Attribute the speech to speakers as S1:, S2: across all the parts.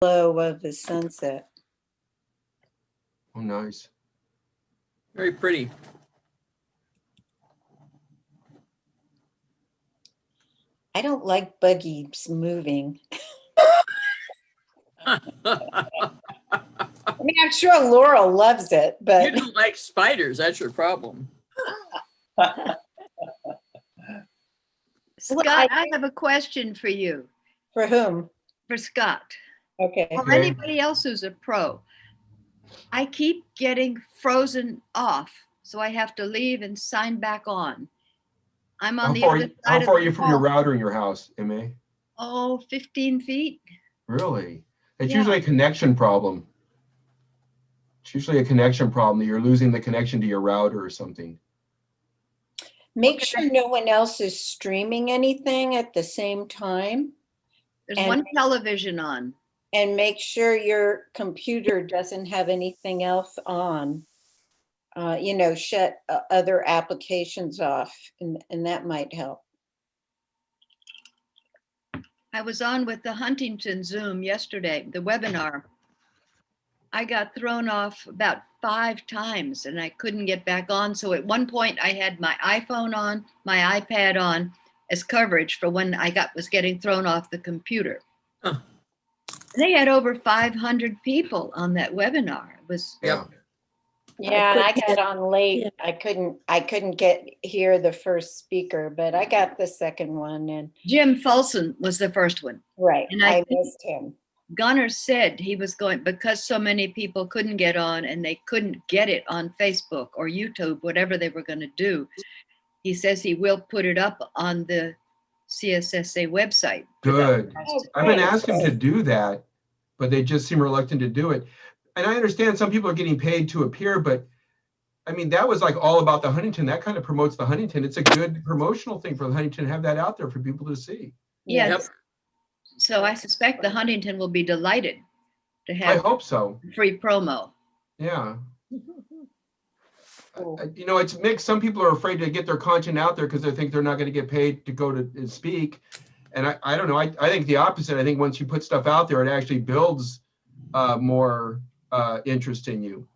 S1: glow of the sunset.
S2: Oh, nice.
S3: Very pretty.
S1: I don't like buggies moving. I mean, I'm sure Laurel loves it,
S3: You
S1: but
S3: don't like spiders, that's your problem.
S1: Well,
S4: Scott, I have a question for you,
S1: for whom?
S4: for Scott,
S1: Okay.
S4: or
S2: Okay.
S4: anybody else who's a pro. I keep getting frozen off, so I have to leave and sign back on. I'm on the other side
S2: How
S4: of
S2: far are
S4: the
S2: you from your
S4: wall.
S2: router in your house, MA?
S4: Oh, 15 feet.
S2: Really? It's
S4: Yeah.
S2: usually a connection problem. It's usually a connection problem that you're losing the connection to your router or something.
S1: Make sure no one else is streaming anything at the same time,
S4: There's
S1: And-
S4: one television on.
S1: and make sure your computer doesn't have anything else on. Shut other applications off, and that might help.
S4: I was on with the Huntington Zoom yesterday, the webinar. I got thrown off about 5 times and I couldn't get back on. So at one point I had my iPhone on, my iPad on as coverage for when I was getting thrown off the computer.
S3: Huh.
S4: They had over 500 people on that webinar. It was
S3: Yep.
S1: Yeah, and I got on late. I couldn't hear the first speaker, but I got the second one, and
S4: Jim Fulson was the first one.
S1: right,
S4: And I
S1: I missed him.
S4: Gunnar said he was going, because so many people couldn't get on and they couldn't get it on Facebook or YouTube, whatever they were going to do. He says he will put it up on the CSSA website. for
S2: Good.
S4: those
S1: Oh,
S4: to-
S2: I've been
S1: Great.
S2: asking to do that, but they just seem reluctant to do it. And I understand some people are getting paid to appear, but I mean, that was like all about the Huntington. That kind of promotes the Huntington. It's a good promotional thing for the Huntington to have that out there for people to see.
S4: Yes.
S3: Yep.
S4: So I suspect the Huntington will be delighted to
S2: I
S4: have
S2: hope so.
S4: free promo.
S2: Yeah.
S1: Cool.
S2: It's mixed. Some people are afraid to get their content out there because they think they're not going to get paid to go to speak. And I don't know. I think the opposite. I think once you put stuff out there, it actually builds more interest in you,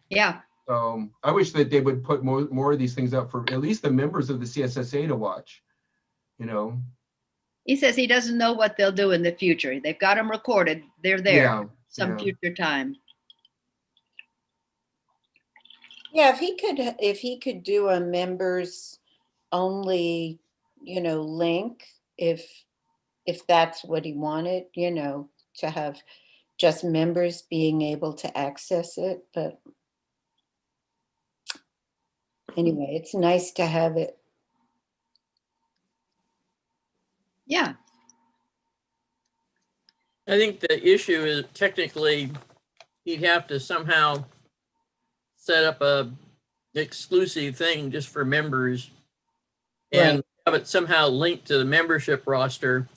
S4: Yeah.
S2: I wish that they would put more of these things up for at least the members of the CSSA to watch,
S4: He says he doesn't know what they'll do in the future. They've got them recorded. They're there
S2: Yeah,
S4: some
S2: yeah.
S4: future time.
S1: Yeah, if he could do a members only, link, if that's what he wanted, to have just members being able to access it. But anyway, it's nice to have it.
S4: Yeah.
S3: I think the issue is technically he'd have to somehow set up a exclusive thing just for members and have it somehow linked to the membership roster.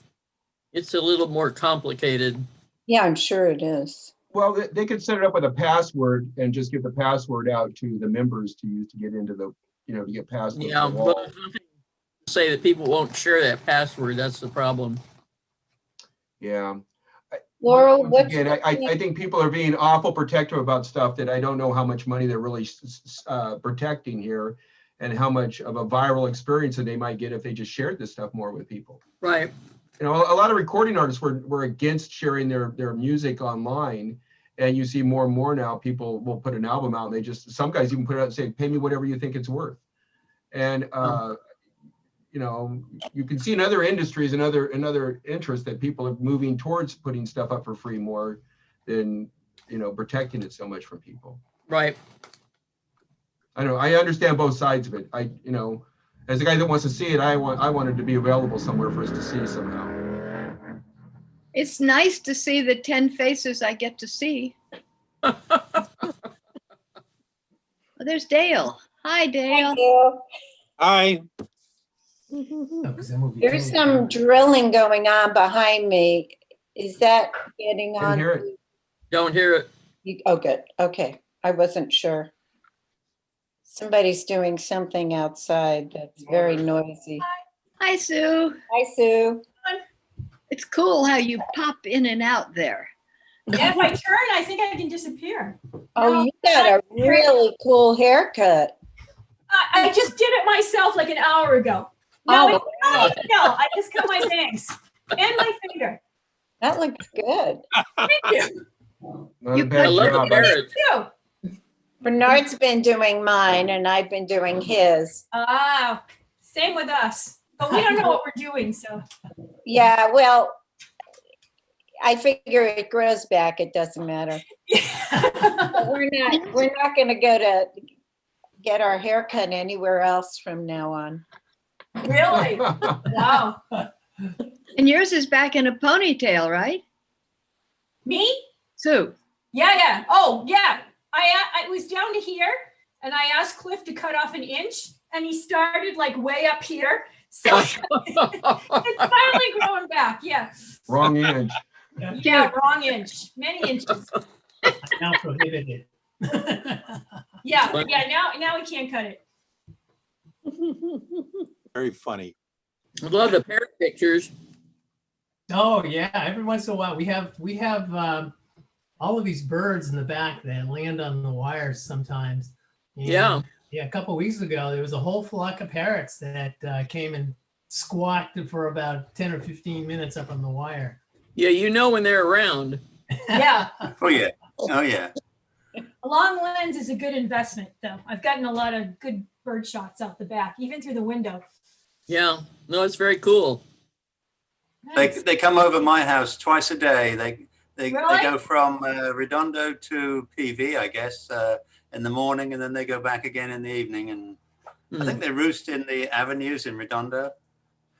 S3: It's a little more complicated.
S1: Yeah, I'm sure it is.
S2: Well, they could set it up with a password and just give the password out to the members to use to get into the, to get past the
S3: Yeah,
S2: wall.
S3: but nothing to say that people won't share that password. That's the problem.
S2: Yeah.
S1: Laurel,
S2: Once
S1: what's
S2: again,
S1: the
S2: I think people are being awful protective about stuff that I don't know how much money they're really protecting here and how much of a viral experience that they might get if they just shared this stuff more with people.
S3: Right.
S2: A lot of recording artists were against sharing their music online. And you see more and more now, people will put an album out and some guys even put it out and say, pay me whatever you think it's worth. And, you can see in other industries and other interests that people are moving towards putting stuff up for free more than, protecting it so much from people.
S3: Right.
S2: I know, I understand both sides of it. As a guy that wants to see it, I want it to be available somewhere for us to see somehow.
S4: It's nice to see the 10 faces I get to see. Oh, there's Dale. Hi, Dale.
S5: Hi.
S1: There's some drilling going on behind me. Is that getting
S2: Can
S1: on?
S2: hear it.
S3: Don't hear it.
S1: Oh, good. Okay. I wasn't sure. Somebody's doing something outside that's very noisy.
S4: Hi, Sue.
S1: Hi, Sue.
S4: It's cool how you pop in and out there.
S6: Yeah, if I turn, I think I can disappear.
S1: Oh,
S6: No,
S1: you got a really cool haircut.
S6: I just did it myself like an hour ago. No,
S1: Oh,
S6: it's not a skill. I just cut my bangs and my finger.
S1: that looks good.
S6: Thank you.
S2: Not a
S4: You
S3: I
S2: bad
S3: love the
S2: job.
S3: parrot.
S6: You.
S1: Bernard's been doing mine and I've been doing his.
S6: Ah, same with us. But we don't know what we're doing, so.
S1: Yeah, well, I figure it grows back. It doesn't matter. But we're not gonna go to get our hair cut anywhere else from now on.
S6: Really? Wow.
S4: And yours is back in a ponytail, right?
S6: Me?
S4: Sue.
S6: Yeah. Oh, yeah. I was down to here, and I asked Cliff to cut off an inch, and he started like way up here. So it's finally growing back. Yeah.
S2: Wrong inch.
S6: Yeah, wrong inch. Many inches.
S7: Now prohibited.
S6: Yeah. Now we can't cut it.
S5: Very funny.
S3: I love the parrot pictures.
S7: Oh yeah, every once in a while we have all of these birds in the back that land on the wires sometimes. And,
S3: Yeah.
S7: yeah. A couple of weeks ago, there was a whole flock of parrots that came and squawked for about 10 or 15 minutes up on the wire.
S3: Yeah, you know when they're around.
S6: Yeah.
S8: Oh, yeah. Oh, yeah.
S6: A long lens is a good investment, though. I've gotten a lot of good bird shots out the back, even through the window.
S3: Yeah, no, it's very cool.
S6: Nice.
S8: They come over my house twice a day. They
S6: Really?
S8: go from Redondo to PV, I guess, in the morning, and then they go back again in the evening. And I think they roost in the avenues in Redondo.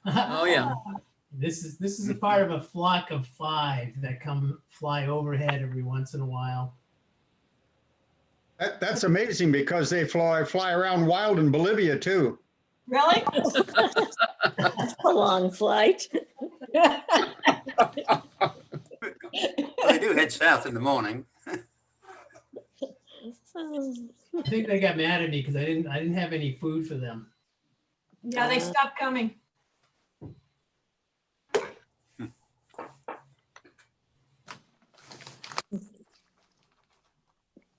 S3: Oh yeah.
S7: This is a part of a flock of 5 that come fly overhead every once in a while.
S9: That's amazing because they fly around wild in Bolivia too.
S6: Really?
S10: A long flight.
S8: Well, they do head south in the morning.
S7: I think they got mad at me because I didn't have any food for them.
S6: Yeah, they stopped coming.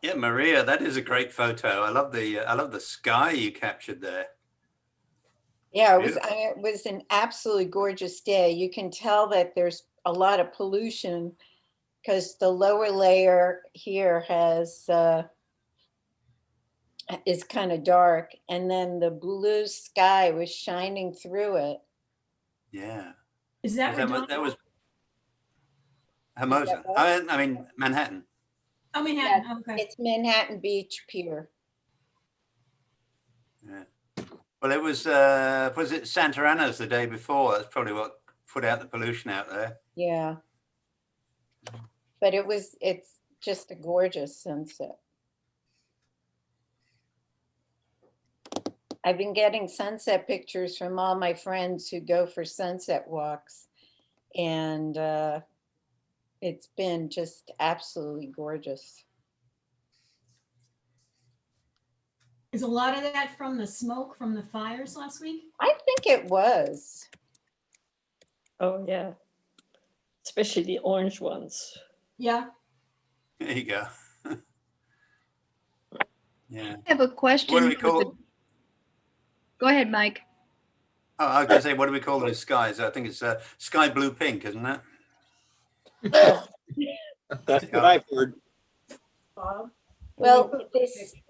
S8: Yeah, Maria, that is a great photo. I love the sky you captured there.
S1: Yeah, it was an absolutely gorgeous day. You can tell that there's a lot of pollution because the lower layer here is kind of dark, and then the blue sky was shining through it.
S8: Yeah.
S6: Is that Redondo?
S8: That was Hermosa.
S1: right?
S8: I mean, Manhattan.
S6: Oh, Manhattan. Oh, okay.
S1: It's Manhattan Beach Pier.
S8: Yeah. Well, it was it Santa Ana's the day before? That's probably what put out the pollution out there.
S1: Yeah. But it's just a gorgeous sunset. I've been getting sunset pictures from all my friends who go for sunset walks. And it's been just absolutely gorgeous.
S6: Is a lot of that from the smoke from the fires last week?
S1: I think it was.
S10: Oh, yeah. Especially the orange ones.
S6: Yeah.
S8: There you go. Yeah.
S4: I have a question.
S8: What do we
S4: for the-
S8: call?
S4: Go ahead, Mike.
S8: Oh, I was going to say, what do we call those skies? I think it's sky blue pink, isn't it?
S5: That's what I've heard.
S1: Well,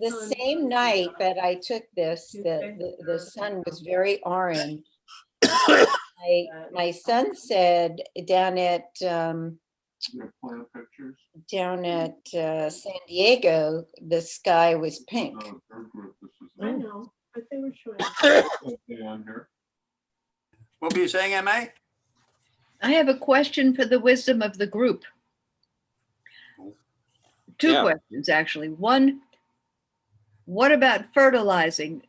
S1: the same night that I took this, the sun was very orange. My son said down at San Diego, the sky was pink.
S10: I know, but they were showing.
S8: What were you saying, MA?
S4: I have a question for the wisdom of the group. Two
S5: Yeah.
S4: questions, actually. One, what about fertilizing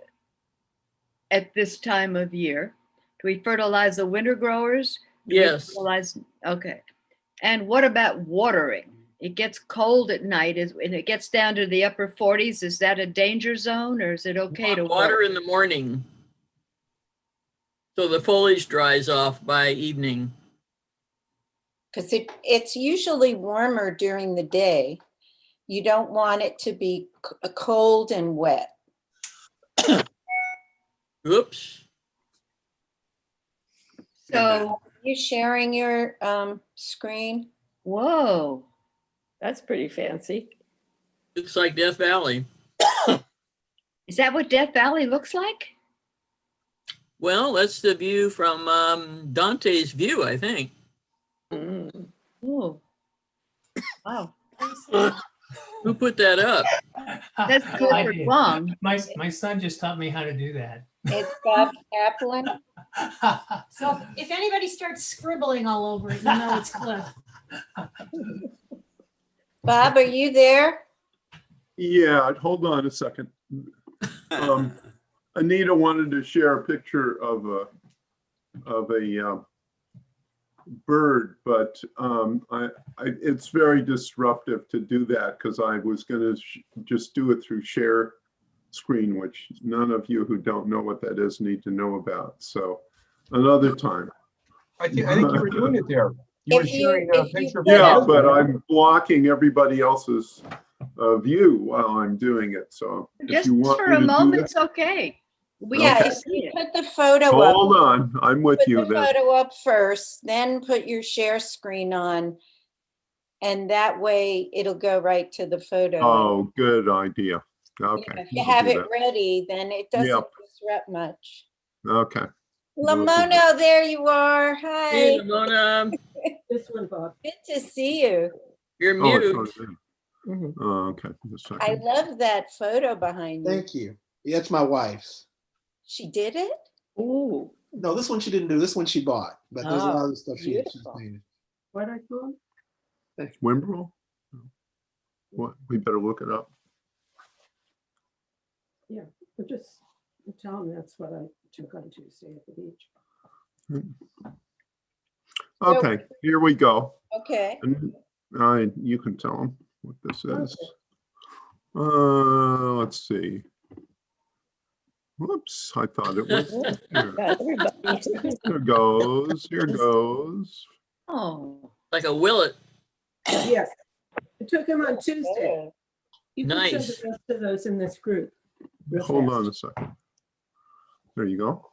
S4: at this time of year? Do we fertilize the winter growers? Do we
S3: Yes.
S4: fertilize- Okay. And what about watering? It gets cold at night and it gets down to the upper 40s. Is that a danger zone or is it okay to
S3: Water
S4: water?
S3: in the morning. So the foliage dries off by evening.
S1: because it's usually warmer during the day. You don't want it to be cold and wet.
S3: Oops.
S4: So,
S1: Are you sharing your screen?
S4: whoa,
S10: That's pretty fancy.
S3: Looks like Death Valley.
S4: is that what Death Valley looks like?
S3: Well, that's the view from Dante's view, I think.
S10: Mm.
S4: Oh, wow.
S3: Who put that up?
S4: That's
S7: I
S4: Clifford
S7: did.
S4: Wong.
S7: My son just taught me how to do that.
S1: It's Bob Kaplan.
S6: So if anybody starts scribbling all over it, you know it's Cliff.
S1: Bob, are you there?
S11: Yeah, hold on a second. Anita wanted to share a picture of a bird, but it's very disruptive to do that because I was going to just do it through share screen, which none of you who don't know what that is need to know about. So another time.
S2: I think you were doing it there. You were
S1: If you-
S2: sharing a
S1: if you
S2: picture. of
S1: put
S11: Yeah,
S1: up-
S11: but I'm blocking everybody else's view while I'm doing it. So if
S4: Just
S11: you want
S4: for
S11: me
S4: a
S11: to do
S4: moment,
S11: that,
S4: it's okay. We
S1: Yeah,
S4: can
S1: if
S4: see
S1: you
S4: it.
S1: put the photo up.
S11: hold on. I'm with
S1: Put
S11: you
S1: the
S11: then.
S1: photo up first, then put your share screen on. And that way it'll go right to the photo.
S11: Oh, good idea. Okay.
S1: If you
S11: we'll
S1: have
S11: do
S1: it
S11: that.
S1: ready, then it doesn't
S11: Yep.
S1: disrupt much.
S11: Okay. We'll do
S1: Lamono, there you are.
S3: Hey,
S1: Hi.
S3: Lamona,
S10: This one, Bob.
S1: Good to see you.
S3: you're
S11: Oh, it's
S3: mute.
S11: on there.
S10: Mhm.
S11: Oh, okay. Just a
S1: I
S11: second.
S1: love that photo behind you.
S12: Thank you. Yeah, it's my wife's.
S1: She did it?
S10: Ooh,
S12: No, this one she didn't do. This one she bought. But there's a lot of other stuff she's
S1: beautiful.
S12: painted.
S10: what I call
S11: Wimbrel? What? We better look it up.
S10: but just tell them that's what I took on Tuesday at the beach.
S11: Okay, here we go.
S1: Okay.
S11: And you can tell them what this is. Let's see. Whoops, I thought it was here.
S10: Got everybody.
S11: Here goes, here goes.
S4: Oh,
S3: Like a willet.
S10: Yes, I took him on Tuesday.
S1: Photo.
S10: You can show
S3: Nice.
S10: the rest of those in this group. real
S11: Hold
S10: fast.
S11: on a second. There you go.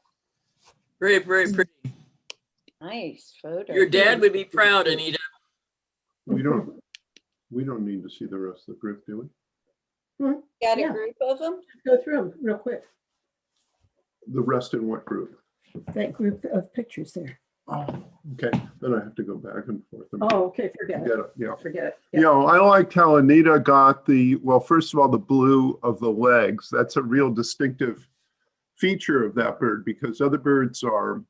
S3: Very, very pretty.
S1: Nice photo.
S3: Your dad would be proud, Anita.
S11: We don't need to see the rest of the group, do we?
S1: Got a
S10: Yeah.
S1: group of them?
S10: Go through them real quick.
S11: The rest in what group?
S10: That group of pictures there.
S11: Oh, okay, then I have to go back and forth.
S10: Oh, okay, forget
S11: Get
S10: it.
S11: it, yeah.
S10: Forget it.
S11: You know, I liked how Anita got well, first of all, the blue of the legs. That's a real distinctive feature of that bird because other birds are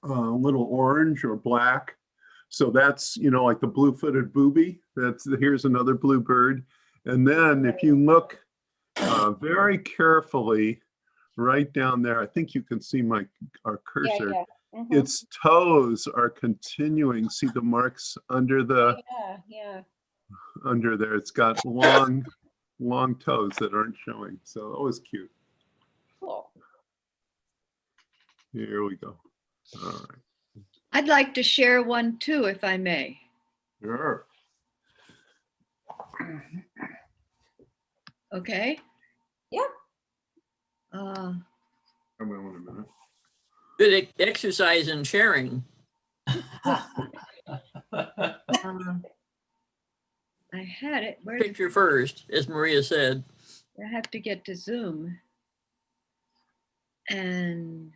S11: a little orange or black. So that's, like the blue-footed booby. Here's another blue bird. And then if you look very carefully right down there, I think you can see our cursor.
S1: Yeah. Mhm.
S11: Its toes are continuing. See the marks under
S1: Yeah.
S11: under there. It's got long toes that aren't showing. So that was cute.
S1: Cool.
S11: Here we go. All right.
S4: I'd like to share one too, if I may.
S11: Sure.
S4: Okay?
S1: Yeah.
S11: Come on a minute.
S3: Good exercise in sharing.
S4: I had it. Where did
S3: Picture first, as Maria said.
S4: I have to get to Zoom? And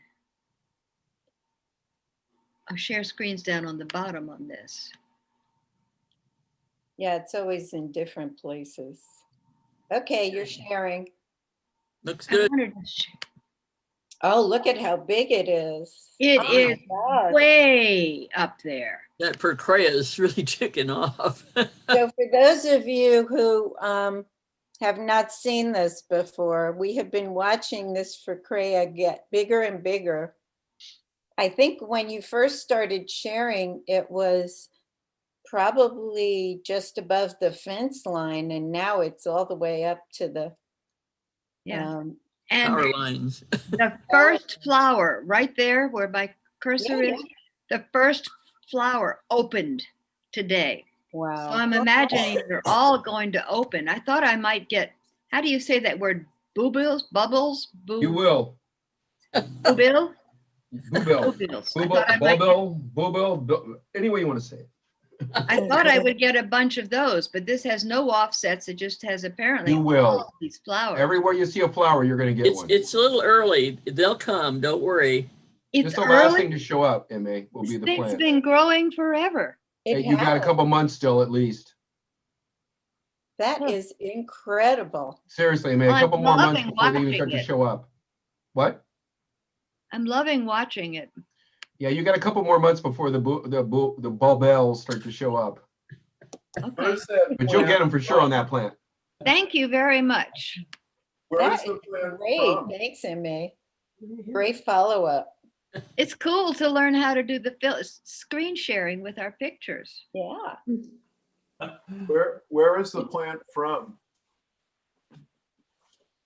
S4: I'll share screens down on the bottom on this.
S1: Yeah, it's always in different places. Okay, you're sharing.
S3: Looks
S4: I
S3: good.
S4: wanted to sh-
S1: Oh, look at how big it is.
S4: It
S1: Oh
S4: is
S1: my God.
S4: way up there.
S3: That Percrea is really ticking off.
S1: So for those of you who have not seen this before, we have been watching this Freya get bigger and bigger. I think when you first started sharing, it was probably just above the fence line, and now it's all the way up to the
S4: Yeah.
S1: um,
S4: And
S3: Power lines.
S4: the first flower right there where my cursor
S1: Yeah,
S4: is, the first flower opened today. So
S1: Wow.
S4: I'm imagining they're all going to open. I thought I might get, how do you say that word? Boobills, bubbles,
S2: You will.
S4: boobill?
S2: Boobill.
S4: Boobills. I thought I might get,
S2: Boobill, any way you want to say it.
S4: I thought I would get a bunch of those, but this has no offsets. It just has apparently
S2: You will.
S4: all of these flowers.
S2: Everywhere you see a flower, you're going to get one.
S3: It's a little early. They'll come. Don't worry.
S4: It's
S2: Just the last
S4: early.
S2: thing to show up, MA, will be
S4: This
S2: the
S4: thing's
S2: plant.
S4: been growing forever.
S2: Hey, you got a couple months still at least.
S1: That is incredible.
S2: Seriously, MA, a
S4: I'm
S2: couple more months
S4: loving
S2: before they even start
S4: watching
S2: to
S4: it.
S2: show up. What?
S4: I'm loving watching it.
S2: Yeah, you got a couple more months before the bulbels start to show up.
S4: Okay.
S2: But you'll get them for sure on that plant.
S4: Thank you very much.
S1: That is great. Thanks, MA. Great follow-up.
S4: It's cool to learn how to do the screen sharing with our pictures.
S1: Yeah.
S11: Where is the plant from?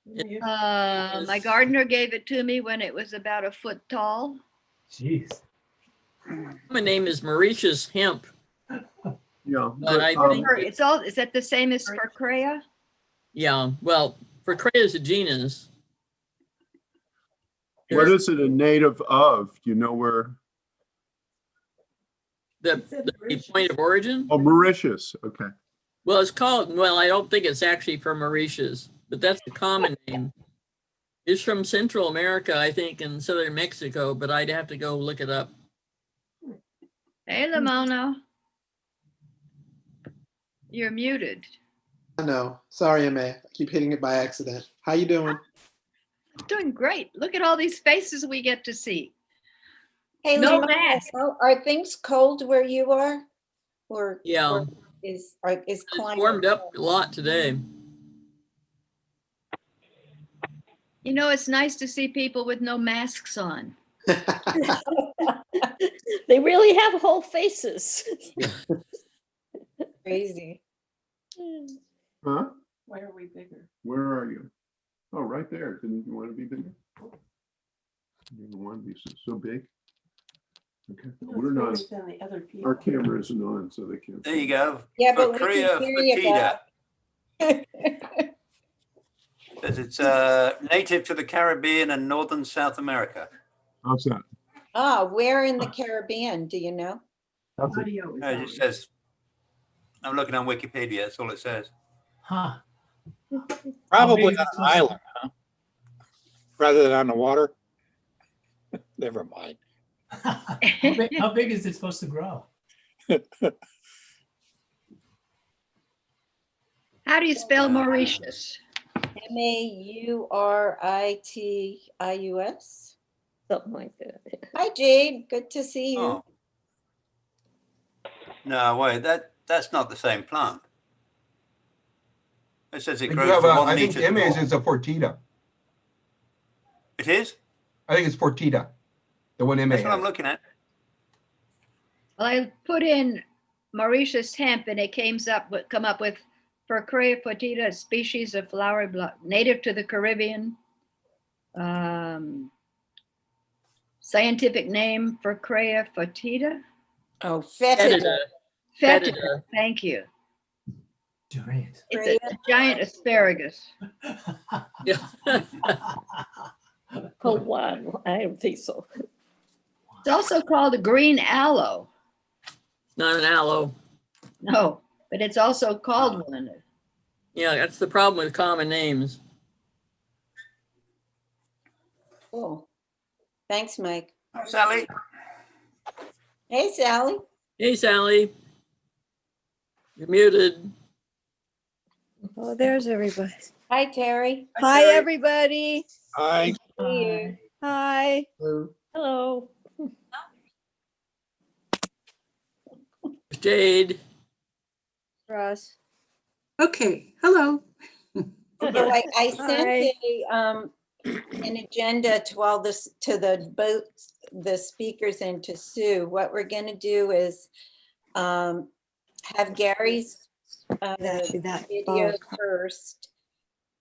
S4: My gardener gave it to me when it was about a foot tall.
S7: Jeez.
S3: My name is Mauritius hemp.
S11: Yeah.
S3: But I think
S4: It's all, is that the same as Furcrea?
S3: yeah, well, Furcrea is a genus.
S11: What is it a native of? Do you know where?
S3: The point of origin?
S11: Oh, Mauritius. Okay.
S3: Well, it's called, well, I don't think it's actually from Mauritius, but that's the common name. It's from Central America, I think, and southern Mexico, but I'd have to go look it up.
S4: Hey, Lamono. You're muted.
S12: I know. Sorry, MA. I keep hitting it by accident. How you doing?
S4: Doing great. Look at all these faces we get to see.
S1: Hey,
S4: No
S1: Lamona,
S4: mask.
S1: are things cold where you are? Or
S3: Yeah.
S1: or is
S3: It's
S1: climate
S3: warmed up a lot today.
S4: You know, it's nice to see people with no masks on.
S13: They really have whole faces.
S1: crazy?
S11: Huh?
S10: Why are we bigger?
S11: Where are you? Oh, right there. Didn't you want to be bigger? You didn't want to be so big? Okay. We're not,
S10: Than the other people.
S11: our camera isn't on, so they can't.
S8: There you go.
S1: Yeah, but we can
S8: Furcrea
S1: hear you,
S8: foetida.
S1: Bob.
S8: Says it's native to the Caribbean and northern South America.
S11: How's that?
S1: Ah, where in the Caribbean, do you know?
S11: How's it?
S10: Audio is
S8: No, it
S10: on.
S8: just says, I'm looking on Wikipedia, that's all it says.
S7: Huh.
S5: Probably
S7: big
S5: on
S7: is
S5: an
S7: this?
S5: island, huh? Rather than on the water. Never mind.
S7: How big is it supposed to grow?
S4: How do you spell Mauritius?
S1: Mauritius.
S13: Something like that.
S1: Hi, Jade. Good to see you.
S8: Oh. No, wait, that's not the same plant. It says
S2: I
S8: it
S2: think,
S8: grows to 1
S2: I think
S8: meter
S2: MA's
S8: tall.
S2: is a Fortita.
S8: It is?
S2: I think it's Fortita, the one MA
S8: That's what I'm
S2: has.
S8: looking at.
S4: Well, I put in Mauritius hemp and it come up with Furcrea foetida, a species of flower native to the Caribbean. Scientific name Furcrea foetida.
S1: Oh, fetida.
S4: Fetida. Thank you.
S7: Giant.
S4: It's a giant asparagus.
S3: Yeah.
S13: Oh, wow. I don't think so.
S4: It's also called a green aloe.
S3: Not an aloe.
S4: No, but it's also called one.
S3: Yeah, that's the problem with common names.
S1: Cool. Thanks, Mike.
S8: Sally?
S1: Hey, Sally.
S3: Hey, Sally. You're muted.
S14: Oh, there's everybody.
S1: Hi, Terry.
S14: Hi,
S8: Terry.
S14: everybody.
S5: Hi.
S14: Hi.
S13: Hello.
S3: Jade.
S14: Russ.
S10: Okay, hello.
S1: So I sent
S14: Hi.
S1: an agenda to all this, to both the speakers and to Sue. What we're gonna do is have Gary's
S14: Actually, that
S1: video
S14: follows.
S1: first,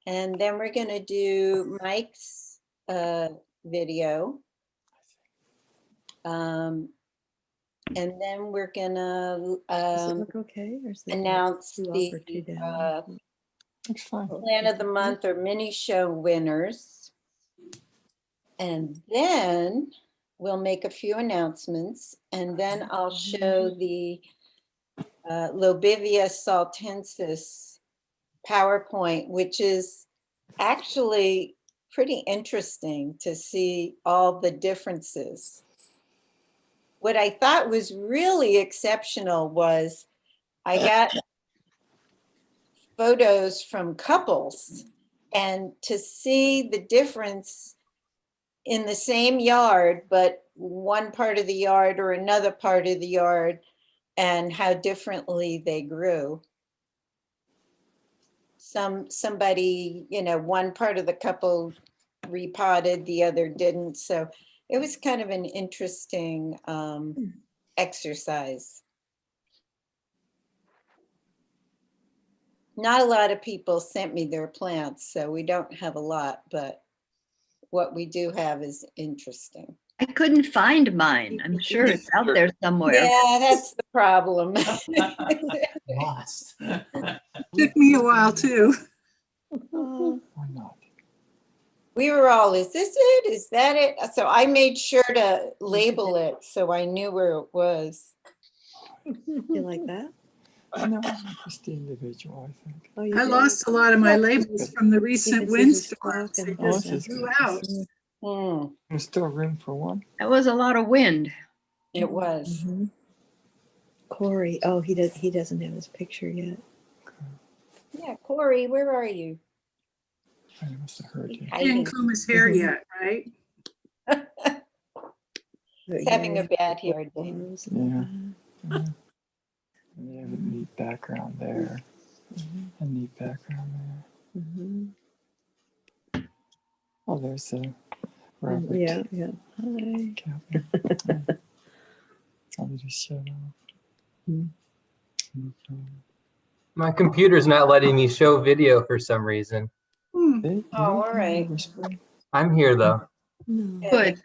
S1: and then we're gonna do Mike's video. And then we're gonna
S14: Does it look okay? Or is it
S1: announce
S14: too up
S1: the
S14: or too down?
S15: Looks fine.
S1: Plan of the Month or mini show winners. And then we'll make a few announcements, and then I'll show the Lobivia saltensis PowerPoint, which is actually pretty interesting to see all the differences. What I thought was really exceptional was I got photos from couples, and to see the difference in the same yard, but one part of the yard or another part of the yard, and how differently they grew. Somebody, one part of the couple repotted, the other didn't. So it was kind of an interesting exercise. Not a lot of people sent me their plants, so we don't have a lot, but what we do have is interesting.
S4: I couldn't find mine. I'm sure it's out there somewhere.
S1: Yeah, that's the problem.
S7: Lost.
S10: Took me a while too.
S15: Why not?
S1: We were all, is this it? Is that it? So I made sure to label it so I knew where it was.
S14: You like that?
S15: No, just the individual, I think.
S14: Oh, you
S10: I
S14: did?
S10: lost a lot of my labels from the recent
S14: can see who's
S10: windstorms. They
S14: talking.
S15: Oh,
S10: just
S15: this is
S10: blew
S15: good.
S10: out.
S1: Hmm,
S15: There's still room for one.
S4: That was a lot of wind.
S1: it was.
S14: Mhm. Corey, oh, he doesn't have his picture yet.
S1: Yeah, Corey, where are you?
S15: I must have heard you.
S10: He didn't comb his hair yet, right?
S1: He's having a bad hair day.
S15: Yeah. Yeah. And you have a neat background there. A neat background there.
S14: Mhm.
S15: Oh, there's a Robert.
S14: Yeah, yeah. Hi.
S15: Kaplan. I'll just shut off.
S14: Mm.
S16: My computer's not letting me show video for some reason.
S15: Hey,
S1: Oh, all right.
S16: I'm here though,
S14: No.
S4: Good.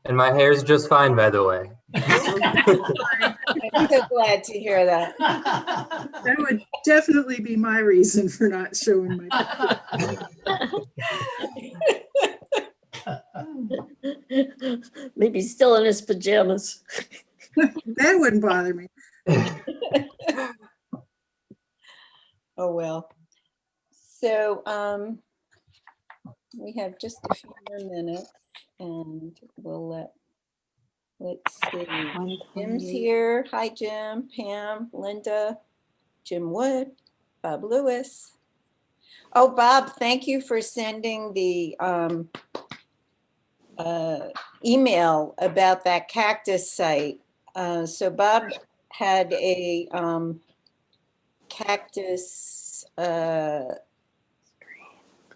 S16: and my hair's just fine, by the way.
S1: I'm so glad to hear that.
S10: That would definitely be my reason for not showing my.
S13: Maybe still in his pajamas.
S10: That wouldn't bother me.
S1: Oh, well. So we have just a few more minutes and we'll let's see. Jim's here. Hi, Jim, Pam, Linda, Jim Wood, Bob Lewis. Oh, Bob, thank you for sending the email about that cactus site. So Bob had a cactus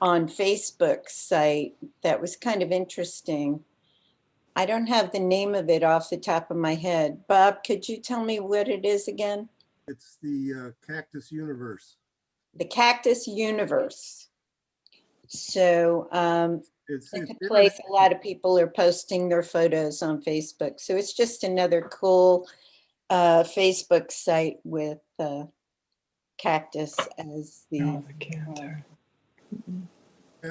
S1: on Facebook site that was kind of interesting. I don't have the name of it off the top of my head. Bob, could you tell me what it is again?
S9: It's the Cactus Universe.
S1: The Cactus Universe. So
S9: It's
S1: it's a place a lot of people are posting their photos on Facebook. So it's just another cool Facebook site with cactus as the
S15: canter.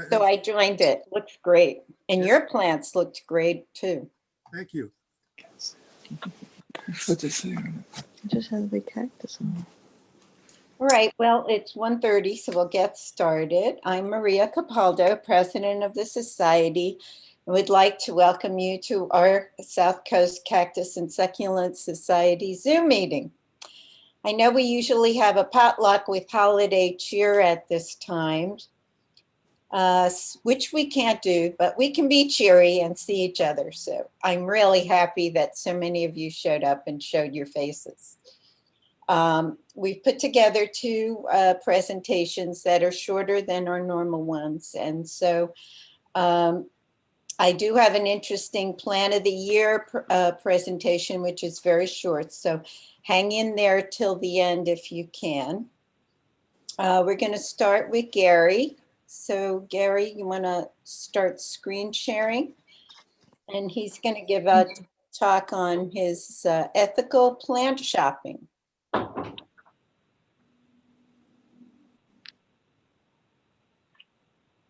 S1: So I joined it. Looks great. And your plants looked great too.
S9: Thank you.
S15: Put this there.
S14: I just have a big cactus on.
S1: All right, well, it's 1:30, so we'll get started. I'm Maria Capaldo, president of the Society, and would like to welcome you to our South Coast Cactus and Succulent Society Zoom meeting. I know we usually have a potluck with holiday cheer at this time, which we can't do, but we can be cheery and see each other. So I'm really happy that so many of you showed up and showed your faces. We've put together two presentations that are shorter than our normal ones. And so I do have an interesting plan of the year presentation, which is very short. So hang in there till the end if you can. We're going to start with Gary. So Gary, you want to start screen sharing? And he's going to give a talk on his ethical plant shopping.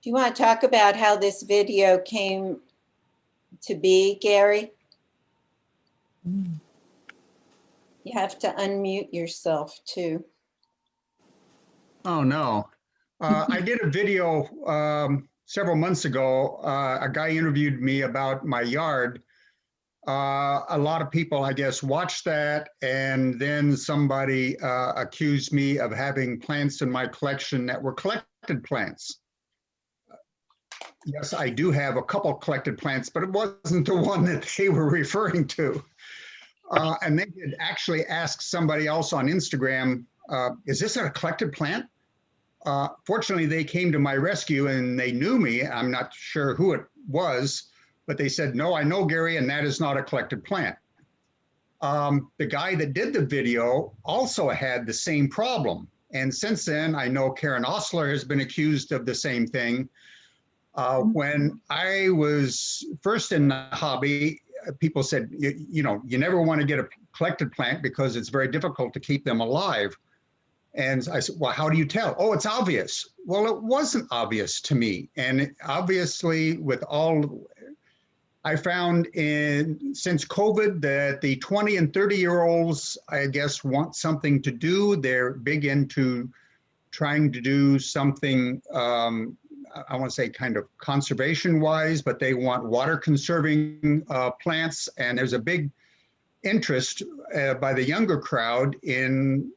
S1: Do you want to talk about how this video came to be, Gary? You have to unmute yourself too.
S9: Oh, no. I did a video several months ago. A guy interviewed me about my yard. A lot of people, I guess, watched that, and then somebody accused me of having plants in my collection that were collected plants. Yes, I do have a couple collected plants, but it wasn't the one that they were referring to. And they did actually ask somebody else on Instagram, is this a collected plant? Fortunately, they came to my rescue and they knew me. I'm not sure who it was, but they said, no, I know Gary, and that is not a collected plant. The guy that did the video also had the same problem. And since then, I know Karen Osler has been accused of the same thing. When I was first in the hobby, people said, you know, you never want to get a collected plant because it's very difficult to keep them alive. And I said, well, how do you tell? Oh, it's obvious. Well, it wasn't obvious to me. And obviously with all, I found since COVID that the 20 and 30-year-olds, I guess, want something to do. They're big into trying to do something, I want to say kind of conservation wise, but they want water conserving plants. And there's a big interest by the younger crowd in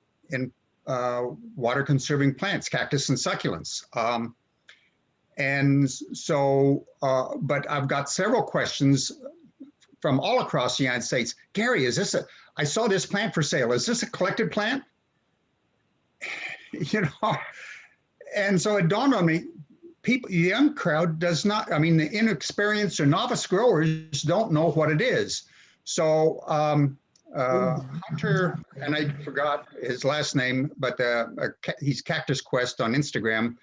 S9: water conserving plants, cactus and succulents. And so, but I've got several questions from all across the United States. Gary, I saw this plant for sale. Is this a collected plant? You know, and so it dawned on me, the young crowd does not, I mean, the inexperienced or novice growers don't know what it is. So Hunter, and I forgot his last name, but he's Cactus Quest on Instagram.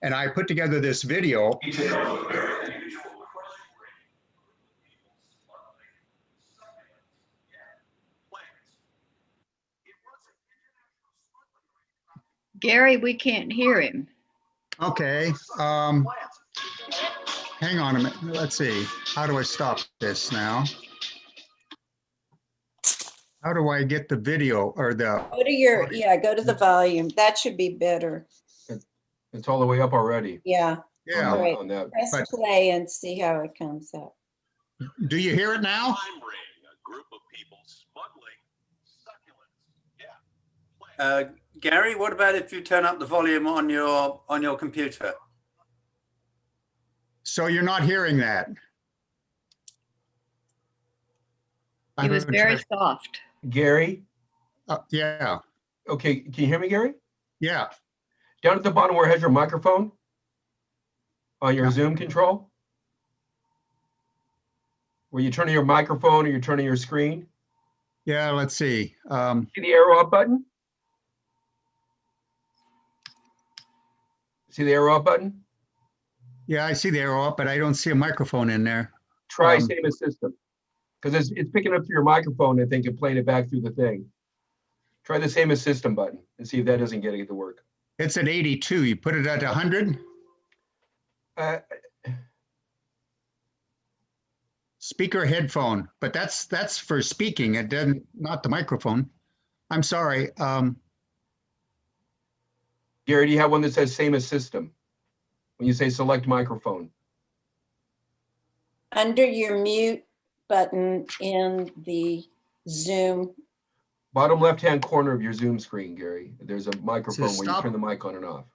S9: And I put together this video.
S4: Gary, we can't hear him.
S9: Okay. Hang on a minute. Let's see. How do I stop this now? How do I get the video or the?
S1: Go to your, go to the volume. That should be better.
S2: It's all the way up already.
S1: Yeah.
S9: Yeah.
S1: All right.
S2: On that.
S1: Press play and see how it comes up.
S9: Do you hear it now?
S8: Gary, what about if you turn up the volume on your computer?
S9: So you're not hearing that?
S4: He was very soft.
S2: Gary?
S9: Yeah.
S2: Okay, can you hear me, Gary?
S9: Yeah.
S2: Down at the bottom where it has your microphone on your Zoom control, where you turn on your microphone or you're turning your screen.
S9: Yeah, let's see.
S2: See the arrow up button? See the arrow up button?
S9: Yeah, I see the arrow up, but I don't see a microphone in there.
S2: Try same as system, because it's picking up through your microphone, I think, and playing it back through the thing. Try the same as system button and see if that doesn't get it to work.
S9: It's at 82. You put it at 100? Speaker headphone, but that's for speaking. It doesn't, not the microphone. I'm sorry.
S2: Gary, do you have one that says same as system? When you say select microphone.
S1: Under your mute button in the Zoom.
S2: Bottom left-hand corner of your Zoom screen, Gary. There's a microphone where you turn the mic on and off.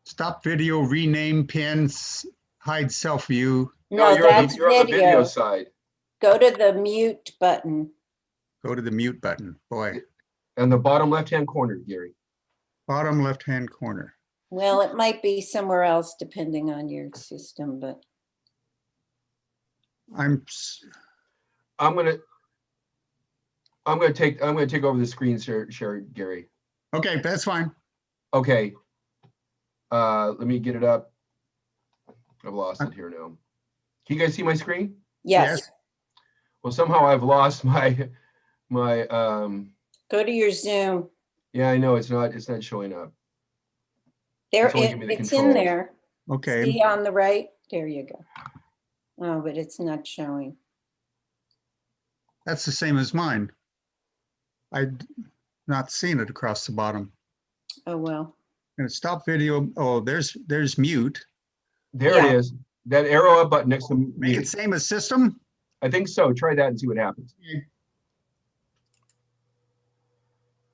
S9: Stop video, rename pins, hide self view.
S1: No,
S2: you're
S1: that's
S2: on the video side.
S1: Go to the mute button.
S9: Go to the mute button, boy.
S2: And the bottom left-hand corner, Gary.
S9: Bottom left-hand corner.
S1: Well, it might be somewhere else depending on your system, but.
S9: I'm
S2: gonna take over the screen share, Gary.
S9: Okay, that's fine.
S2: Okay. Let me get it up. I've lost it here now. Can you guys see my screen?
S1: Yes.
S2: Well, somehow I've lost my
S1: Go to your Zoom.
S2: yeah, I know it's not showing up.
S1: There,
S2: It's only giving me the
S1: it's in
S2: controls.
S1: there.
S9: Okay.
S1: See on the right? There you go. Oh, but it's not showing.
S9: That's the same as mine. I'd not seen it across the bottom.
S1: Oh, well.
S9: And stop video. Oh, there's mute.
S2: There it is. That arrow up button next to
S9: Make it same as system.
S2: I think so. Try that and see what happens.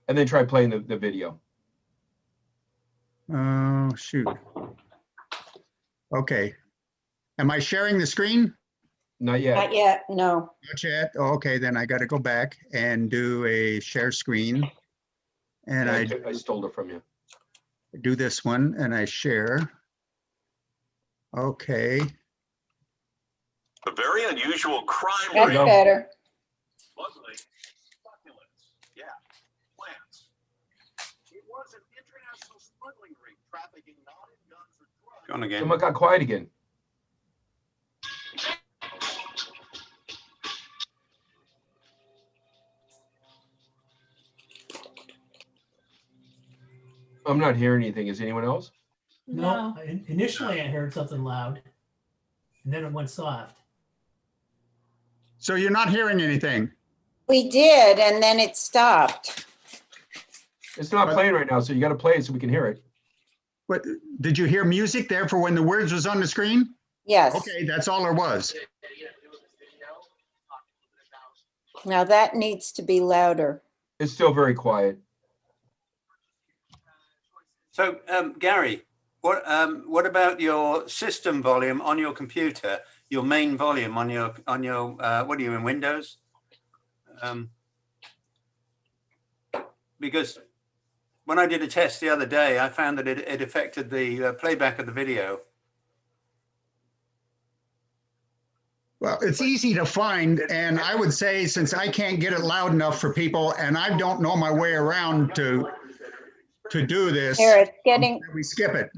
S2: And then try playing the video.
S9: Oh, shoot. Okay. Am I sharing the screen?
S2: Not yet.
S1: Not yet, no.
S9: Not yet. Oh, okay, then I got to go back and do a share screen. And
S2: I stole it from you.
S9: do this one and I share. Okay.
S17: A very unusual crime
S1: That's
S17: ring.
S1: better.
S17: Luckily, succulents. Yeah, plants. It was an international smuggling ring trafficking not in guns or drugs.
S8: Gone again.
S2: Someone got quiet again. I'm not hearing anything. Is anyone else?
S7: No, initially I heard something loud and then it went soft.
S9: So you're not hearing anything?
S1: We did, and then it stopped.
S2: It's not playing right now, so you got to play it so we can hear it.
S9: But did you hear music there for when the words was on the screen?
S1: Yes.
S9: Okay, that's all there was.
S1: Now that needs to be louder.
S2: It's still very quiet.
S8: So, Gary, what about your system volume on your computer? Your main volume on your what are you in Windows? Because when I did a test the other day, I found that it affected the playback of the video.
S9: Well, it's easy to find, and I would say since I can't get it loud enough for people, and I don't know my way around to do this,
S1: Here, it's getting.
S9: we skip it.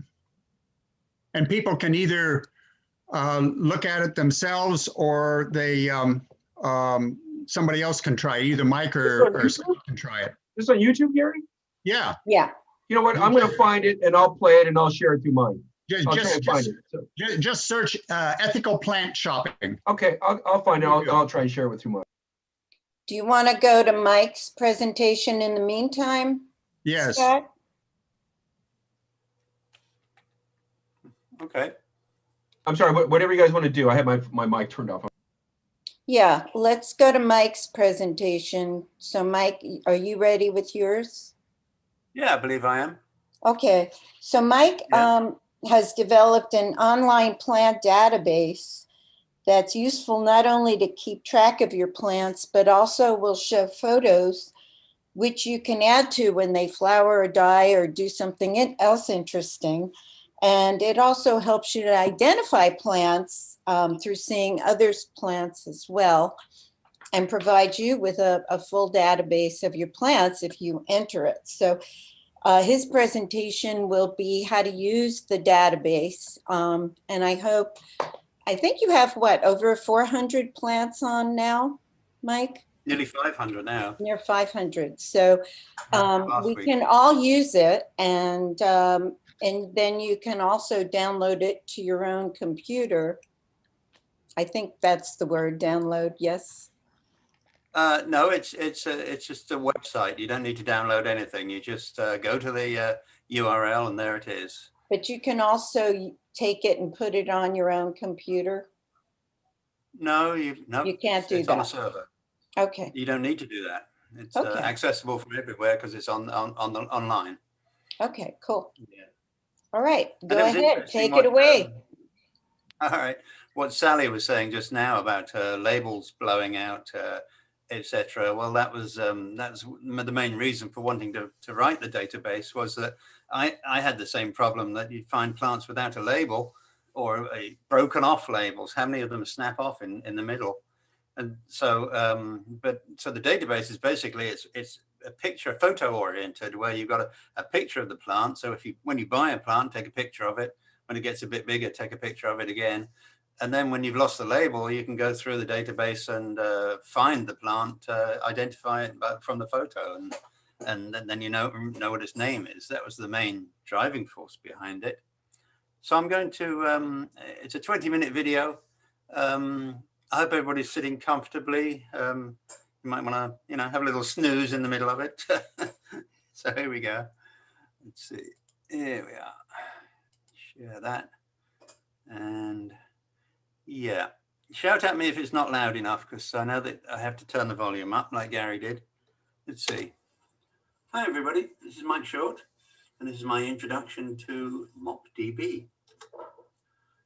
S9: And people can either look at it themselves, or they somebody else can try it. Either Mike or Scott can try it.
S2: This on YouTube, Gary?
S9: Yeah.
S1: Yeah.
S2: You know what? I'm going to find it and I'll play it and I'll share it through mine. I'll try and find it. So.
S9: Just search ethical plant shopping.
S2: Okay, I'll find it. I'll try and share it with you, Mike.
S1: Do you want to go to Mike's presentation in the meantime?
S9: Yes.
S1: Scott?
S8: Okay.
S2: I'm sorry, whatever you guys want to do. I have my mic turned off.
S1: Yeah, let's go to Mike's presentation. So Mike, are you ready with yours?
S8: Yeah, I believe I am.
S1: Okay, so Mike has developed an online plant database that's useful not only to keep track of your plants, but also will show photos which you can add to when they flower or die or do something else interesting. And it also helps you to identify plants through seeing others' plants as well, and provide you with a full database of your plants if you enter it. So his presentation will be how to use the database. And I think you have what, over 400 plants on now, Mike?
S8: Nearly 500 now.
S1: Near 500. So we can all use it, and then you can also download it to your own computer. I think that's the word, download, yes?
S8: No, it's just a website. You don't need to download anything. You just go to the URL and there it is.
S1: But you can also take it and put it on your own computer?
S8: No, you
S1: can't do
S8: it's
S1: that.
S8: on a server.
S1: Okay.
S8: You don't need to do that. It's
S1: Okay.
S8: accessible from everywhere because it's online.
S1: Okay, cool.
S8: Yeah.
S1: All right,
S8: And
S1: go
S8: it was
S1: ahead,
S8: interesting
S1: take
S8: what,
S1: it away.
S8: All right. What Sally was saying just now about labels blowing out, etc. Well, that's the main reason for wanting to write the database, was that I had the same problem, that you'd find plants without a label or a broken off labels. How many of them snap off in the middle? And so, so the database is basically, it's a picture, photo oriented, where you've got a picture of the plant. So when you buy a plant, take a picture of it. When it gets a bit bigger, take a picture of it again. And then when you've lost the label, you can go through the database and find the plant, identify it from the photo, and then you know what its name is. That was the main driving force behind it. So I'm going to, it's a 20-minute video. I hope everybody's sitting comfortably. You might want to, have a little snooze in the middle of it. So here we go. Let's see. Here we are. Share that. And yeah, shout at me if it's not loud enough, because I know that I have to turn the volume up like Gary did. Let's see. Hi, everybody. This is Mike Short, and this is my introduction to MopDB.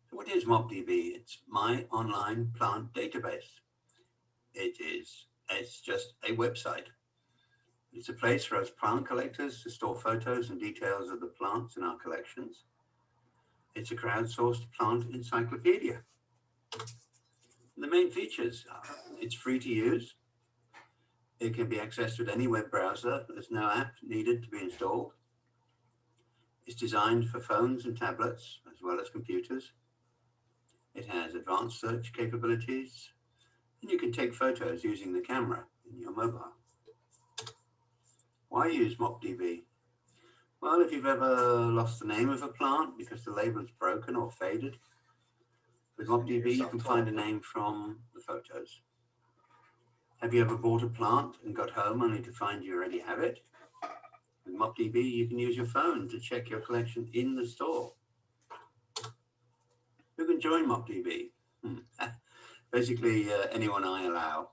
S8: So what is MopDB? It's my online plant database. It's just a website. It's a place for us plant collectors to store photos and details of the plants in our collections. It's a crowdsourced plant encyclopedia. The main features are it's free to use. It can be accessed with any web browser. There's no app needed to be installed. It's designed for phones and tablets as well as computers. It has advanced search capabilities, and you can take photos using the camera in your mobile. Why use MopDB? Well, if you've ever lost the name of a plant because the label is broken or faded, with MopDB you can find a name from the photos. Have you ever bought a plant and got home only to find you already have it? With MopDB you can use your phone to check your collection in the store. Who can join MopDB? Basically anyone I allow.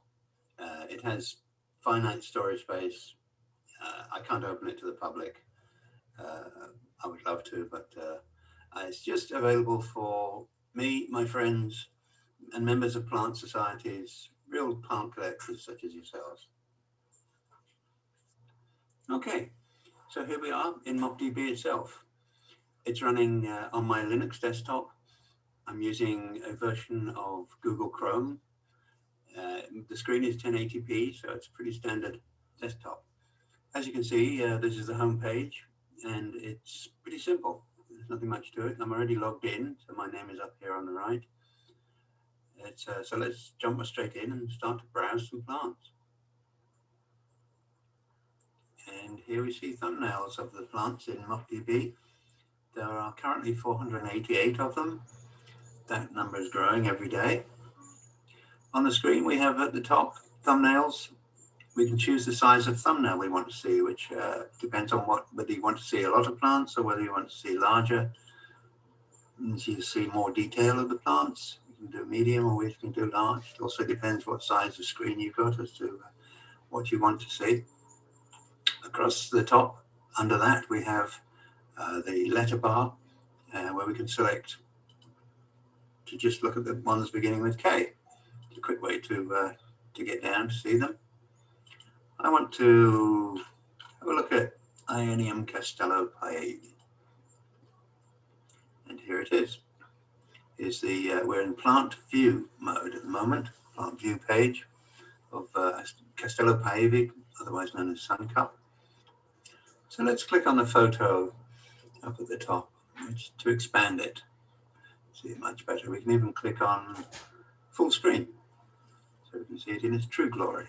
S8: It has finite storage space. I can't open it to the public. I would love to, but it's just available for me, my friends, and members of plant societies, real plant collectors such as yourselves. Okay, so here we are in MopDB itself. It's running on my Linux desktop. I'm using a version of Google Chrome. The screen is 1080p, so it's pretty standard desktop. As you can see, this is the home page, and it's pretty simple. There's nothing much to it. I'm already logged in, so my name is up here on the right. So let's jump straight in and start to browse some plants. And here we see thumbnails of the plants in MopDB. There are currently 488 of them. That number is growing every day. On the screen we have at the top thumbnails. We can choose the size of thumbnail we want to see, which depends on whether you want to see a lot of plants or whether you want to see larger. And you see more detail of the plants. You can do medium or we can do large. It also depends what size of screen you've got as to what you want to see. Across the top, under that, we have the letter bar where we can select to just look at the ones beginning with K. It's a quick way to get down to see them. I want to have a look at Ionium Castellopaeid. And here it is. We're in plant view mode at the moment, plant view page of Castellopaeid, otherwise known as suncup. So let's click on the photo up at the top to expand it. See it much better. We can even click on full screen so we can see it in its true glory.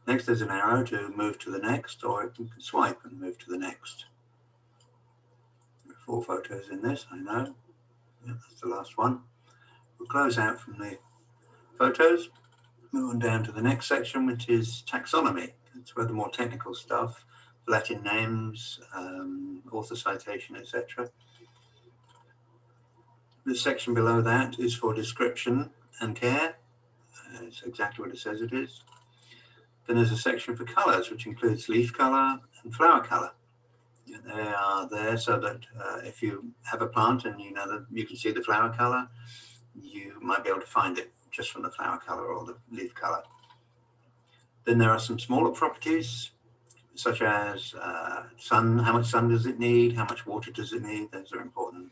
S8: Next, there's an arrow to move to the next, or you can swipe and move to the next. There are 4 photos in this, I know. Yeah, that's the last one. We'll close out from the photos, move on down to the next section, which is taxonomy. It's where the more technical stuff, Latin names, author citation, etc. The section below that is for description and care. It's exactly what it says it is. Then there's a section for colors, which includes leaf color and flower color. They are there so that if you have a plant and you know that you can see the flower color, you might be able to find it just from the flower color or the leaf color. Then there are some smaller properties, such as sun, how much sun does it need, how much water does it need. Those are important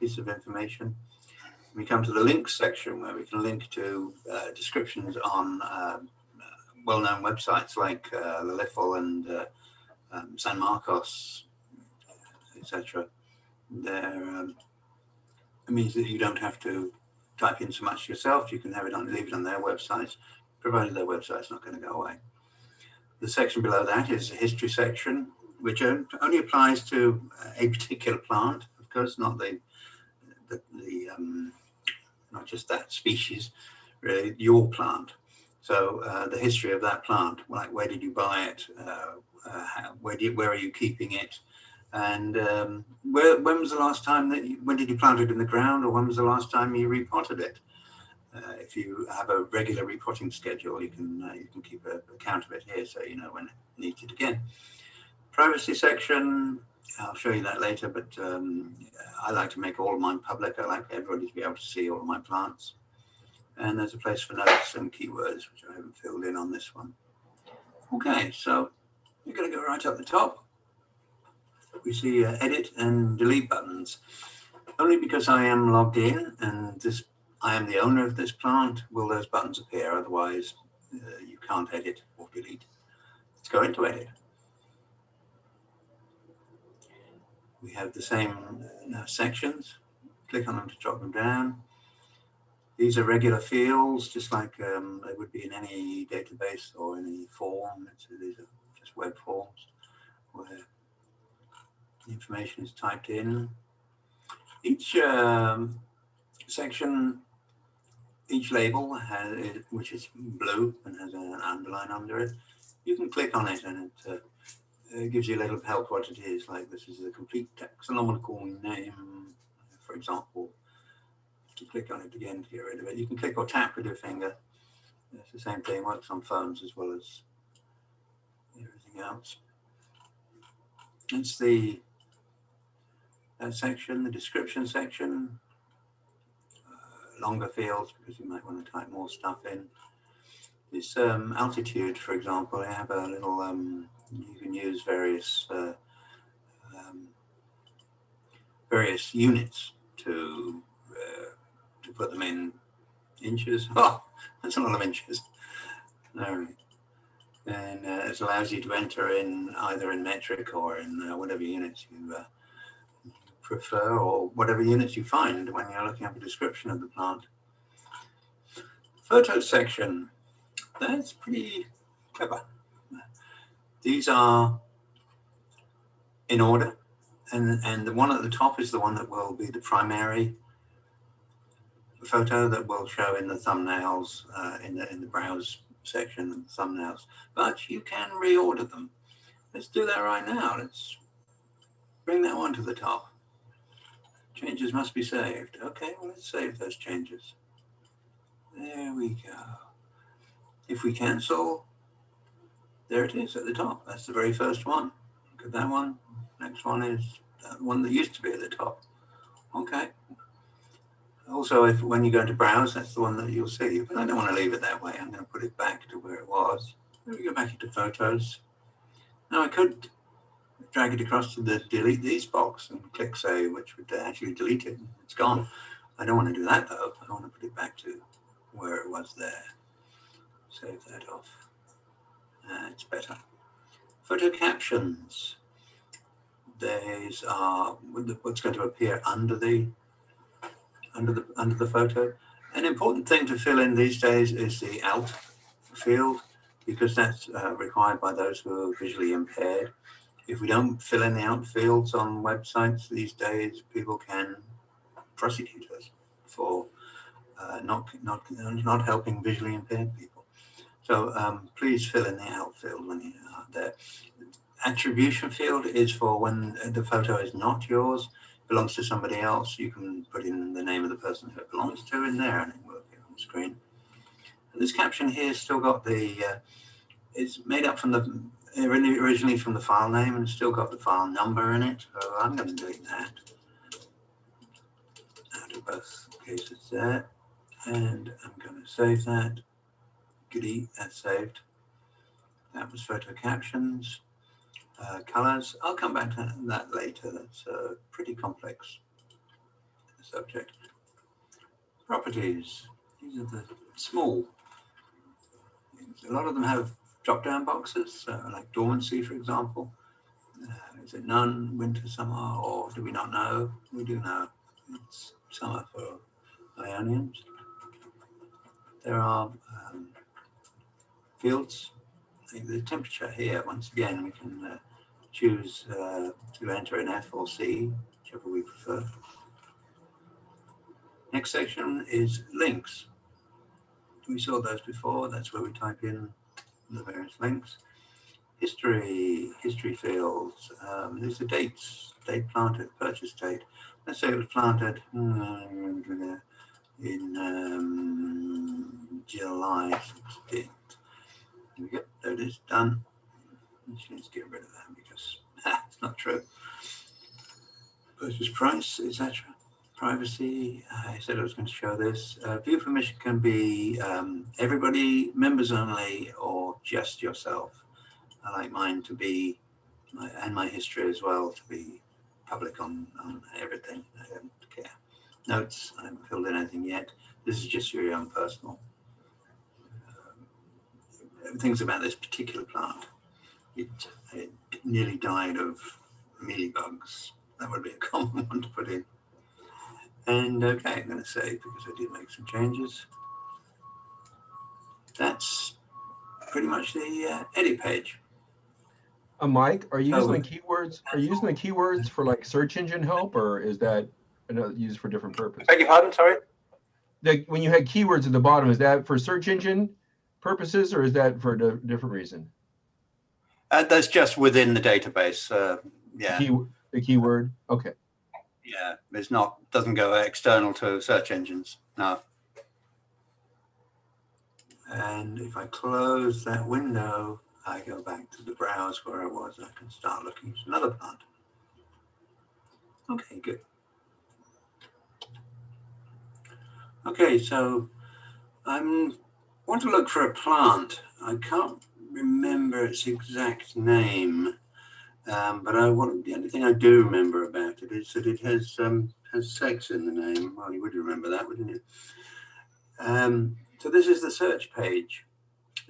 S8: pieces of information. We come to the links section where we can link to descriptions on well-known websites like Lilithal and San Marcos, etc. It means that you don't have to type in so much yourself, you can have it on, leave it on their websites, provided their website's not going to go away. The section below that is the history section, which only applies to a particular plant, of course, not not just that species, really, your plant. So the history of that plant, like where did you buy it, where are you keeping it, and when was the last time when did you plant it in the ground, or when was the last time you repotted it? If you have a regular repotting schedule, you can keep an account of it here, so you know when it needs it again. Privacy section, I'll show you that later, but I like to make all of mine public. I like everybody to be able to see all of my plants. And there's a place for notes and keywords, which I haven't filled in on this one. Okay, so you're going to go right up the top. We see edit and delete buttons. Only because I am logged in and I am the owner of this plant will those buttons appear. Otherwise, you can't edit or delete. Let's go into edit. We have the same sections. Click on them to drop them down. These are regular fields, just like they would be in any database or any form. These are just web forms where the information is typed in. Each section, each label, which is blue and has an underline under it, you can click on it and it gives you a little help what it is. Like this is a complete taxonomical name, for example. To click on it again to get rid of it. You can click or tap with your finger. It's the same thing, works on phones as well as everything else. It's that section, the description section, longer fields because you might want to type more stuff in. This altitude, for example, I have a little, you can use various units to put them in inches. Oh, that's a lot of inches. All right. And it allows you to enter in either in metric or in whatever units you prefer, or whatever units you find when you're looking up a description of the plant. Photo section, that's pretty clever. These are in order, and the one at the top is the one that will be the primary photo that will show in the thumbnails, in the browse section of the thumbnails, but you can reorder them. Let's do that right now. Let's bring that one to the top. Changes must be saved. Okay, well, let's save those changes. There we go. If we cancel, there it is at the top. That's the very first one. Look at that one. Next one is the one that used to be at the top. Okay. Also, when you go to browse, that's the one that you'll see. But I don't want to leave it that way. I'm going to put it back to where it was. Let me go back into photos. Now I could drag it across to the delete these box and click save, which would actually delete it. It's gone. I don't want to do that though. I want to put it back to where it was there. Save that off. It's better. Photo captions. These are what's going to appear under the photo. An important thing to fill in these days is the alt field, because that's required by those who are visually impaired. If we don't fill in the alt fields on websites these days, people can prosecute us for not helping visually impaired people. So please fill in the alt field when you are there. Attribution field is for when the photo is not yours, belongs to somebody else. You can put in the name of the person who it belongs to in there and it will appear on the screen. And this caption here has still got it's made up from originally from the file name and still got the file number in it. So I'm going to delete that out of both cases there. And I'm going to save that. Goodie, that's saved. That was photo captions. Colors, I'll come back to that later. That's pretty complex subject. Properties, these are the small. A lot of them have drop-down boxes, like dormancy, for example. Is it none, winter, summer, or do we not know? We do know. It's summer for Ionians. There are fields. The temperature here, once again, we can choose to enter an F or C, whichever we prefer. Next section is links. We saw those before. That's where we type in the various links. History fields. There's the dates. Date planted, purchase date. Let's say it was planted in July 16th. There we go. There it is. Done. Let's get rid of that because it's not true. Purchase price, etc. Privacy. I said I was going to show this. View permission can be everybody, members only, or just yourself. I like mine to be, and my history as well, to be public on everything. I don't care. Notes, I haven't filled in anything yet. This is just your own personal things about this particular plant. It nearly died of mealybugs. That would be a common one to put in. And okay, I'm going to save because I did make some changes. That's pretty much the edit page.
S2: Mike, are you using the keywords? Are you using the keywords for like search engine help, or is that used for different purpose?
S8: Beg your pardon, sorry?
S2: When you had keywords at the bottom, is that for search engine purposes, or is that for a different reason?
S8: That's just within the database. Yeah.
S2: The keyword. Okay.
S8: Yeah, it's not, doesn't go external to search engines. No. And if I close that window, I go back to the browse where I was. I can start looking at another plant. Okay, good. Okay, so I want to look for a plant. I can't remember its exact name, but the only thing I do remember about it is that it has sex in the name. Well, you would remember that, wouldn't you? So this is the search page.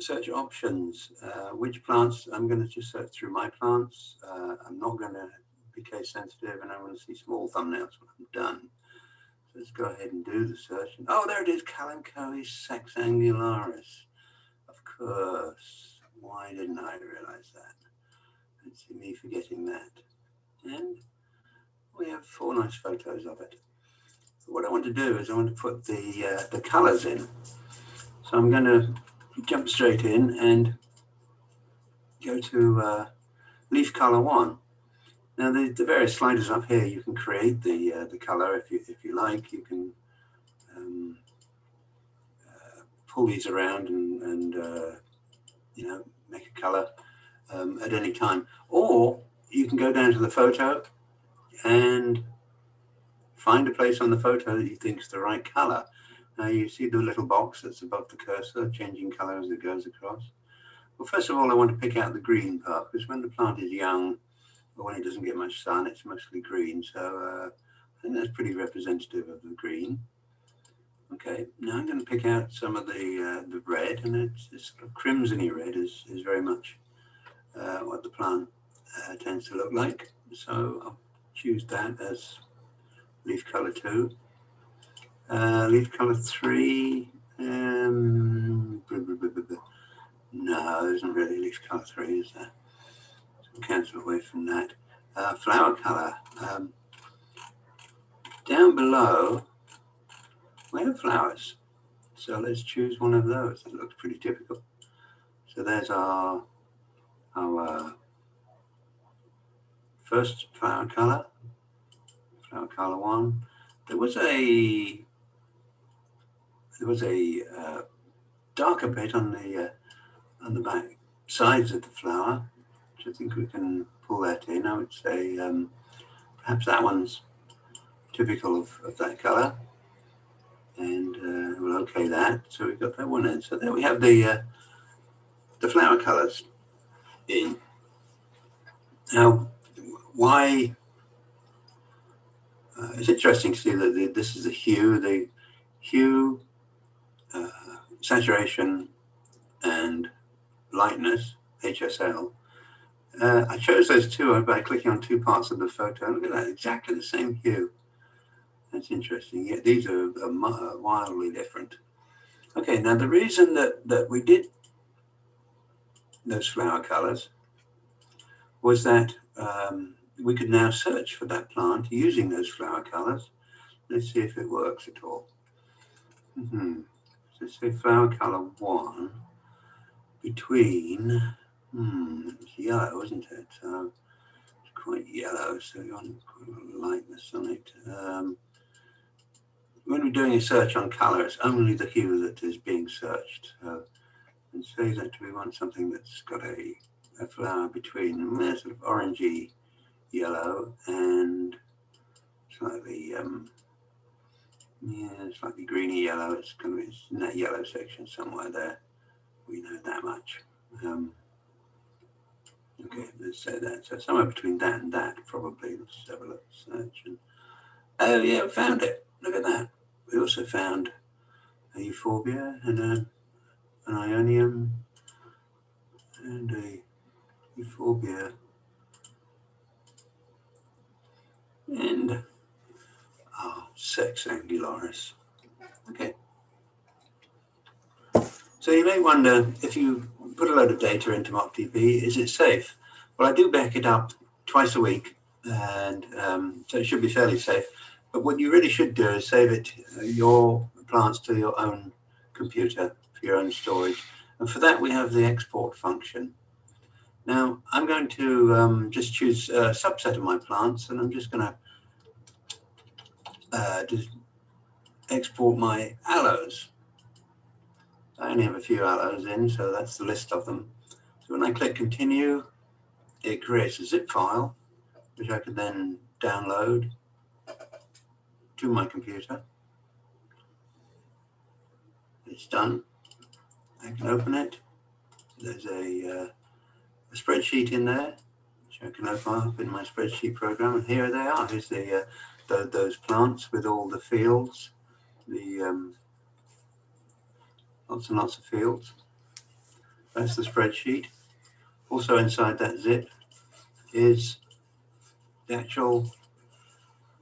S8: Search options, which plants. I'm going to just search through my plants. I'm not going to be case sensitive, and I want to see small thumbnails when I'm done. So let's go ahead and do the search. Oh, there it is, Kalanchoe sexangularis. Of course. Why didn't I realize that? Let's see me forgetting that. And we have 4 nice photos of it. So what I want to do is I want to put the colors in. So I'm going to jump straight in and go to leaf color 1. Now the various sliders up here, you can create the color if you like. You can pull these around and you know, make a color at any time, or you can go down to the photo and find a place on the photo that you think is the right color. Now you see the little box that's above the cursor, changing color as it goes across. Well, first of all, I want to pick out the green part, because when the plant is young, or when it doesn't get much sun, it's mostly green. So I think that's pretty representative of the green. Okay, now I'm going to pick out some of the red, and it's sort of crimsony red is very much what the plant tends to look like. So I'll choose that as leaf color 2. Leaf color 3. No, there isn't really leaf color 3, is there? So cancel away from that. Flower color. Down below, we have flowers. So let's choose one of those. That looks pretty typical. So there's our first flower color 1. There was a darker bit on the back sides of the flower, which I think we can pull that in. I would say perhaps that one's typical of that color, and we'll okay that. So we've got that one in. So there we have the flower colors in. Now, why? It's interesting to see that this is the hue, saturation, and lightness, HSL. I chose those two by clicking on 2 parts of the photo. Look at that, exactly the same hue. That's interesting. Yeah, these are wildly different. Okay, now the reason that we did those flower colors was that we could now search for that plant using those flower colors. Let's see if it works at all. So say flower color 1 between, it's yellow, isn't it? So it's quite yellow, so you want quite a lot of lightness on it. When we're doing a search on color, it's only the hue that is being searched. So let's say that we want something that's got a flower between sort of orangey yellow and slightly slightly greeny yellow. It's kind of in that yellow section somewhere there. We know that much. Okay, let's say that. So somewhere between that and that, probably. Let's have a look. Search. And, oh yeah, we found it. Look at that. We also found a euphorbia and an ionium and a euphorbia and Sex angularis. Okay. So you may wonder, if you put a load of data into MockDB, is it safe? Well, I do back it up twice a week, and so it should be fairly safe. But what you really should do is save it, your plants, to your own computer for your own storage. And for that, we have the export function. Now, I'm going to just choose a subset of my plants, and I'm just going to just export my aloes. I only have a few aloes in, so that's the list of them. So when I click continue, it creates a zip file, which I can then download to my computer. It's done. I can open it. There's a spreadsheet in there, which I can open up in my spreadsheet program. And here they are. Here's those plants with all the fields, lots and lots of fields. That's the spreadsheet. Also inside that zip is the actual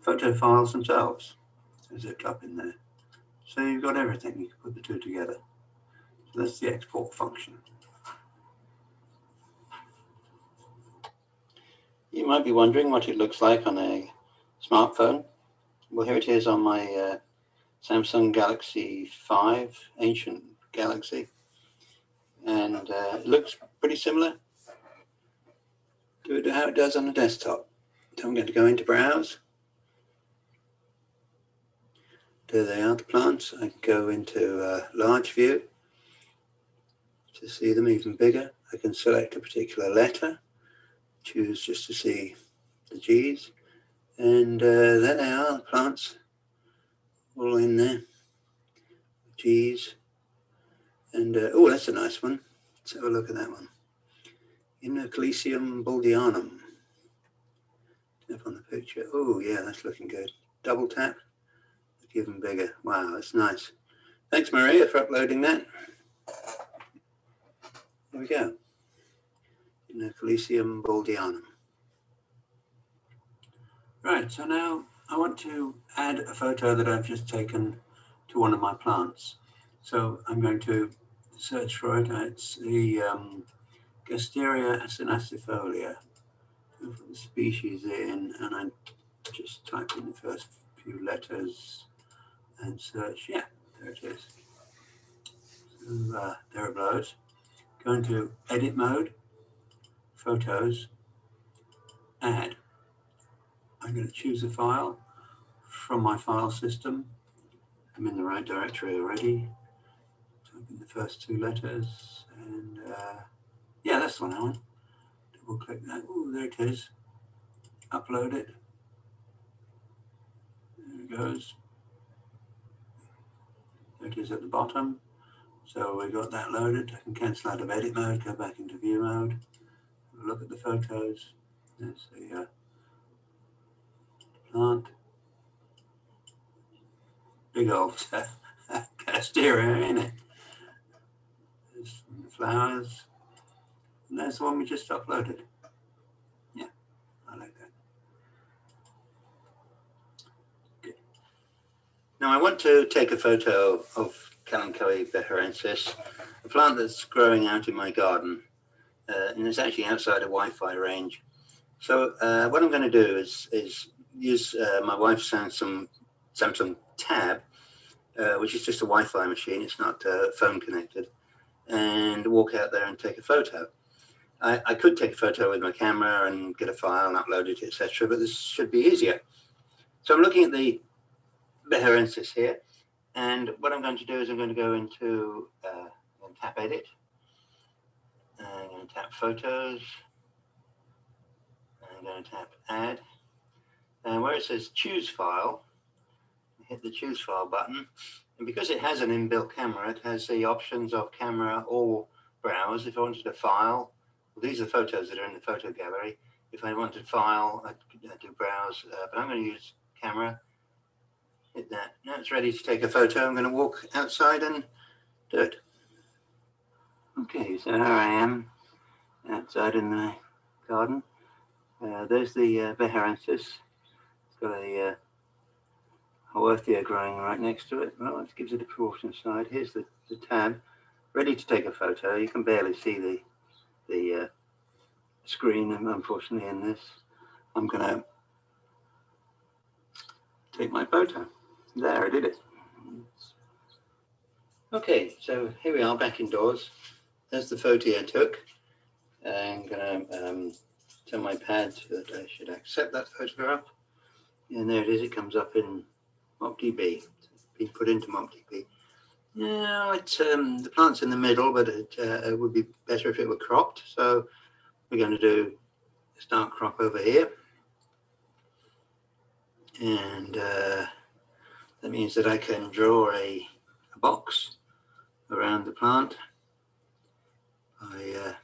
S8: photo files themselves. They're zipped up in there. So you've got everything. You can put the two together. So that's the export function. You might be wondering what it looks like on a smartphone. Well, here it is on my Samsung Galaxy 5, ancient Galaxy. And it looks pretty similar to how it does on a desktop. So I'm going to go into Browse. There they are, the plants. I can go into Large View to see them even bigger. I can select a particular letter, choose just to see the G's. And there they are, the plants, all in there. G's. And, oh, that's a nice one. Let's have a look at that one. Inoclesium baldianum. Tap on the picture. Oh, yeah, that's looking good. Double tap. Look even bigger. Wow, that's nice. Thanks, Maria, for uploading that. There we go. Inoclesium baldianum. Right, so now I want to add a photo that I've just taken to one of my plants. So I'm going to search for it. It's the Gasteria acinacifolia. Put the species in, and I just type in the first few letters and search. Yeah, there it is. So there it blows. Go into edit mode, photos, add. I'm going to choose a file from my file system. I'm in the right directory already. Type in the first two letters, and yeah, that's the one I want. Double click that. Oh, there it is. Upload it. There it goes. There it is at the bottom. So we got that loaded. I can cancel out of edit mode, go back into view mode, look at the photos. There's the plant. Big old Casteria, ain't it? There's the flowers. And there's the one we just uploaded. Yeah, I like that. Good. Now I want to take a photo of Kalanchoe beharensis, a plant that's growing out in my garden, and it's actually outside a Wi-Fi range. So what I'm going to do is use my wife's Samsung Tab, which is just a Wi-Fi machine. It's not phone connected, and walk out there and take a photo. I could take a photo with my camera and get a file and upload it, etc. But this should be easier. So I'm looking at the beharensis here, and what I'm going to do is I'm going to go into tap edit. I'm going to tap photos. I'm going to tap add. And where it says choose file, hit the choose file button. And because it has an inbuilt camera, it has the options of camera or browse. If I wanted to file, well, these are the photos that are in the photo gallery. If I wanted to file, I'd do browse, but I'm going to use camera. Hit that. Now it's ready to take a photo. I'm going to walk outside and do it. Okay, so here I am outside in the garden. There's the beharensis. It's got a Haworthia growing right next to it. Well, it gives it a proportion side. Here's the tab, ready to take a photo. You can barely see the screen, unfortunately, in this. I'm going to take my photo. There, I did it. Okay, so here we are back indoors. There's the photo I took. I'm going to tell my pad that I should accept that photograph. And there it is. It comes up in MockDB. It's been put into MockDB. Now it's the plant's in the middle, but it would be better if it were cropped. So we're going to do start crop over here, and that means that I can draw a box around the plant by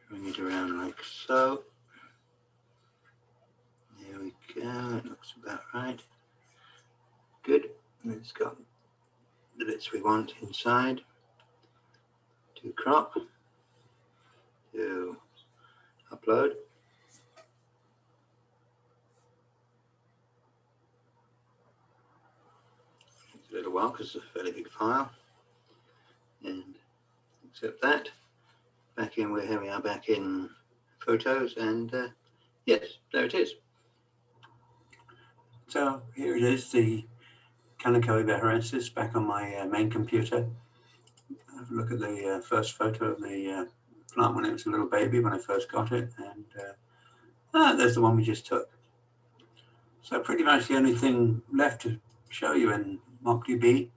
S8: drawing it around like so. There we go. It looks about right. Good. And it's got the bits we want inside. To crop, to upload. It's a little while because it's a fairly big file. And accept that. Back in where here we are back in photos, and yes, there it is. So here it is, the Kalanchoe beharensis back on my main computer. Have a look at the first photo of the plant when it was a little baby, when I first got it, and there's the one we just took. So pretty much the only thing left to show you in MockDB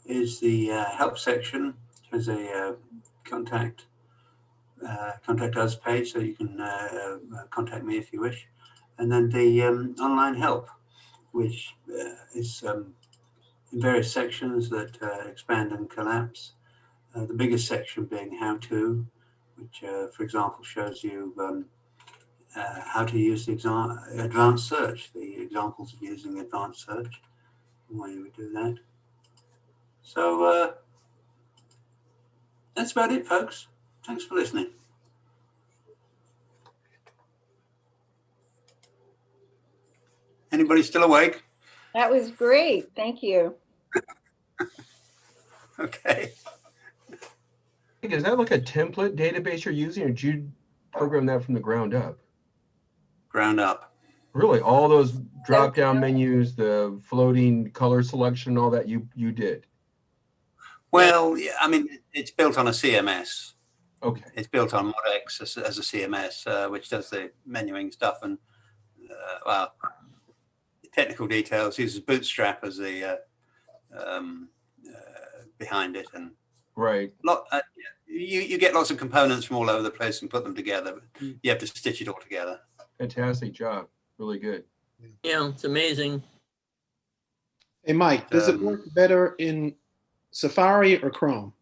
S8: is the help section. There's a contact us page, so you can contact me if you wish. And then the online help, which is in various sections that expand and collapse. The biggest section being how to, which for example shows you how to use the advanced search, the examples of using advanced search, and why you would do that. So that's about it, folks. Thanks for listening. Anybody still awake?
S1: That was great. Thank you.
S8: Okay.
S2: Is that like a template database you're using, or did you program that from the ground up?
S8: Ground up.
S2: Really, all those drop-down menus, the floating color selection, all that you did?
S8: Well, yeah, I mean, it's built on a CMS.
S2: Okay.
S8: It's built on ModX as a CMS, which does the menuing stuff, and well, technical details uses Bootstrap as the behind it, and
S2: right.
S8: You get lots of components from all over the place and put them together, but you have to stitch it all together.
S2: Fantastic job. Really good.
S3: Yeah, it's amazing.
S12: Hey, Mike, does it work better in Safari or Chrome?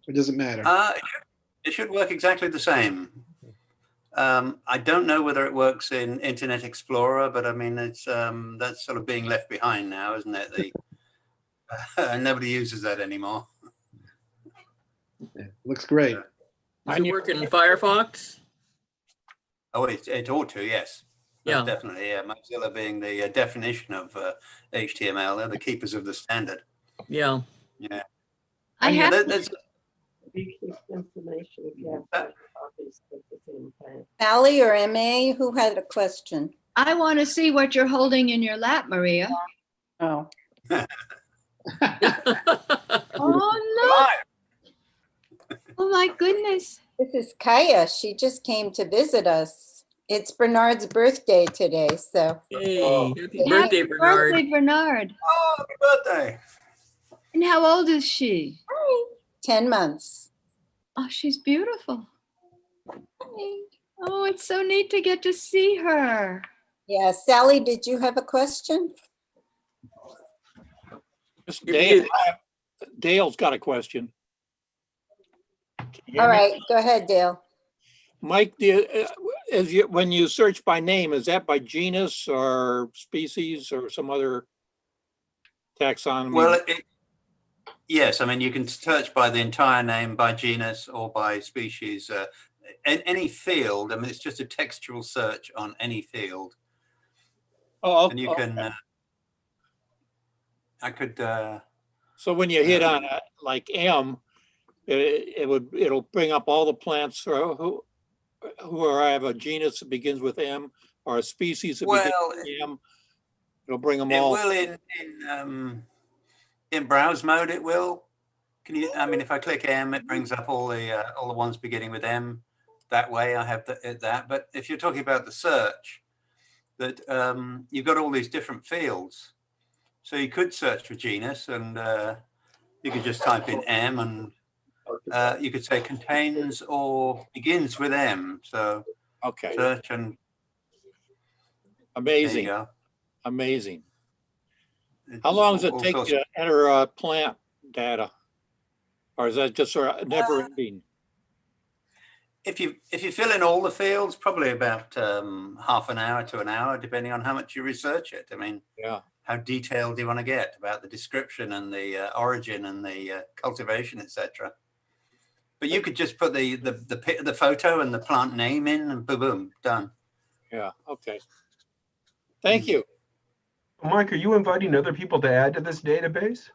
S12: Or does it matter?
S8: It should work exactly the same. I don't know whether it works in Internet Explorer, but I mean, it's that's sort of being left behind now, isn't it? Nobody uses that anymore.
S12: Yeah, looks great.
S3: Does it work in Firefox?
S8: Oh, it ought to, yes.
S3: Yeah.
S8: Definitely, yeah. Mozilla being the definition of HTML, they're the keepers of the standard.
S3: Yeah.
S8: Yeah.
S4: I
S8: And, yeah,
S4: have,
S8: there's
S10: Information if you have copies of the same plan.
S1: Sally or MA, who had a question?
S4: I want to see what you're holding in your lap, Maria.
S1: Oh.
S4: Oh, look. Oh, my goodness.
S1: This is Kaya. She just came to visit us. It's Bernard's birthday today, so.
S3: Hey, happy
S1: Happy
S3: birthday, Bernard.
S4: Birthday, Bernard.
S8: Oh, happy birthday.
S4: And how old is she?
S1: 10 months.
S4: Oh, she's beautiful. Oh, it's so neat to get to see her.
S1: Yeah, Sally, did you have a question?
S18: Dale's got a question.
S1: All right, go ahead, Dale.
S18: Mike, when you search by name, is that by genus or species or some other taxonomy?
S8: Well, yes, I mean, you can search by the entire name, by genus, or by species. Any field, I mean, it's just a textual search on any field.
S18: Oh,
S8: and you can, I could.
S18: So when you hit on like M, it'll bring up all the plants who have a genus that begins with M or a species that begins with M. It'll bring them all.
S8: It will in browse mode. It will. Can you? I mean, if I click M, it brings up all the ones beginning with M. That way, I have that. But if you're talking about the search, that you've got all these different fields. So you could search for genus, and you could just type in M, and you could say contains or begins with M. So
S18: okay,
S8: search and
S18: amazing,
S8: there you go.
S18: Amazing. How long does it take to enter plant data, or is that just sort of never ending?
S8: If you fill in all the fields, probably about half an hour to an hour, depending on how much you research it. I mean,
S18: yeah.
S8: How detailed do you want to get about the description and the origin and the cultivation, etc. But you could just put the photo and the plant name in, and boom, boom, done.
S18: Yeah. Okay. Thank you.
S2: Mike, are you inviting other people to add to this database?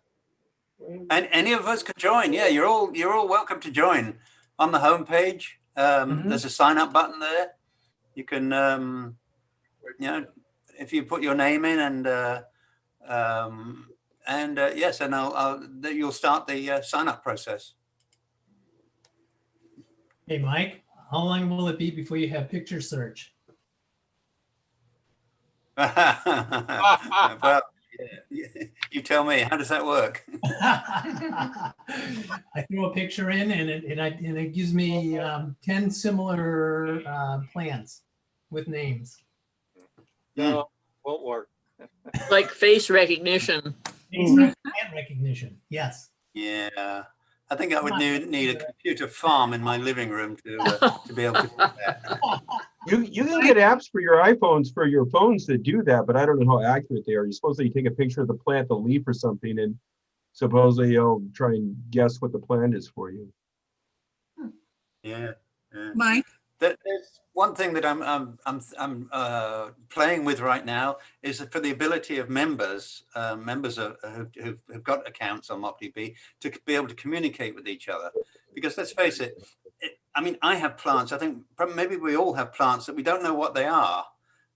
S8: And any of us could join. Yeah, you're all welcome to join. On the homepage, there's a sign up button there. You can, if you put your name in and yes, and you'll start the sign up process.
S7: Hey, Mike, how long will it be before you have picture search?
S8: Well, you tell me. How does that work?
S7: I throw a picture in, and it gives me 10 similar plants with names.
S18: No, won't work.
S3: Like face recognition.
S7: Plant recognition. Yes.
S8: Yeah. I think I would need a computer farm in my living room to be able to do that.
S2: You can get apps for your iPhones for your phones that do that, but I don't know how accurate they are. You supposedly take a picture of the plant, the leaf or something, and supposedly you'll try and guess what the plant is for you.
S8: Yeah.
S19: Mike?
S8: There's one thing that I'm playing with right now is for the ability of members who've got accounts on MopDB to be able to communicate with each other. Because let's face it, I mean, I have plants. I think maybe we all have plants that we don't know what they are,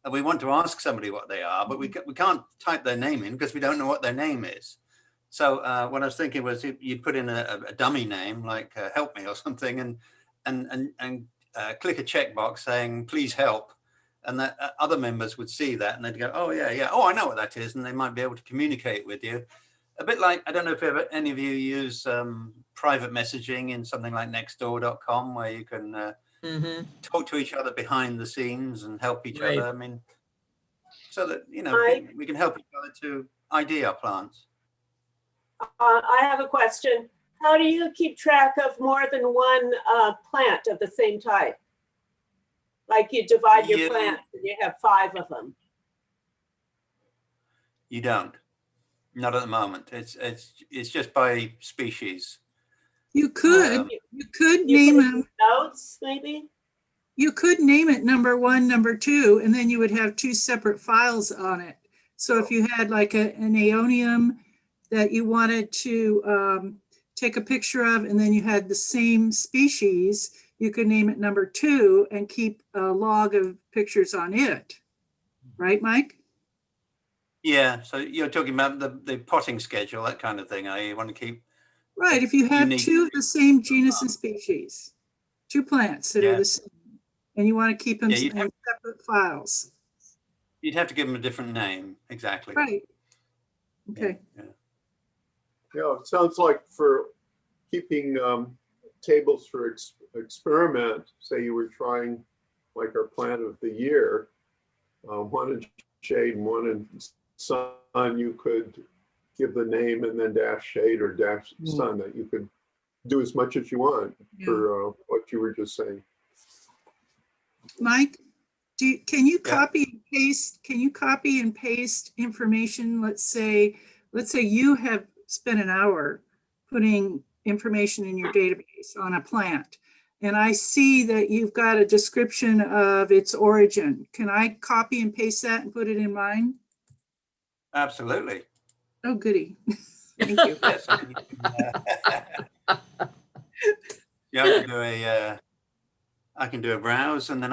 S8: and we want to ask somebody what they are, but we can't type their name in because we don't know what their name is. So what I was thinking was you'd put in a dummy name like "help me" or something, and click a checkbox saying "please help," and that other members would see that and they'd go, "Oh yeah, oh I know what that is," and they might be able to communicate with you. A bit like, I don't know if any of you use private messaging in something like nextdoor.com, where you can talk to each other behind the scenes and help each other. I mean, so that we can help each other to ID our plants.
S19: I have a question. How do you keep track of more than one plant of the same type? Like you divide your plants and you have 5 of them.
S8: You don't. Not at the moment. It's just by species.
S19: You could
S8: You
S19: name them. Notes, maybe?
S20: you could name it number 1, number 2, and then you would have 2 separate files on it. So if you had like an aeonium that you wanted to take a picture of, and then you had the same species, you could name it number 2 and keep a log of pictures on it. Right, Mike?
S8: Yeah, so you're talking about the potting schedule, that kind of thing. You want to keep
S20: Right, if you have
S8: unique.
S20: 2 of the same genus and species, 2 plants that are
S8: Yeah.
S20: the same, and you want to keep them
S8: Yeah,
S20: in
S8: you'd have-
S20: separate files.
S8: You'd have to give them a different name, exactly.
S20: Right. Okay.
S8: Yeah.
S11: Yeah, it sounds like for keeping tables for experiment, say you were trying like our plant of the year, one in shade and one in sun, you could give the name and then dash shade or dash sun, that you could do as much as you want for what you were just saying.
S20: Mike, can you copy and paste? Can you copy and paste information? Let's say you have spent an hour putting information in your database on a plant, and I see that you've got a description of its origin. Can I copy and paste that and put it in mine?
S8: Absolutely.
S20: Oh, goody. Thank you.
S8: Yes. Yeah, I can do a browse, and then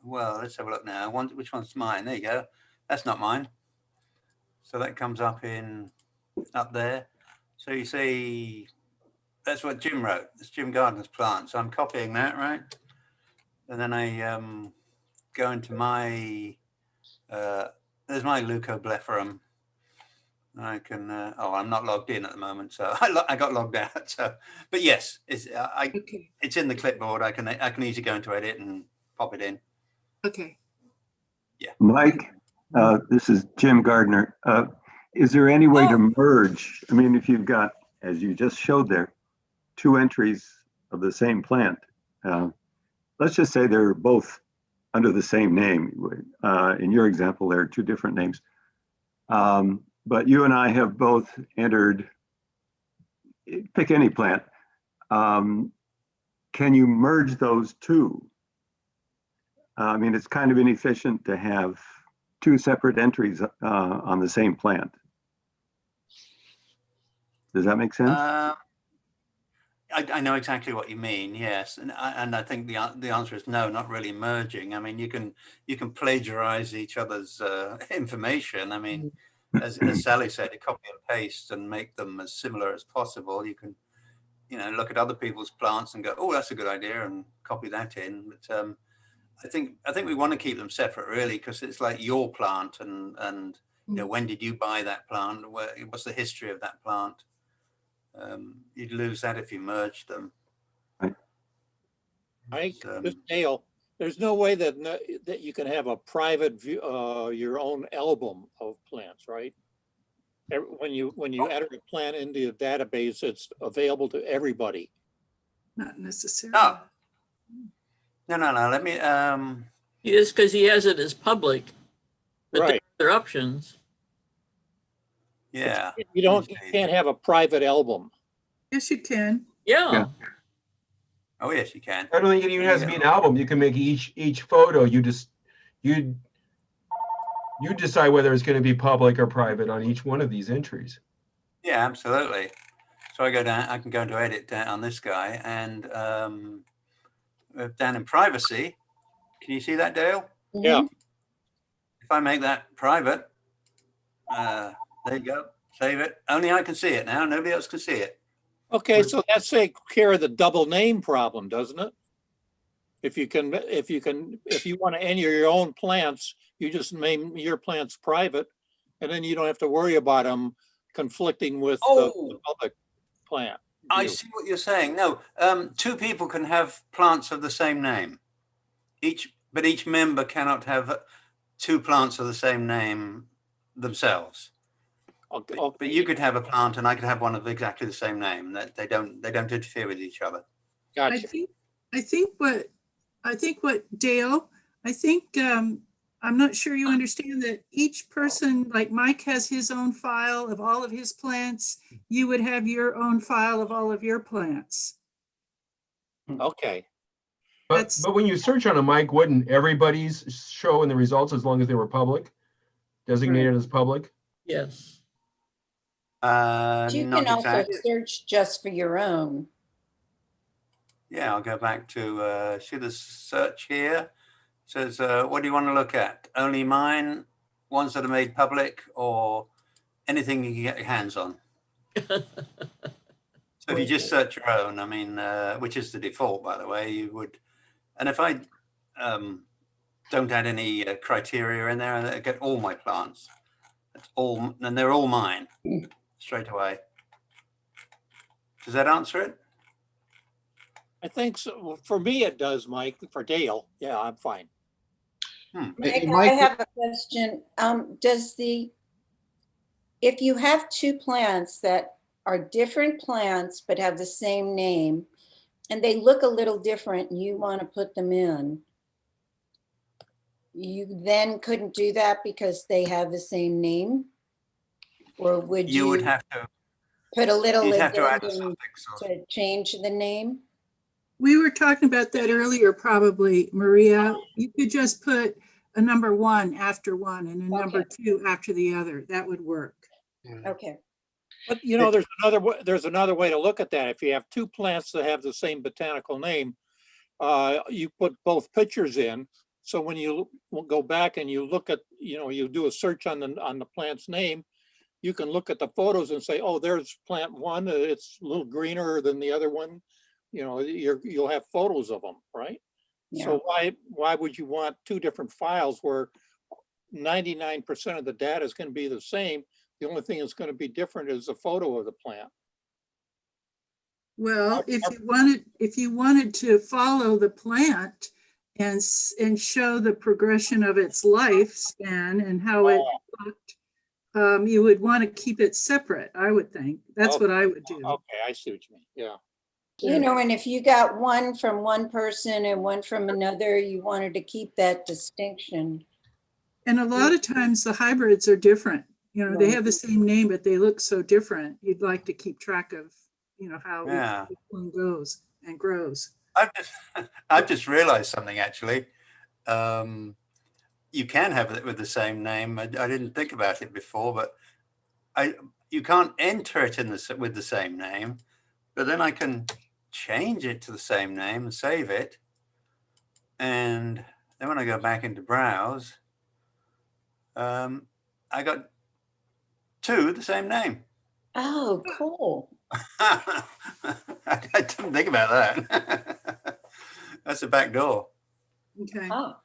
S8: well, let's have a look now. Which one's mine? There you go. That's not mine. So that comes up there. So you see, that's what Jim wrote. It's Jim Gardner's plant. So I'm copying that, right? And then I go into my, there's my Leucoblepharum. I can, I'm not logged in at the moment, so I got logged out. So, but yes, it's in the clipboard. I can easily go into edit and pop it in.
S20: Okay.
S8: Yeah.
S21: Mike, this is Jim Gardner. Is there any way to merge? I mean, if you've got, as you just showed there, 2 entries of the same plant, let's just say they're both under the same name. In your example, there are 2 different names. But you and I have both entered, pick any plant. Can you merge those 2? I mean, it's kind of inefficient to have 2 separate entries on the same plant. Does that make sense?
S8: I know exactly what you mean. Yes, and I think the answer is no, not really merging. I mean, you can plagiarize each other's information. I mean, as Sally said, to copy and paste and make them as similar as possible. You can, look at other people's plants and go, oh, that's a good idea, and copy that in. But I think we want to keep them separate, really, because it's like your plant, and when did you buy that plant? What's the history of that plant? You'd lose that if you merged them.
S18: This Dale, there's no way that you can have a private view, your own album of plants, right? When you enter a plant into a database, it's available to everybody.
S20: Not necessarily.
S8: No. Let me.
S3: Yes, because he has it as public, but
S18: right.
S3: There are other options.
S8: Yeah.
S18: You can't have a private album.
S20: Yes, you can.
S3: Yeah.
S8: Oh yes, you can.
S2: I don't think it even has to be an album. You can make each photo. You decide whether it's going to be public or private on each one of these entries.
S8: Yeah, absolutely. So I can go into edit on this guy, and down in privacy. Can you see that, Dale?
S18: Yeah.
S8: If I make that private, there you go. Save it. Only I can see it now. Nobody else can see it.
S18: Okay, so that's take care of the double name problem, doesn't it? If you want to enter your own plants, you just name your plants private, and then you don't have to worry about them conflicting with the public plant.
S8: I see what you're saying. No, 2 people can have plants of the same name. But each member cannot have 2 plants of the same name themselves.
S18: Okay.
S8: But you could have a plant, and I could have one of exactly the same name. That they don't interfere with each other.
S18: Gotcha.
S20: I think what Dale, I'm not sure you understand that each person, like Mike has his own file of all of his plants, you would have your own file of all of your plants.
S18: Okay.
S2: But when you search on a mic, wouldn't everybody's show in the results as long as they were public, designated as public?
S3: Yes.
S1: You
S8: Not
S1: can also
S8: exactly.
S1: search just for your own.
S8: Yeah, I'll go back to see the search here. It says, what do you want to look at? Only mine, ones that are made public, or anything you can get your hands on? So if you just search your own, I mean, which is the default, by the way, you would. And if I don't add any criteria in there, I get all my plants. That's all, and they're all mine straight away. Does that answer it?
S18: I think so. For me, it does, Mike. For Dale, yeah, I'm fine.
S1: Mike, I have a question. If you have two plants that are different plants but have the same name, and they look a little different, and you want to put them in, you then couldn't do that because they have the same name? Or would
S8: You would have to
S1: put a little
S8: you'd have to add
S1: addendum to change the name?
S20: We were talking about that earlier, probably, Maria. You could just put a number 1 after one and a number 2 after the other. That would work.
S1: Okay.
S18: But there's another way to look at that. If you have two plants that have the same botanical name, you put both pictures in. So when you go back and you look at, you do a search on the plant's name, you can look at the photos and say, oh, there's plant 1. It's a little greener than the other one. You'll have photos of them, right?
S1: Yeah.
S18: So why would you want two different files where 99% of the data is going to be the same? The only thing that's going to be different is the photo of the plant.
S20: Well, if you wanted to follow the plant and show the progression of its lifespan and how it looked, you would want to keep it separate, I would think. That's what I would do.
S18: Okay, I see what you mean. Yeah.
S1: And if you got one from one person and one from another, you wanted to keep that distinction.
S20: And a lot of times the hybrids are different. They have the same name, but they look so different. You'd like to keep track of, how each one goes and grows.
S8: I've just realized something, actually. You can have it with the same name. I didn't think about it before, but you can't enter it with the same name, but then I can change it to the same name and save it. And then when I go back into browse, I got two the same name.
S1: Oh, cool.
S8: I didn't think about that. That's a back door.
S20: Okay.
S1: Oh,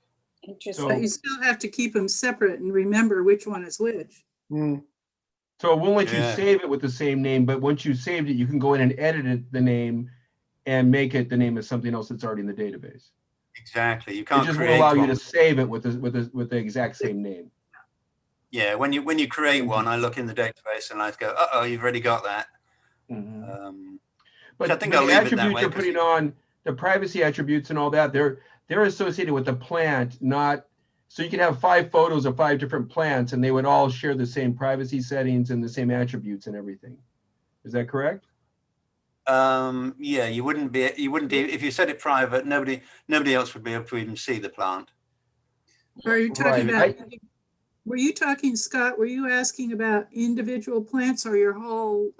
S1: interesting.
S20: But you still have to keep them separate and remember which one is which.
S2: So it won't let you save it with the same name, but once you saved it, you can go in and edit the name and make it the name of something else that's already in the database.
S8: Exactly. You can't.
S2: It just won't allow you to save it with the exact same name.
S8: Yeah, when you create one, I look in the database and I go, oh, you've already got that.
S2: But
S8: I think
S2: the
S8: I'll leave it that
S2: attributes
S8: way.
S2: you're putting on, the privacy attributes and all that, they're associated with the plant, not. So you can have 5 photos of 5 different plants, and they would all share the same privacy settings and the same attributes and everything. Is that correct?
S8: Yeah, you wouldn't be if you set it private. Nobody else would be able to even see the plant.
S20: Are you talking about? Were you talking, Scott? Were you asking about individual plants or your whole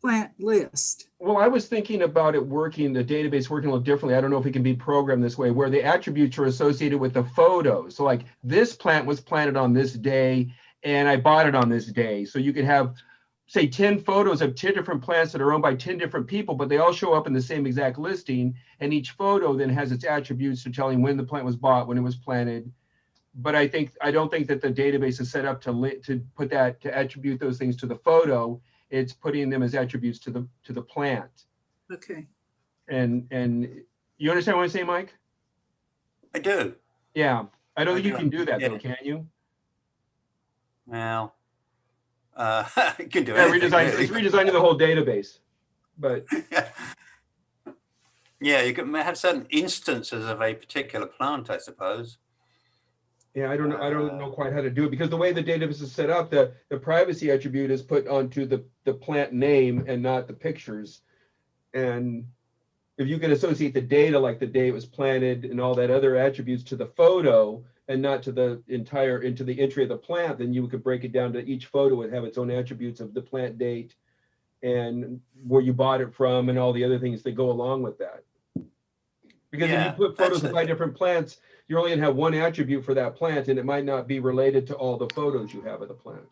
S20: plant list?
S2: Well, I was thinking about it working, the database working a little differently. I don't know if it can be programmed this way, where the attributes are associated with the photos. So like this plant was planted on this day and I bought it on this day. So you could have, say, 10 photos of 10 different plants that are owned by 10 different people, but they all show up in the same exact listing. And each photo then has its attributes to telling when the plant was bought, when it was planted. But I don't think that the database is set up to put that, to attribute those things to the photo. It's putting them as attributes to the plant.
S20: Okay.
S2: And you understand what I'm saying, Mike?
S8: I do.
S2: Yeah. I don't think you can do that though, can you?
S8: Well, you can do anything.
S2: It's redesigning the whole database. But
S8: yeah, you can have certain instances of a particular plant, I suppose.
S2: Yeah, I don't know quite how to do it, because the way the database is set up, the privacy attribute is put onto the plant name and not the pictures. And if you can associate the data, like the day it was planted and all that other attributes to the photo and not to the into the entry of the plant, then you could break it down to each photo and have its own attributes of the plant date and where you bought it from and all the other things that go along with that. Because if you put photos of 5 different plants, you're only gonna have one attribute for that plant, and it might not be related to all the photos you have of the plant.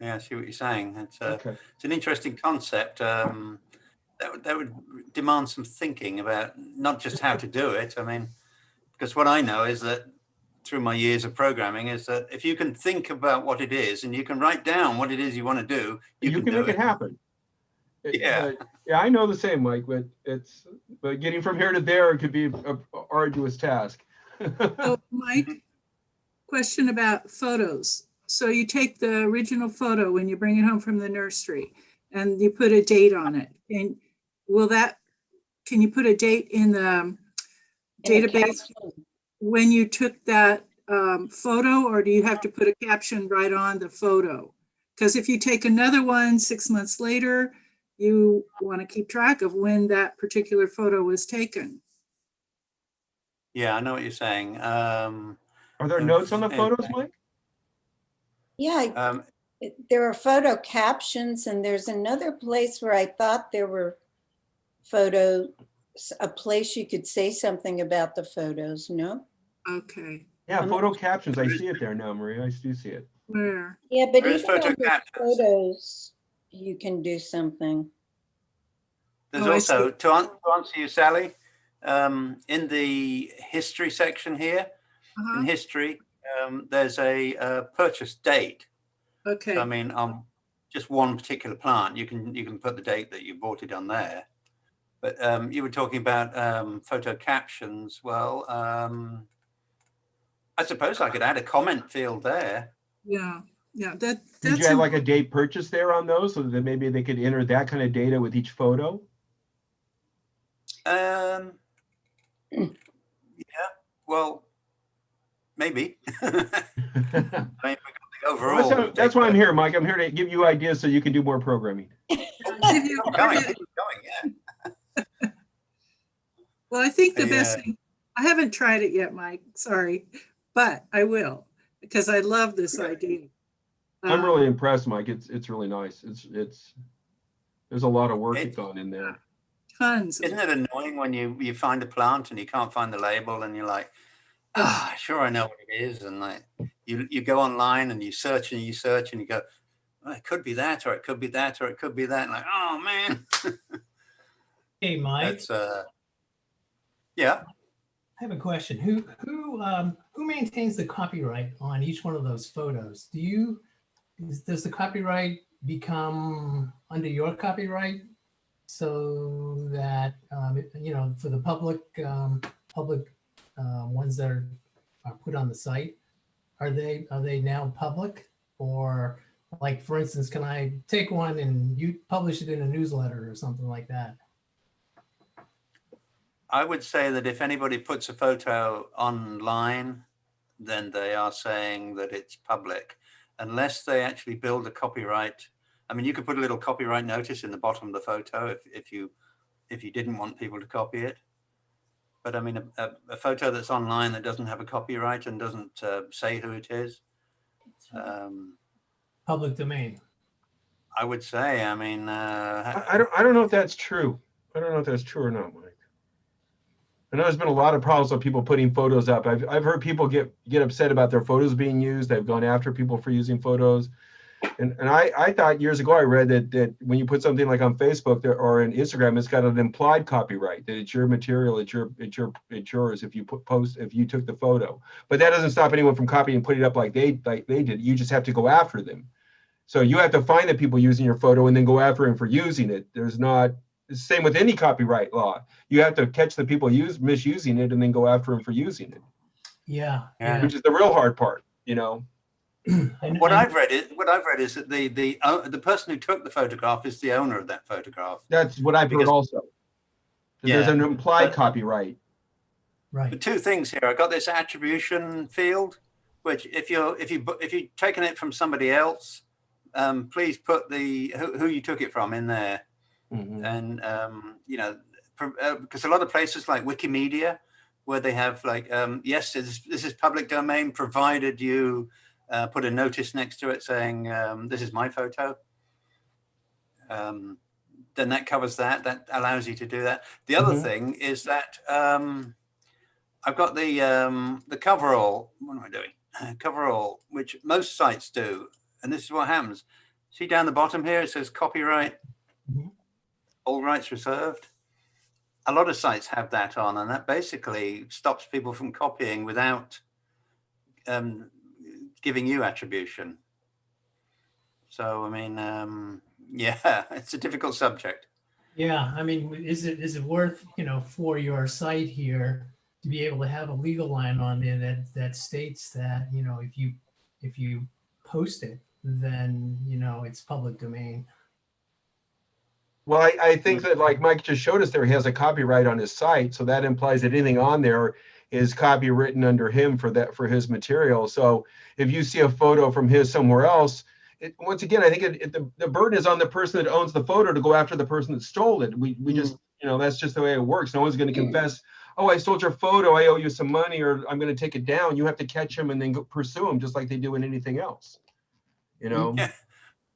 S8: Yeah, I see what you're saying. It's
S2: Okay.
S8: it's an interesting concept. That would demand some thinking about not just how to do it. I mean, because what I know is that through my years of programming is that if you can think about what it is and you can write down what it is you want to do,
S2: You can
S8: do
S2: make it happen.
S8: Yeah.
S2: But, yeah, I know the same, Mike, but getting from here to there, it could be a arduous task.
S20: So Mike, question about photos. So you take the original photo when you bring it home from the nursery and you put a date on it. And can you put a date in the database when you took that photo, or do you have to put a caption right on the photo? Because if you take another one 6 months later, you want to keep track of when that particular photo was taken.
S8: Yeah, I know what you're saying.
S2: Are there notes on the photos, Mike?
S1: Yeah, there are photo captions, and there's another place where I thought there were photos, a place you could say something about the photos, no?
S20: Okay.
S2: Yeah, photo captions. I see it there now, Maria. I do see it.
S20: Where?
S1: Yeah, but
S8: There is
S1: even
S8: photo
S1: on the
S8: captions.
S1: photos, you can do something.
S8: There's
S20: Oh, I
S8: also,
S20: see.
S8: to answer you, Sally, in the history section here, in history, there's a purchase date.
S20: Okay.
S8: So I mean, on just one particular plant, you can put the date that you bought it on there. But you were talking about photo captions. Well, I suppose I could add a comment field there.
S20: Yeah, yeah.
S2: Did
S20: That's
S2: you have like a date purchase there on those so that maybe they could enter that kind of data with each photo?
S8: Yeah, well, maybe. I mean, we got the overall.
S2: Well, that's why I'm here, Mike. I'm here to give you ideas so you can do more programming.
S8: Keep going, yeah.
S20: Well, I think the best thing, I haven't tried it yet, Mike, sorry, but I will, because I love this idea.
S2: I'm really impressed, Mike. It's really nice. There's a lot of work gone in there.
S20: Tons.
S8: Isn't it annoying when you find a plant and you can't find the label and you're like, sure, I know what it is. And like you go online and you search and you go, well, it could be that, or it could be that, or it could be that. And like, oh man.
S7: Hey, Mike.
S8: That's yeah.
S7: I have a question. Who maintains the copyright on each one of those photos? Does the copyright become under your copyright so that for the public ones that are put on the site, are they now public? Or like, for instance, can I take one and you publish it in a newsletter or something like that?
S8: I would say that if anybody puts a photo online, then they are saying that it's public, unless they actually build a copyright. I mean, you could put a little copyright notice in the bottom of the photo if you didn't want people to copy it. But I mean, a photo that's online that doesn't have a copyright and doesn't say who it is,
S7: public domain.
S8: I would say. I mean,
S2: I don't know if that's true. I don't know if that's true or not, Mike. I know there's been a lot of problems with people putting photos up. I've heard people get upset about their photos being used. They've gone after people for using photos. And I thought years ago I read that when you put something like on Facebook or in Instagram, it's got an implied copyright, that it's your material, it's yours if you if you took the photo. But that doesn't stop anyone from copying and putting it up like they did. You just have to go after them. So you have to find the people using your photo and then go after them for using it. There's not. It's the same with any copyright law. You have to catch the people misusing it and then go after them for using it.
S7: Yeah.
S2: Which is the real hard part,
S8: What I've read is that the person who took the photograph is the owner of that photograph.
S2: That's what I've heard also. There's an implied copyright.
S7: Right.
S8: The two things here. I got this attribution field, which if you've taken it from somebody else, please put who you took it from in there. And, because a lot of places like Wikimedia, where they have like, yes, this is public domain, provided you put a notice next to it saying, this is my photo. Then that covers that. That allows you to do that. The other thing is that I've got the coverall. What am I doing? Coverall, which most sites do. And this is what happens. See down the bottom here, it says copyright, all rights reserved. A lot of sites have that on, and that basically stops people from copying without giving you attribution. So, I mean, yeah, it's a difficult subject.
S7: Yeah, I mean, is it worth, for your site here to be able to have a legal line on there that states that, if you post it, then, it's public domain.
S2: Well, I think that like Mike just showed us there, he has a copyright on his site. So that implies that anything on there is copywritten under him for his material. So if you see a photo from his somewhere else, once again, I think the burden is on the person that owns the photo to go after the person that stole it. We just, that's just the way it works. No one's going to confess, oh, I stole your photo, I owe you some money, or I'm going to take it down. You have to catch him and then go pursue him just like they do in anything else.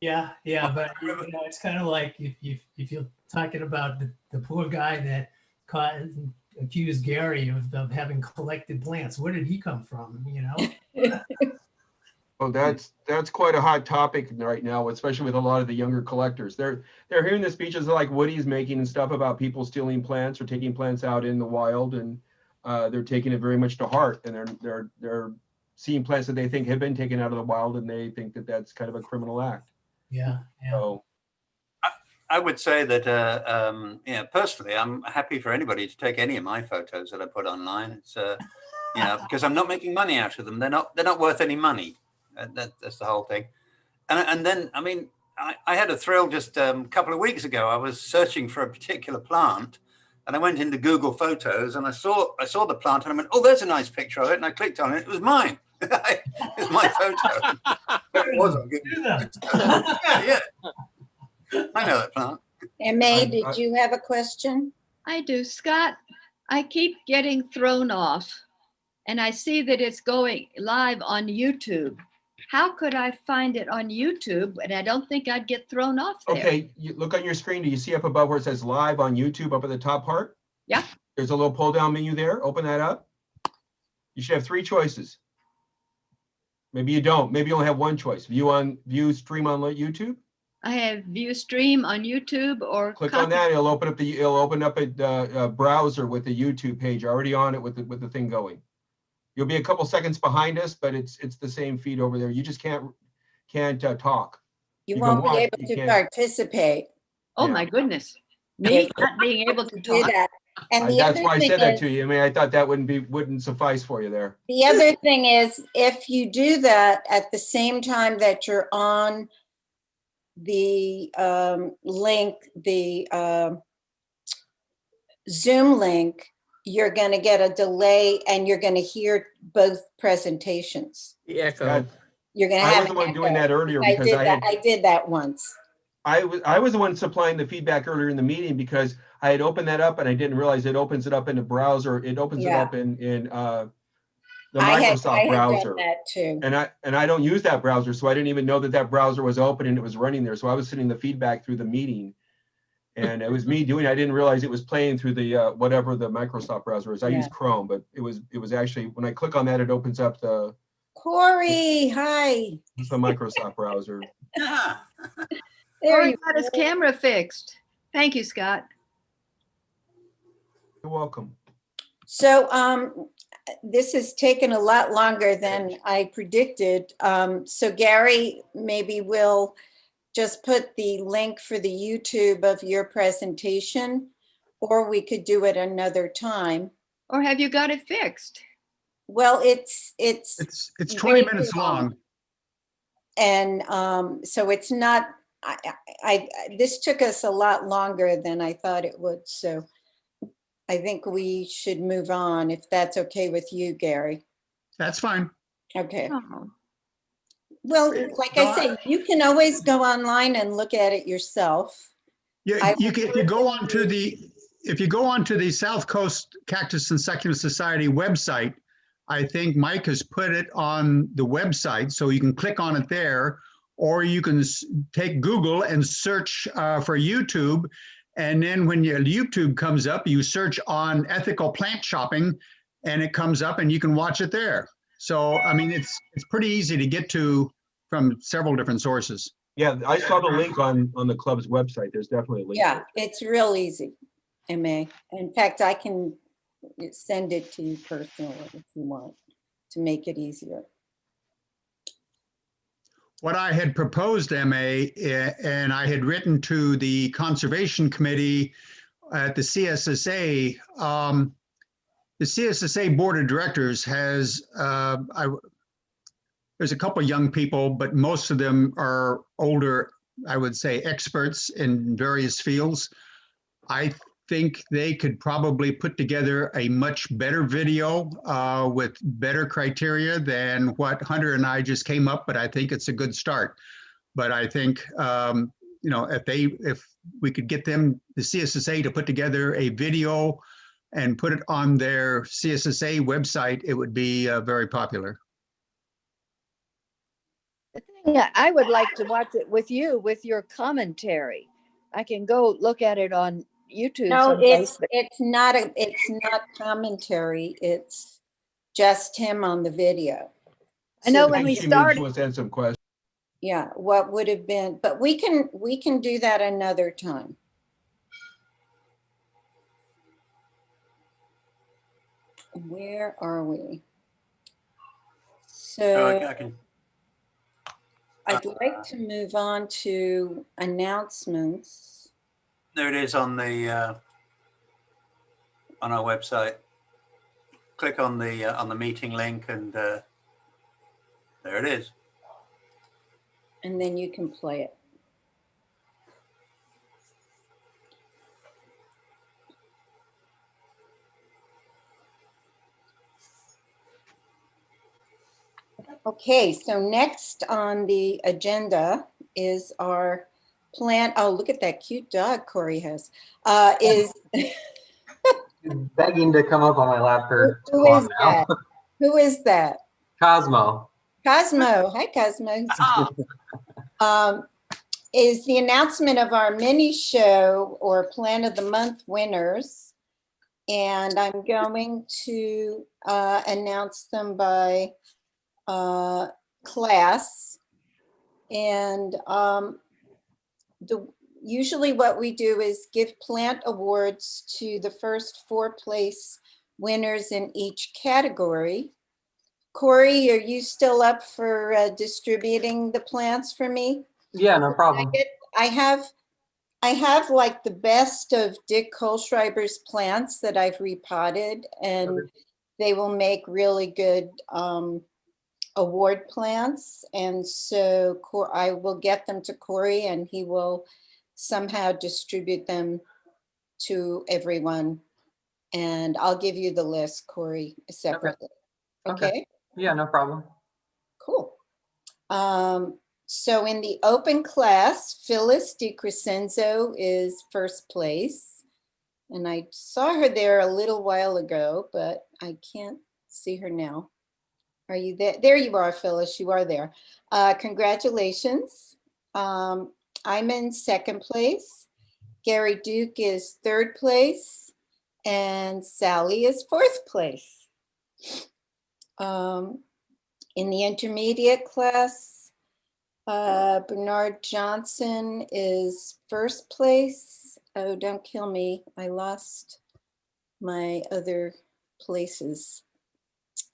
S7: Yeah, but it's kind of like if you're talking about the poor guy that accused Gary of having collected plants. Where did he come from?
S2: Oh, that's quite a hot topic right now, especially with a lot of the younger collectors. They're hearing the speeches like Woody's making and stuff about people stealing plants or taking plants out in the wild, and they're taking it very much to heart, and they're seeing plants that they think have been taken out of the wild, and they think that that's kind of a criminal act.
S7: Yeah.
S2: So
S8: I would say that, personally, I'm happy for anybody to take any of my photos that I put online. It's, because I'm not making money out of them. They're not worth any money. That's the whole thing. And then, I mean, I had a thrill just a couple of weeks ago. I was searching for a particular plant, and I went into Google Photos, and I saw the plant, and I went, oh, there's a nice picture of it. And I clicked on it. It was mine. It was my photo. But it wasn't. Yeah. I know that plant.
S1: May, did you have a question?
S4: I do, Scott. I keep getting thrown off, and I see that it's going live on YouTube. How could I find it on YouTube? And I don't think I'd get thrown off there.
S2: Okay, you look on your screen. Do you see up above where it says live on YouTube up at the top part?
S4: Yeah.
S2: There's a little pull down menu there. Open that up. You should have 3 choices. Maybe you don't. Maybe you only have 1 choice. View stream on YouTube. I
S4: have view stream on YouTube, or
S2: click on that. It'll open up a browser with the YouTube page already on it with the thing going. You'll be a couple seconds behind us, but it's the same feed over there. You just can't talk.
S1: You won't be able to participate.
S4: Oh my goodness. Me not being able to
S1: do that. And
S2: that's why I said that to you. I mean, I thought that wouldn't suffice for you there.
S1: The other thing is, if you do that at the same time that you're on the link, the Zoom link, you're going to get a delay and you're going to hear both presentations.
S3: The echo.
S1: You're going to have.
S2: I was the one doing that earlier because
S1: I did that once.
S2: I was the one supplying the feedback earlier in the meeting because I had opened that up and I didn't realize it opens it up in the browser. It opens it up in the Microsoft browser.
S1: I had done that too.
S2: And I don't use that browser, so I didn't even know that browser was open and it was running there. So I was sending the feedback through the meeting, and it was me doing it. I didn't realize it was playing through the whatever the Microsoft browser is. I use Chrome, but it was actually, when I click on that, it opens up the
S1: Corey. Hi.
S2: It's the Microsoft browser.
S4: Corey got his camera fixed. Thank you, Scott.
S2: You're welcome.
S1: So this has taken a lot longer than I predicted. So Gary, maybe we'll just put the link for the YouTube of your presentation, or we could do it another time.
S4: Or have you got it fixed?
S1: Well, it's
S9: 20 minutes long.
S1: And so it's not, this took us a lot longer than I thought it would. So I think we should move on, if that's okay with you, Gary.
S9: That's fine.
S1: Okay. Well, like I say, you can always go online and look at it yourself.
S9: Yeah, you can, if you go onto the South Coast Cactus and Succulent Society website, I think Mike has put it on the website, so you can click on it there, or you can take Google and search for YouTube. And then when your YouTube comes up, you search on ethical plant shopping and it comes up and you can watch it there. So, I mean, it's pretty easy to get to from several different sources.
S2: Yeah, I saw the link on the club's website. There's definitely a link.
S1: Yeah, it's real easy, MA. In fact, I can send it to you personally if you want to make it easier.
S9: What I had proposed, MA, and I had written to the Conservation Committee at the CSSA, the CSSA Board of Directors has, there's a couple of young people, but most of them are older, I would say, experts in various fields. I think they could probably put together a much better video with better criteria than what Hunter and I just came up, but I think it's a good start. But I think, you know, if we could get them, the CSSA, to put together a video and put it on their CSSA website, it would be very popular.
S14: Yeah, I would like to watch it with you, with your commentary. I can go look at it on YouTube.
S1: No,
S14: someplace,
S1: it's not commentary. It's just him on the video.
S14: I know when we
S2: She maybe
S14: started.
S2: wants to answer some questions.
S1: Yeah, what would have been, but we can do that another time. Where are we? So
S8: I can.
S1: I'd like to move on to announcements.
S8: There it is on the on our website. Click on the meeting link, and there it is.
S1: And then you can play it. Okay, so next on the agenda is our plant. Oh, look at that cute dog Corey has. Is
S16: Begging to come up on my lap for too
S1: who
S16: long
S1: is
S16: now.
S1: that? Who is that?
S16: Cosmo.
S1: Cosmo. Hi, Cosmo. Is the announcement of our mini show or Plant of the Month winners. And I'm going to announce them by class. And usually what we do is give plant awards to the first 4 place winners in each category. Corey, are you still up for distributing the plants for me?
S16: Yeah, no problem.
S1: I have like the best of Dick Kohlschreiber's plants that I've repotted, and they will make really good award plants. And so I will get them to Corey and he will somehow distribute them to everyone. And I'll give you the list, Corey, separately. Okay?
S16: Yeah, no problem.
S1: Cool. So in the open class, Phyllis DiCrescenzo is first place. And I saw her there a little while ago, but I can't see her now. Are you there? There you are, Phyllis. You are there. Congratulations. I'm in second place. Gary Duke is third place. And Sally is fourth place. In the intermediate class, Bernard Johnson is first place. Oh, don't kill me. I lost my other places.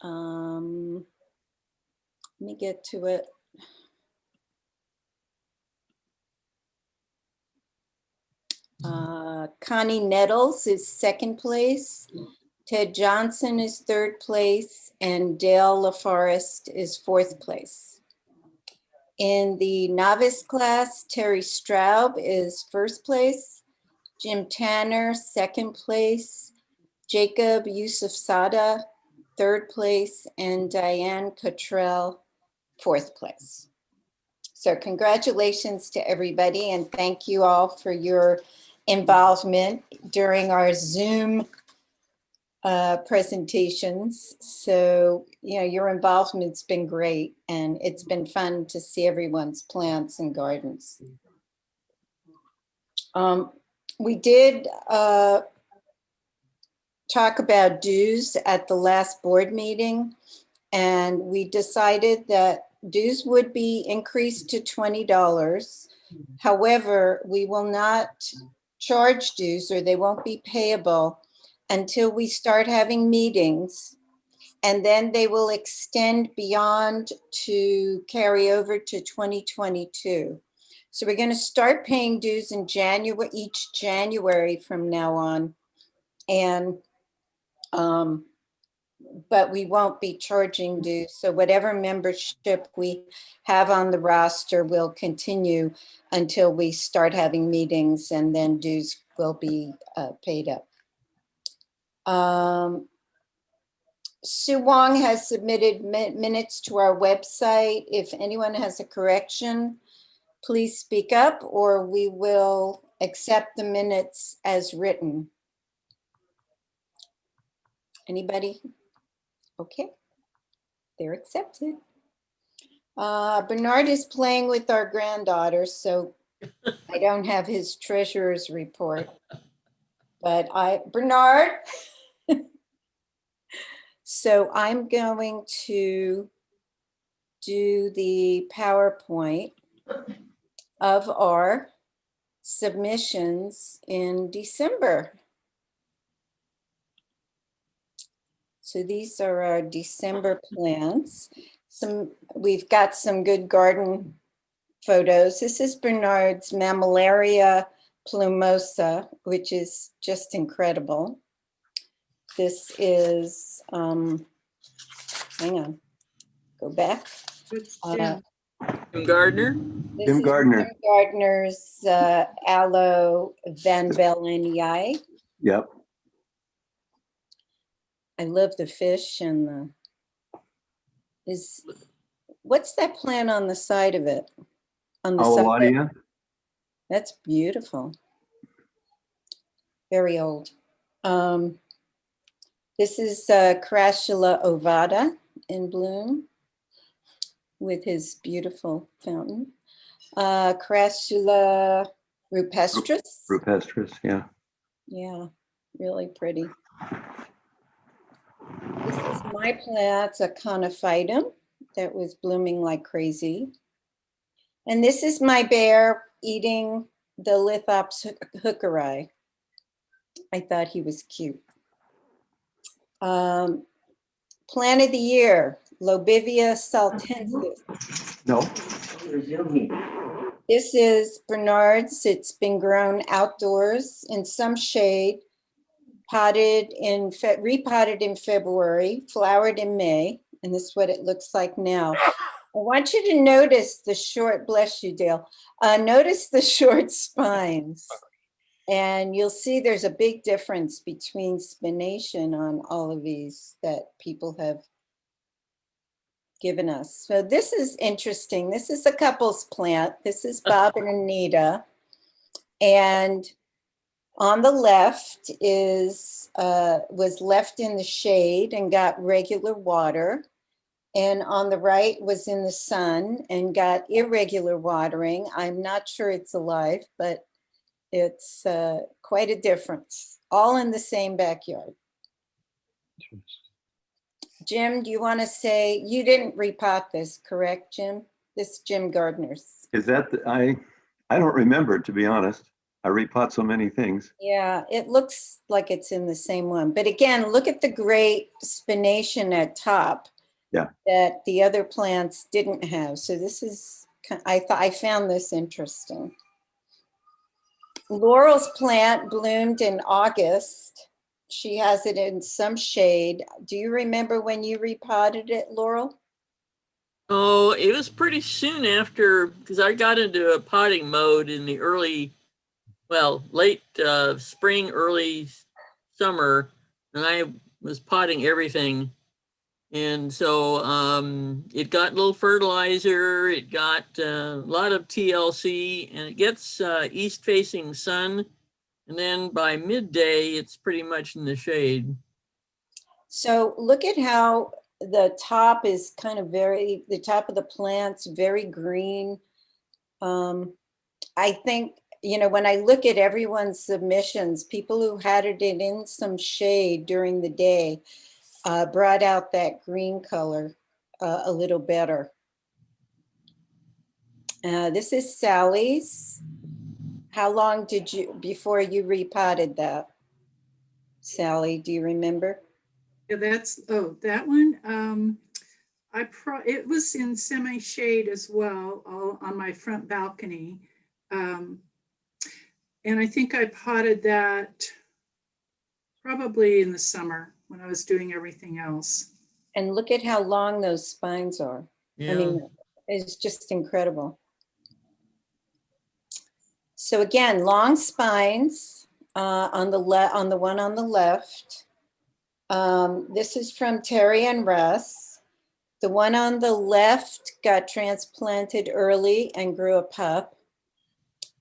S1: Let me get to it. Connie Nettles is second place. Ted Johnson is third place, and Dale LaForest is fourth place. In the novice class, Terry Straub is first place, Jim Tanner, second place, Jacob Yusuf Sada, third place, and Diane Cottrell, fourth place. So congratulations to everybody and thank you all for your involvement during our Zoom presentations. So, you know, your involvement's been great and it's been fun to see everyone's plants and gardens. We did talk about dues at the last board meeting, and we decided that dues would be increased to $20. However, we will not charge dues, or they won't be payable until we start having meetings, and then they will extend beyond to carry over to 2022. So we're going to start paying dues in January, each January from now on. And but we won't be charging dues. So whatever membership we have on the roster will continue until we start having meetings, and then dues will be paid up. Sue Wong has submitted minutes to our website. If anyone has a correction, please speak up or we will accept the minutes as written. Anybody? Okay, they're accepted. Bernard is playing with our granddaughter, so I don't have his treasurer's report. But Bernard. So I'm going to do the PowerPoint of our submissions in December. So these are our December plants. We've got some good garden photos. This is Bernard's Mammillaria plumosa, which is just incredible. This is, hang on, go back.
S3: Jim Gardner.
S21: Jim Gardner.
S1: Jim Gardner's Aloe Van Bellini.
S21: Yep.
S1: I love the fish and what's that plant on the side of it? On the side. That's beautiful. Very old. This is Crassula ovata in bloom with his beautiful fountain. Crassula rupestris.
S21: Rupestris, yeah.
S1: Yeah, really pretty. This is my plants, a conophytum that was blooming like crazy. And this is my bear eating the Lithops hookeri. I thought he was cute. Plant of the year, Lobivia saltensis.
S21: No.
S1: This is Bernard's. It's been grown outdoors in some shade, repotted in February, flowered in May, and this is what it looks like now. I want you to notice the short, bless you, Dale, notice the short spines. And you'll see there's a big difference between spination on all of these that people have given us. So this is interesting. This is a couple's plant. This is Bob and Anita. And on the left was left in the shade and got regular water. And on the right was in the sun and got irregular watering. I'm not sure it's alive, but it's quite a difference, all in the same backyard. Jim, do you want to say, you didn't repot this, correct, Jim? This is Jim Gardner's.
S21: Is that, I don't remember, to be honest. I repot so many things.
S1: Yeah, it looks like it's in the same one. But again, look at the great spination at top.
S21: Yeah.
S1: That the other plants didn't have. So this is, I found this interesting. Laurel's plant bloomed in August. She has it in some shade. Do you remember when you repotted it, Laurel?
S3: Oh, it was pretty soon after, because I got into a potting mode in the late spring, early summer, and I was potting everything And so it got a little fertilizer, it got a lot of TLC, and it gets east facing sun. And then by midday, it's pretty much in the shade.
S1: So look at how the top is kind of the top of the plant's very green. I think, you know, when I look at everyone's submissions, people who had it in some shade during the day brought out that green color a little better. This is Sally's. How long did before you repotted that? Sally, do you remember?
S20: Yeah, that's, oh, that one. It was in semi-shade as well, all on my front balcony. And I think I potted that probably in the summer when I was doing everything else.
S1: And look at how long those spines are.
S3: Yeah.
S1: I mean, it's just incredible. So again, long spines on the one on the left. This is from Terry and Russ. The one on the left got transplanted early and grew a pup.